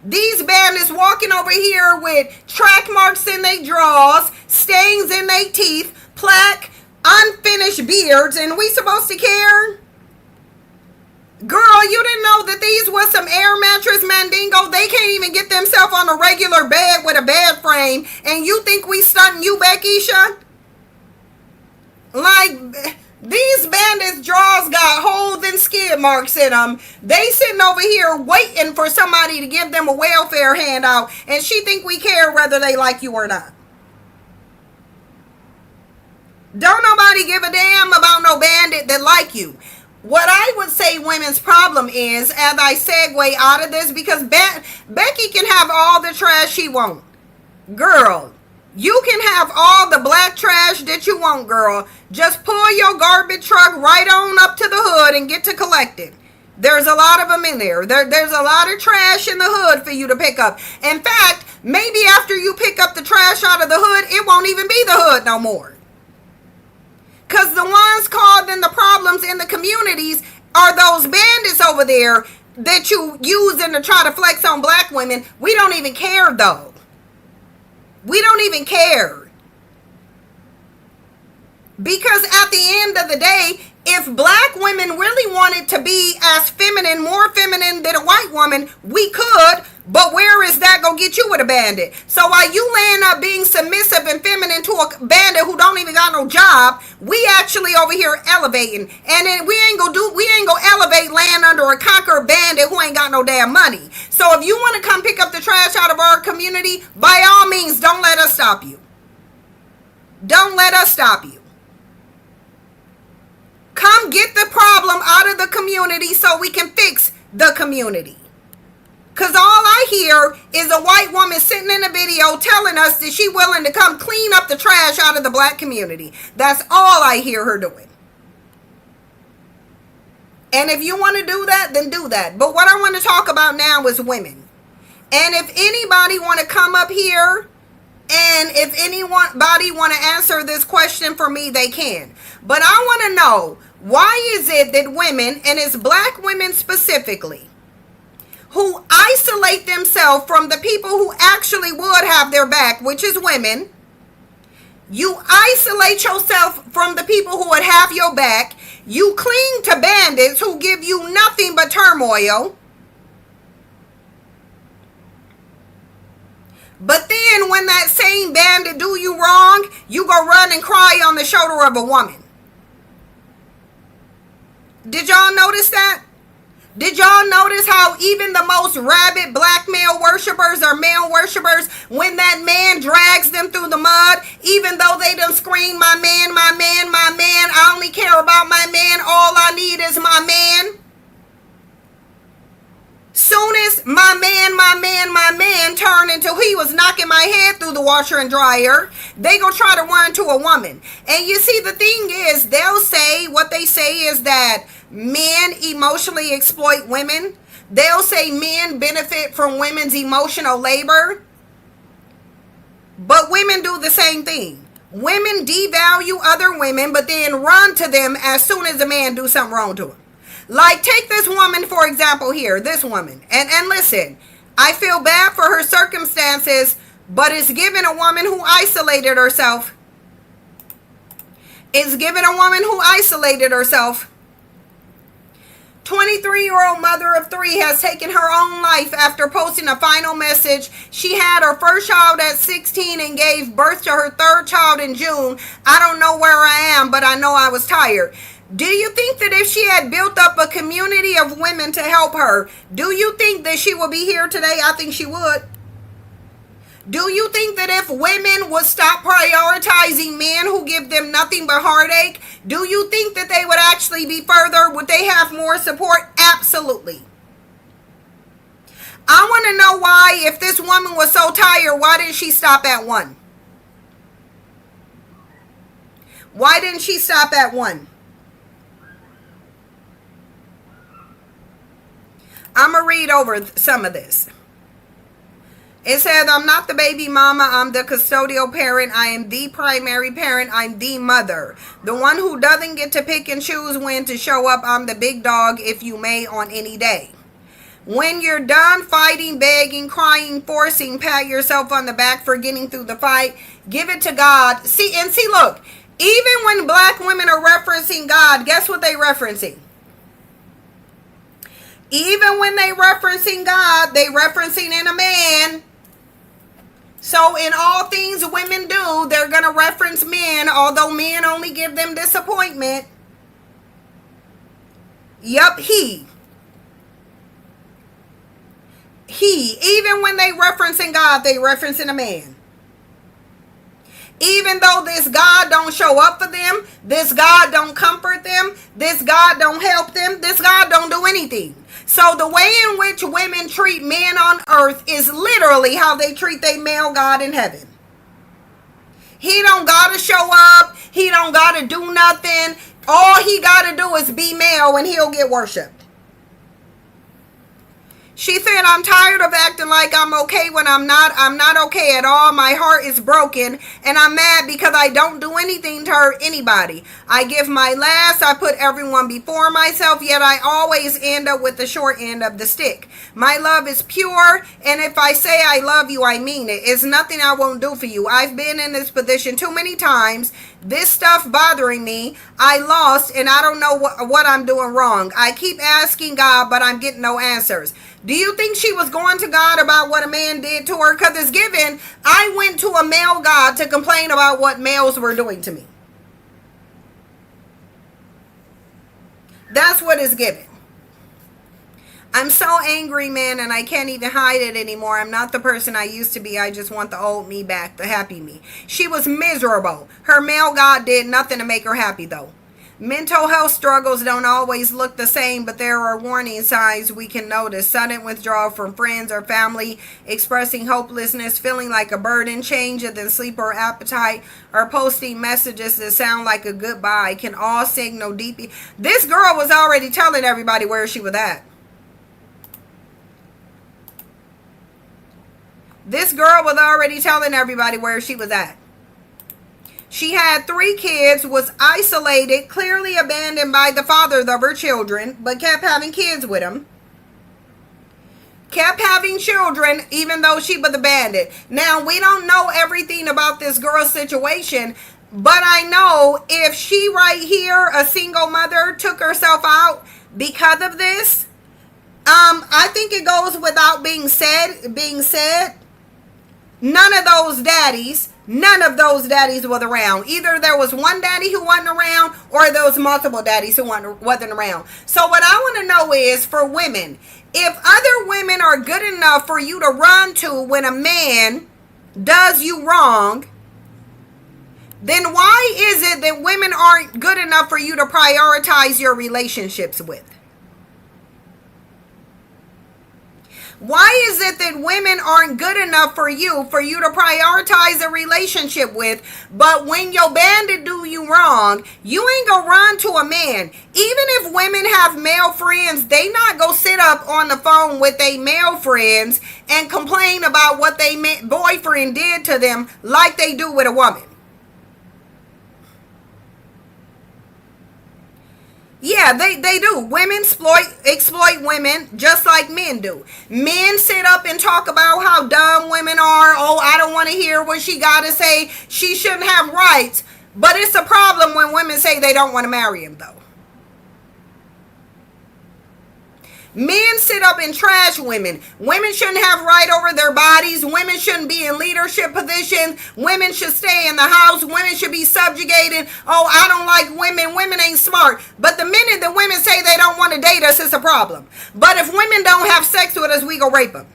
These bandits walking over here with track marks in their drawers, stains in their teeth, plaque, unfinished beards, and we supposed to care? Girl, you didn't know that these was some air mattress mandingo? They can't even get themselves on a regular bed with a bed frame, and you think we stunting you, Beckisha? Like, these bandits' jaws got holes and skid marks in them. They sitting over here waiting for somebody to give them a welfare handout, and she think we care whether they like you or not. Don't nobody give a damn about no bandit that like you. What I would say women's problem is, as I segue out of this, because Becky can have all the trash she wants. Girl, you can have all the black trash that you want, girl. Just pull your garbage truck right on up to the hood and get to collecting. There's a lot of them in there. There's a lot of trash in the hood for you to pick up. In fact, maybe after you pick up the trash out of the hood, it won't even be the hood no more. Because the ones causing the problems in the communities are those bandits over there that you using to try to flex on black women. We don't even care, though. We don't even care. Because at the end of the day, if black women really wanted to be as feminine, more feminine than a white woman, we could. But where is that going to get you with a bandit? So while you laying up being submissive and feminine to a bandit who don't even got no job, we actually over here elevating. And then we ain't gonna elevate laying under a conquered bandit who ain't got no damn money. So if you want to come pick up the trash out of our community, by all means, don't let us stop you. Don't let us stop you. Come get the problem out of the community so we can fix the community. Because all I hear is a white woman sitting in a video telling us that she's willing to come clean up the trash out of the black community. That's all I hear her doing. And if you want to do that, then do that. But what I want to talk about now is women. And if anybody want to come up here, and if anybody want to answer this question for me, they can. But I want to know, why is it that women, and it's black women specifically, who isolate themselves from the people who actually would have their back, which is women. You isolate yourself from the people who would have your back. You cling to bandits who give you nothing but turmoil. But then when that same bandit do you wrong, you go run and cry on the shoulder of a woman. Did y'all notice that? Did y'all notice how even the most rabid black male worshipers are male worshipers when that man drags them through the mud, even though they done scream, my man, my man, my man, I only care about my man, all I need is my man. Soon as my man turned into he was knocking my head through the washer and dryer, they gonna try to run to a woman. And you see, the thing is, they'll say, what they say is that men emotionally exploit women. They'll say men benefit from women's emotional labor. But women do the same thing. Women devalue other women, but then run to them as soon as a man do something wrong to them. Like, take this woman, for example, here. This woman. And listen, I feel bad for her circumstances, but it's given a woman who isolated herself. It's given a woman who isolated herself. 23-year-old mother of 3 has taken her own life after posting a final message. She had her first child at 16 and gave birth to her 3rd child in June. I don't know where I am, but I know I was tired. Do you think that if she had built up a community of women to help her, do you think that she would be here today? I think she would. Do you think that if women would stop prioritizing men who give them nothing but heartache, do you think that they would actually be further? Would they have more support? Absolutely. I want to know why, if this woman was so tired, why didn't she stop at 1? Why didn't she stop at 1? I'm going to read over some of this. It says, I'm not the baby mama, I'm the custodial parent, I am the primary parent, I'm the mother. The one who doesn't get to pick and choose when to show up, I'm the big dog, if you may, on any day. When you're done fighting, begging, crying, forcing, pat yourself on the back for getting through the fight, give it to God. See, look, even when black women are referencing God, guess what they referencing? Even when they referencing God, they referencing in a man. So in all things women do, they're going to reference men, although men only give them disappointment. Yup, he. Even when they referencing God, they referencing a man. Even though this God don't show up for them, this God don't comfort them, this God don't help them, this God don't do anything. So the way in which women treat men on earth is literally how they treat their male God in heaven. He don't gotta show up. He don't gotta do nothing. All he gotta do is be male and he'll get worshipped. She said, I'm tired of acting like I'm okay when I'm not. I'm not okay at all. My heart is broken and I'm mad because I don't do anything to hurt anybody. I give my last. I put everyone before myself, yet I always end up with the short end of the stick. My love is pure, and if I say I love you, I mean it. It's nothing I won't do for you. I've been in this position too many times. This stuff bothering me. I lost and I don't know what I'm doing wrong. I keep asking God, but I'm getting no answers. Do you think she was going to God about what a man did to her? Because it's given, I went to a male God to complain about what males were doing to me. That's what is given. I'm so angry, man, and I can't even hide it anymore. I'm not the person I used to be. I just want the old me back, the happy me. She was miserable. Her male God did nothing to make her happy, though. Mental health struggles don't always look the same, but there are warning signs we can notice. Sudden withdrawal from friends or family, expressing hopelessness, feeling like a burden, change in sleep or appetite, or posting messages that sound like a goodbye can all signal deep. This girl was already telling everybody where she was at. This girl was already telling everybody where she was at. She had 3 kids, was isolated, clearly abandoned by the fathers of her children, but kept having kids with them. Kept having children, even though she was abandoned. Now, we don't know everything about this girl's situation, but I know if she right here, a single mother, took herself out because of this, I think it goes without being said, none of those daddies was around. Either there was one daddy who wasn't around, or there was multiple daddies who wasn't around. So what I want to know is, for women, if other women are good enough for you to run to when a man does you wrong, then why is it that women aren't good enough for you to prioritize your relationships with? Why is it that women aren't good enough for you to prioritize a relationship with, but when your bandit do you wrong, you ain't gonna run to a man? Even if women have male friends, they not go sit up on the phone with their male friends and complain about what they boyfriend did to them like they do with a woman. Yeah, they do. Women exploit women just like men do. Men sit up and talk about how dumb women are. Oh, I don't want to hear what she got to say. She shouldn't have rights. But it's a problem when women say they don't want to marry him, though. Men sit up and trash women. Women shouldn't have right over their bodies. Women shouldn't be in leadership positions. Women should stay in the house. Women should be subjugated. Oh, I don't like women. Women ain't smart. But the minute that women say they don't want to date us, it's a problem. But if women don't have sex with us, we go rape them.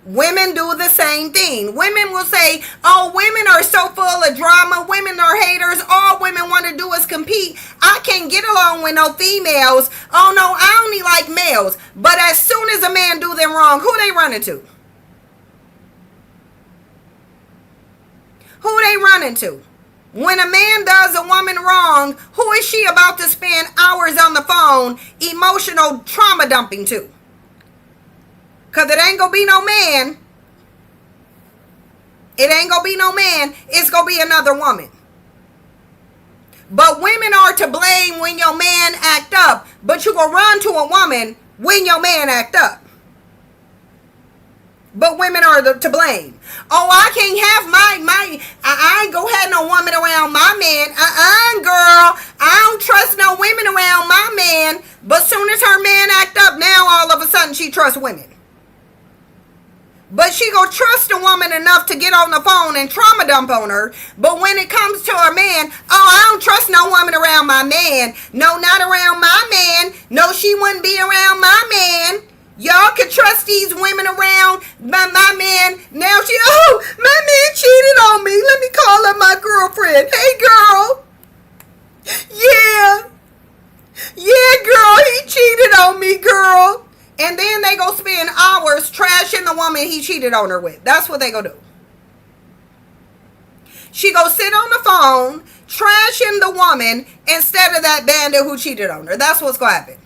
Women do the same thing. Women will say, oh, women are so full of drama. Women are haters. All women want to do is compete. I can't get along with no females. Oh, no, I only like males. But as soon as a man do them wrong, who they running to? Who they running to? When a man does a woman wrong, who is she about to spend hours on the phone emotional trauma dumping to? Because it ain't going to be no man. It ain't going to be no man. It's going to be another woman. But women are to blame when your man act up. But you going to run to a woman when your man act up. But women are to blame. Oh, I can't have I ain't gonna have no woman around my man. Girl. I don't trust no women around my man. But soon as her man act up, now all of a sudden she trusts women. But she gonna trust a woman enough to get on the phone and trauma dump on her. But when it comes to her man, oh, I don't trust no woman around my man. No, not around my man. No, she wouldn't be around my man. Y'all can trust these women around my man. Now my man cheated on me. Let me call up my girlfriend. Hey, girl. Yeah, girl, he cheated on me, girl. And then they go spend hours trashing the woman he cheated on her with. That's what they go do. She go sit on the phone trashing the woman instead of that bandit who cheated on her. That's what's going to happen.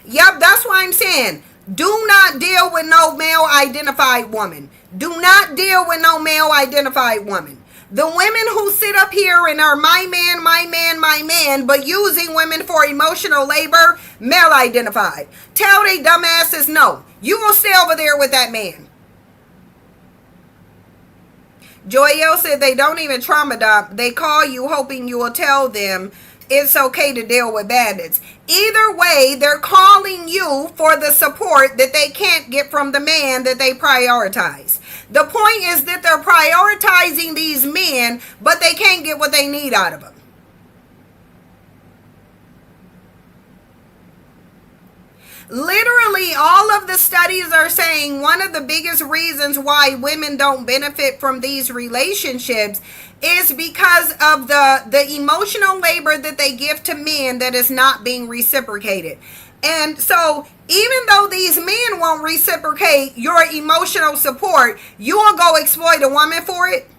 Yep, that's why I'm saying, do not deal with no male identified woman. Do not deal with no male identified woman. The women who sit up here and are my man, but using women for emotional labor, male identified. Tell they dumbasses no. You gonna stay over there with that man. Joyelle said they don't even trauma dump. They call you hoping you will tell them it's okay to deal with bandits. Either way, they're calling you for the support that they can't get from the man that they prioritize. The point is that they're prioritizing these men, but they can't get what they need out of them. Literally, all of the studies are saying one of the biggest reasons why women don't benefit from these relationships is because of the emotional labor that they give to men that is not being reciprocated. And so even though these men won't reciprocate your emotional support, you will go exploit a woman for it.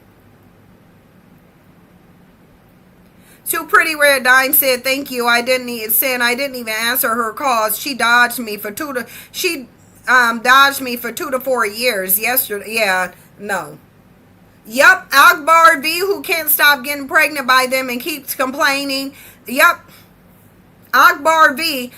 Too Pretty Red Dime said, thank you. I didn't even answer her calls. She dodged me for 2 to 4 years yesterday. Yeah, no. Yup, Akbar V, who can't stop getting pregnant by them and keeps complaining. Yup, Akbar V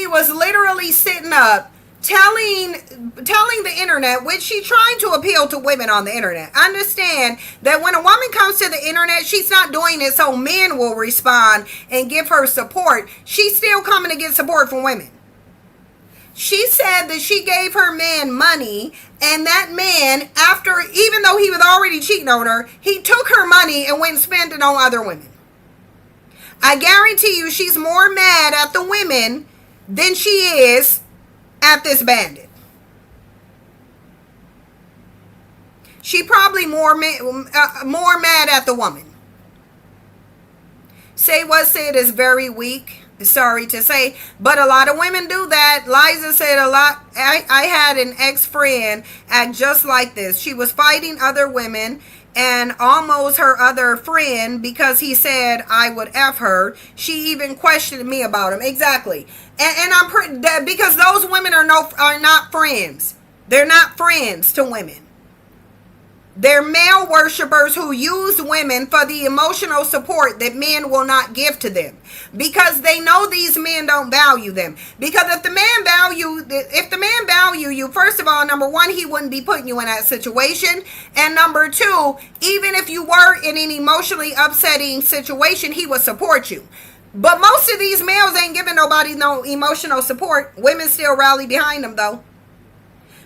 was literally sitting up telling the internet, which she's trying to appeal to women on the internet. Understand that when a woman comes to the internet, she's not doing it so men will respond and give her support. She's still coming to get support from women. She said that she gave her man money, and that man, even though he was already cheating on her, he took her money and went and spent it on other women. I guarantee you she's more mad at the women than she is at this bandit. She probably more mad at the woman. Say What Said is very weak. sorry to say, but a lot of women do that. Liza said a lot. I had an ex-friend act just like this. She was fighting other women and almost her other friend because he said I would F her. She even questioned me about him. Exactly. And I'm because those women are not friends. They're not friends to women. They're male worshipers who use women for the emotional support that men will not give to them because they know these men don't value them. Because if the man value you, first of all, number one, he wouldn't be putting you in that situation. And number two, even if you were in an emotionally upsetting situation, he would support you. But most of these males ain't giving nobody no emotional support. Women still rally behind them though.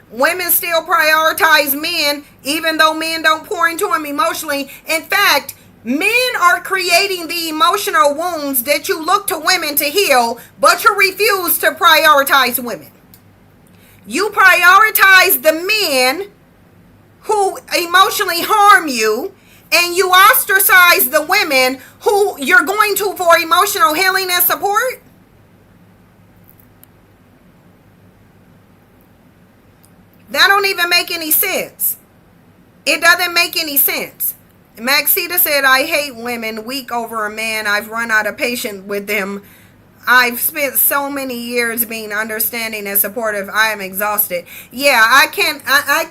Women still prioritize men, even though men don't pour into them emotionally. In fact, men are creating the emotional wounds that you look to women to heal, but you refuse to prioritize women. You prioritize the men who emotionally harm you, and you ostracize the women who you're going to for emotional healing and support. That don't even make any sense. It doesn't make any sense. Maxita said, I hate women weak over a man. I've run out of patience with them. I've spent so many years being understanding and supportive. I am exhausted. Yeah, I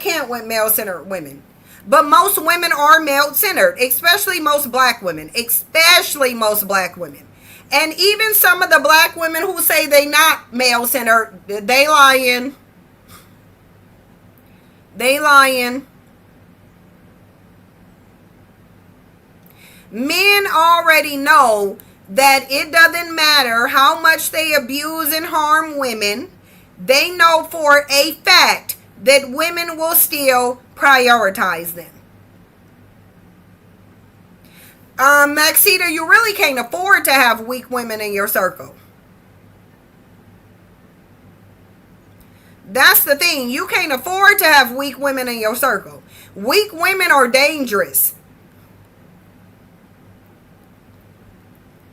can't with male-centered women. But most women are male-centered, especially most black women. And even some of the black women who say they not male-centered, they lying. They lying. Men already know that it doesn't matter how much they abuse and harm women. They know for a fact that women will still prioritize them. Maxita, you really can't afford to have weak women in your circle. That's the thing. You can't afford to have weak women in your circle. Weak women are dangerous.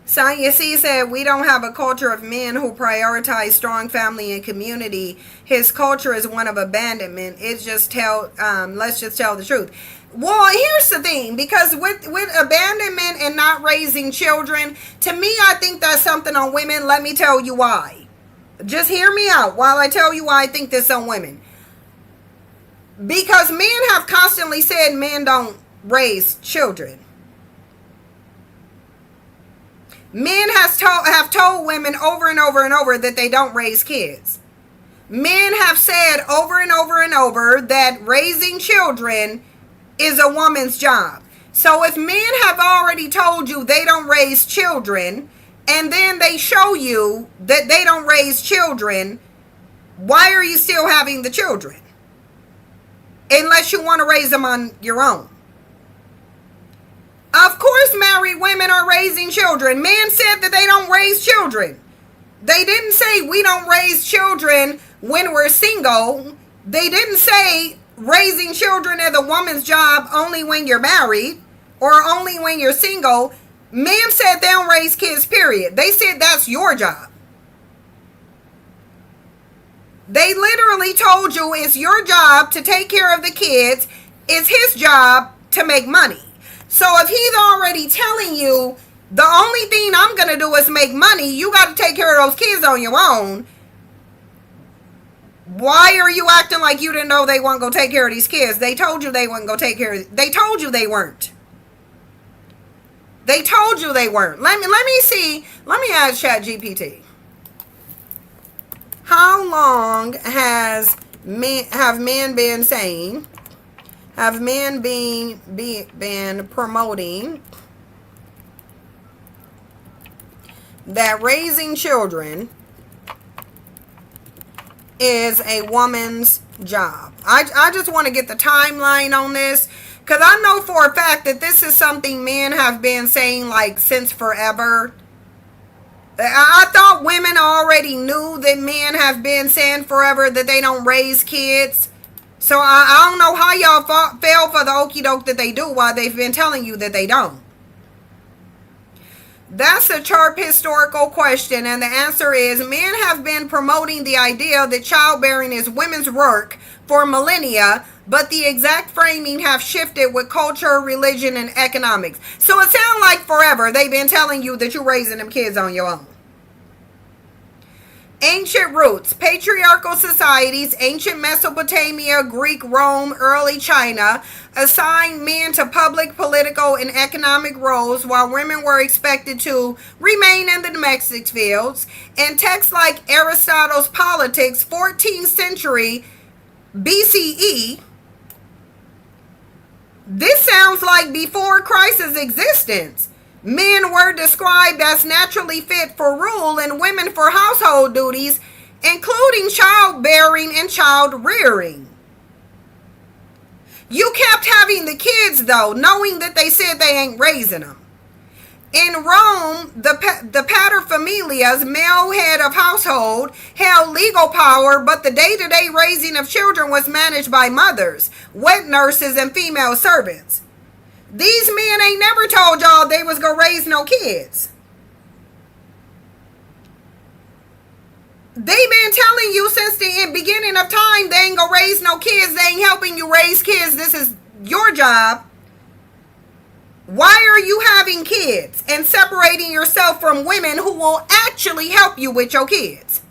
Sonya C said, we don't have a culture of men who prioritize strong family and community. His culture is one of abandonment. Let's just tell the truth. Well, here's the thing, because with abandonment and not raising children, to me, I think that's something on women. Let me tell you why. Just hear me out while I tell you why I think this on women. Because men have constantly said men don't raise children. Men have told women over and over and over that they don't raise kids. Men have said over and over and over that raising children is a woman's job. So if men have already told you they don't raise children, and then they show you that they don't raise children, why are you still having the children? Unless you want to raise them on your own. Of course married women are raising children. Men said that they don't raise children. They didn't say we don't raise children when we're single. They didn't say raising children is a woman's job only when you're married or only when you're single. Men said they don't raise kids, period. They said that's your job. They literally told you it's your job to take care of the kids. It's his job to make money. So if he's already telling you the only thing I'm going to do is make money, you got to take care of those kids on your own. Why are you acting like you didn't know they weren't going to take care of these kids? They told you they weren't going to take care of. They told you they weren't. They told you they weren't. Let me see. Let me ask ChatGPT. How long have men been saying? Have men been promoting that raising children is a woman's job? I just want to get the timeline on this, because I know for a fact that this is something men have been saying like since forever. I thought women already knew that men have been saying forever that they don't raise kids. So I don't know how y'all fell for the okie doke that they do while they've been telling you that they don't. That's a sharp historical question, and the answer is men have been promoting the idea that childbearing is women's work for millennia, but the exact framing have shifted with culture, religion, and economics. So it sounds like forever they've been telling you that you're raising them kids on your own. Ancient roots. Patriarchal societies, ancient Mesopotamia, Greek Rome, early China, assigned men to public, political, and economic roles while women were expected to remain in the domestic fields. In texts like Aristotle's Politics, 14th century BCE, this sounds like before Christ's existence. Men were described as naturally fit for rule and women for household duties, including childbearing and child rearing. You kept having the kids, though, knowing that they said they ain't raising them. In Rome, the paterfamilias, male head of household, held legal power, but the day-to-day raising of children was managed by mothers, wet nurses, and female servants. These men ain't never told y'all they was gonna raise no kids. They been telling you since the beginning of time they ain't gonna raise no kids. They ain't helping you raise kids. This is your job. Why are you having kids and separating yourself from women who will actually help you with your kids?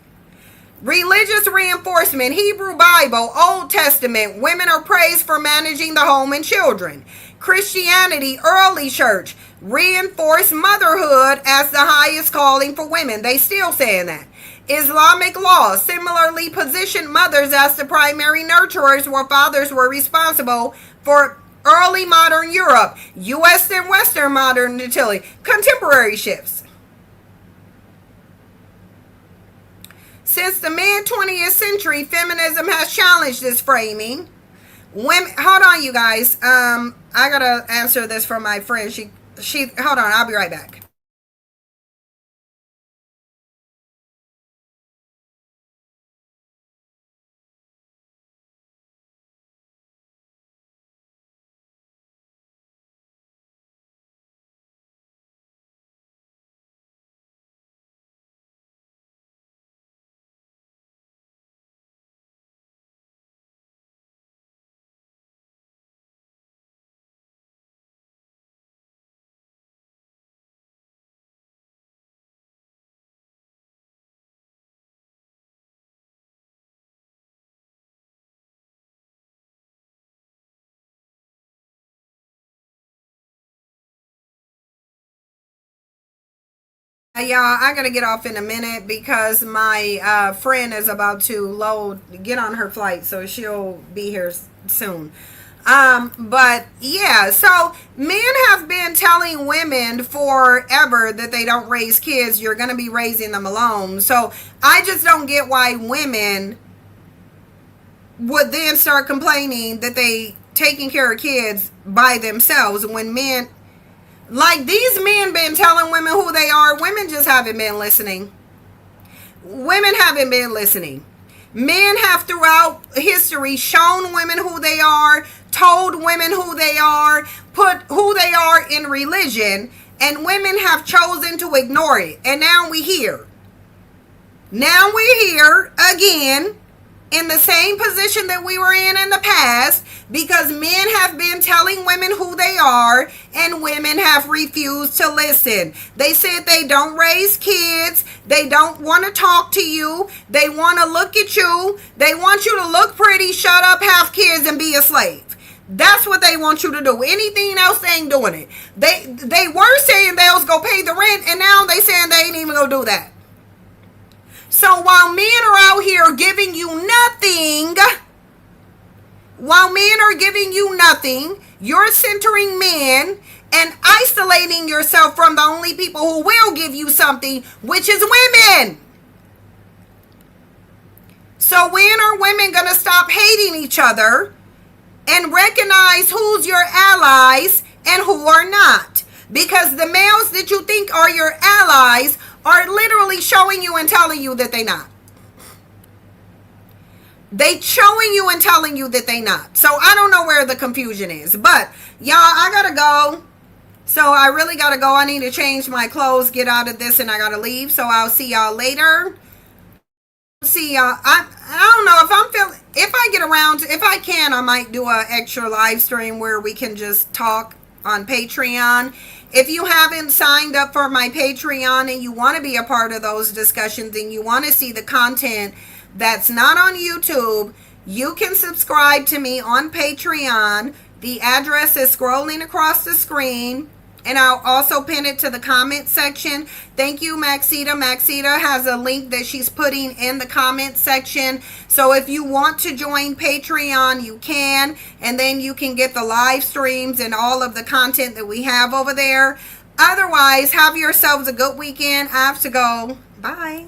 Religious reinforcement, Hebrew Bible, Old Testament, women are praised for managing the home and children. Christianity, early church, reinforced motherhood as the highest calling for women. They still saying that. Islamic law similarly positioned mothers as the primary nurturers, while fathers were responsible for early modern Europe, U.S. and Western modern utility. Contemporary shifts. Since the mid-20th century, feminism has challenged this framing. Women, hold on, you guys. I gotta answer this from my friend. She. Hold on. I'll be right back. Y'all, I gotta get off in a minute because my friend is about to get on her flight, so she'll be here soon. But yeah, so men have been telling women forever that they don't raise kids. You're gonna be raising them alone. So I just don't get why women would then start complaining that they taking care of kids by themselves when men. Like, these men been telling women who they are. Women just haven't been listening. Women haven't been listening. Men have throughout history shown women who they are, told women who they are, put who they are in religion, and women have chosen to ignore it. And now we're here. Now we're here again in the same position that we were in the past, because men have been telling women who they are and women have refused to listen. They said they don't raise kids. They don't want to talk to you. They want to look at you. They want you to look pretty, shut up, have kids, and be a slave. That's what they want you to do. Anything else, they ain't doing it. They were saying they was going to pay the rent, and now they saying they ain't even going to do that. So while men are out here giving you nothing, you're centering men and isolating yourself from the only people who will give you something, which is women. So when are women going to stop hating each other and recognize who's your allies and who are not? Because the males that you think are your allies are literally showing you and telling you that they not. They showing you and telling you that they not. So I don't know where the confusion is. But y'all, I gotta go. So I really got to go. I need to change my clothes, get out of this, and I got to leave. So I'll see y'all later. See y'all. I don't know if I'm feeling, if I get around to, if I can, I might do an extra live stream where we can just talk on Patreon. If you haven't signed up for my Patreon and you want to be a part of those discussions and you want to see the content that's not on YouTube, you can subscribe to me on Patreon. The address is scrolling across the screen. And I'll also pin it to the comment section. Thank you, Maxita. Maxita has a link that she's putting in the comment section. So if you want to join Patreon, you can. And then you can get the live streams and all of the content that we have over there. Otherwise, have yourselves a good weekend. I have to go. Bye.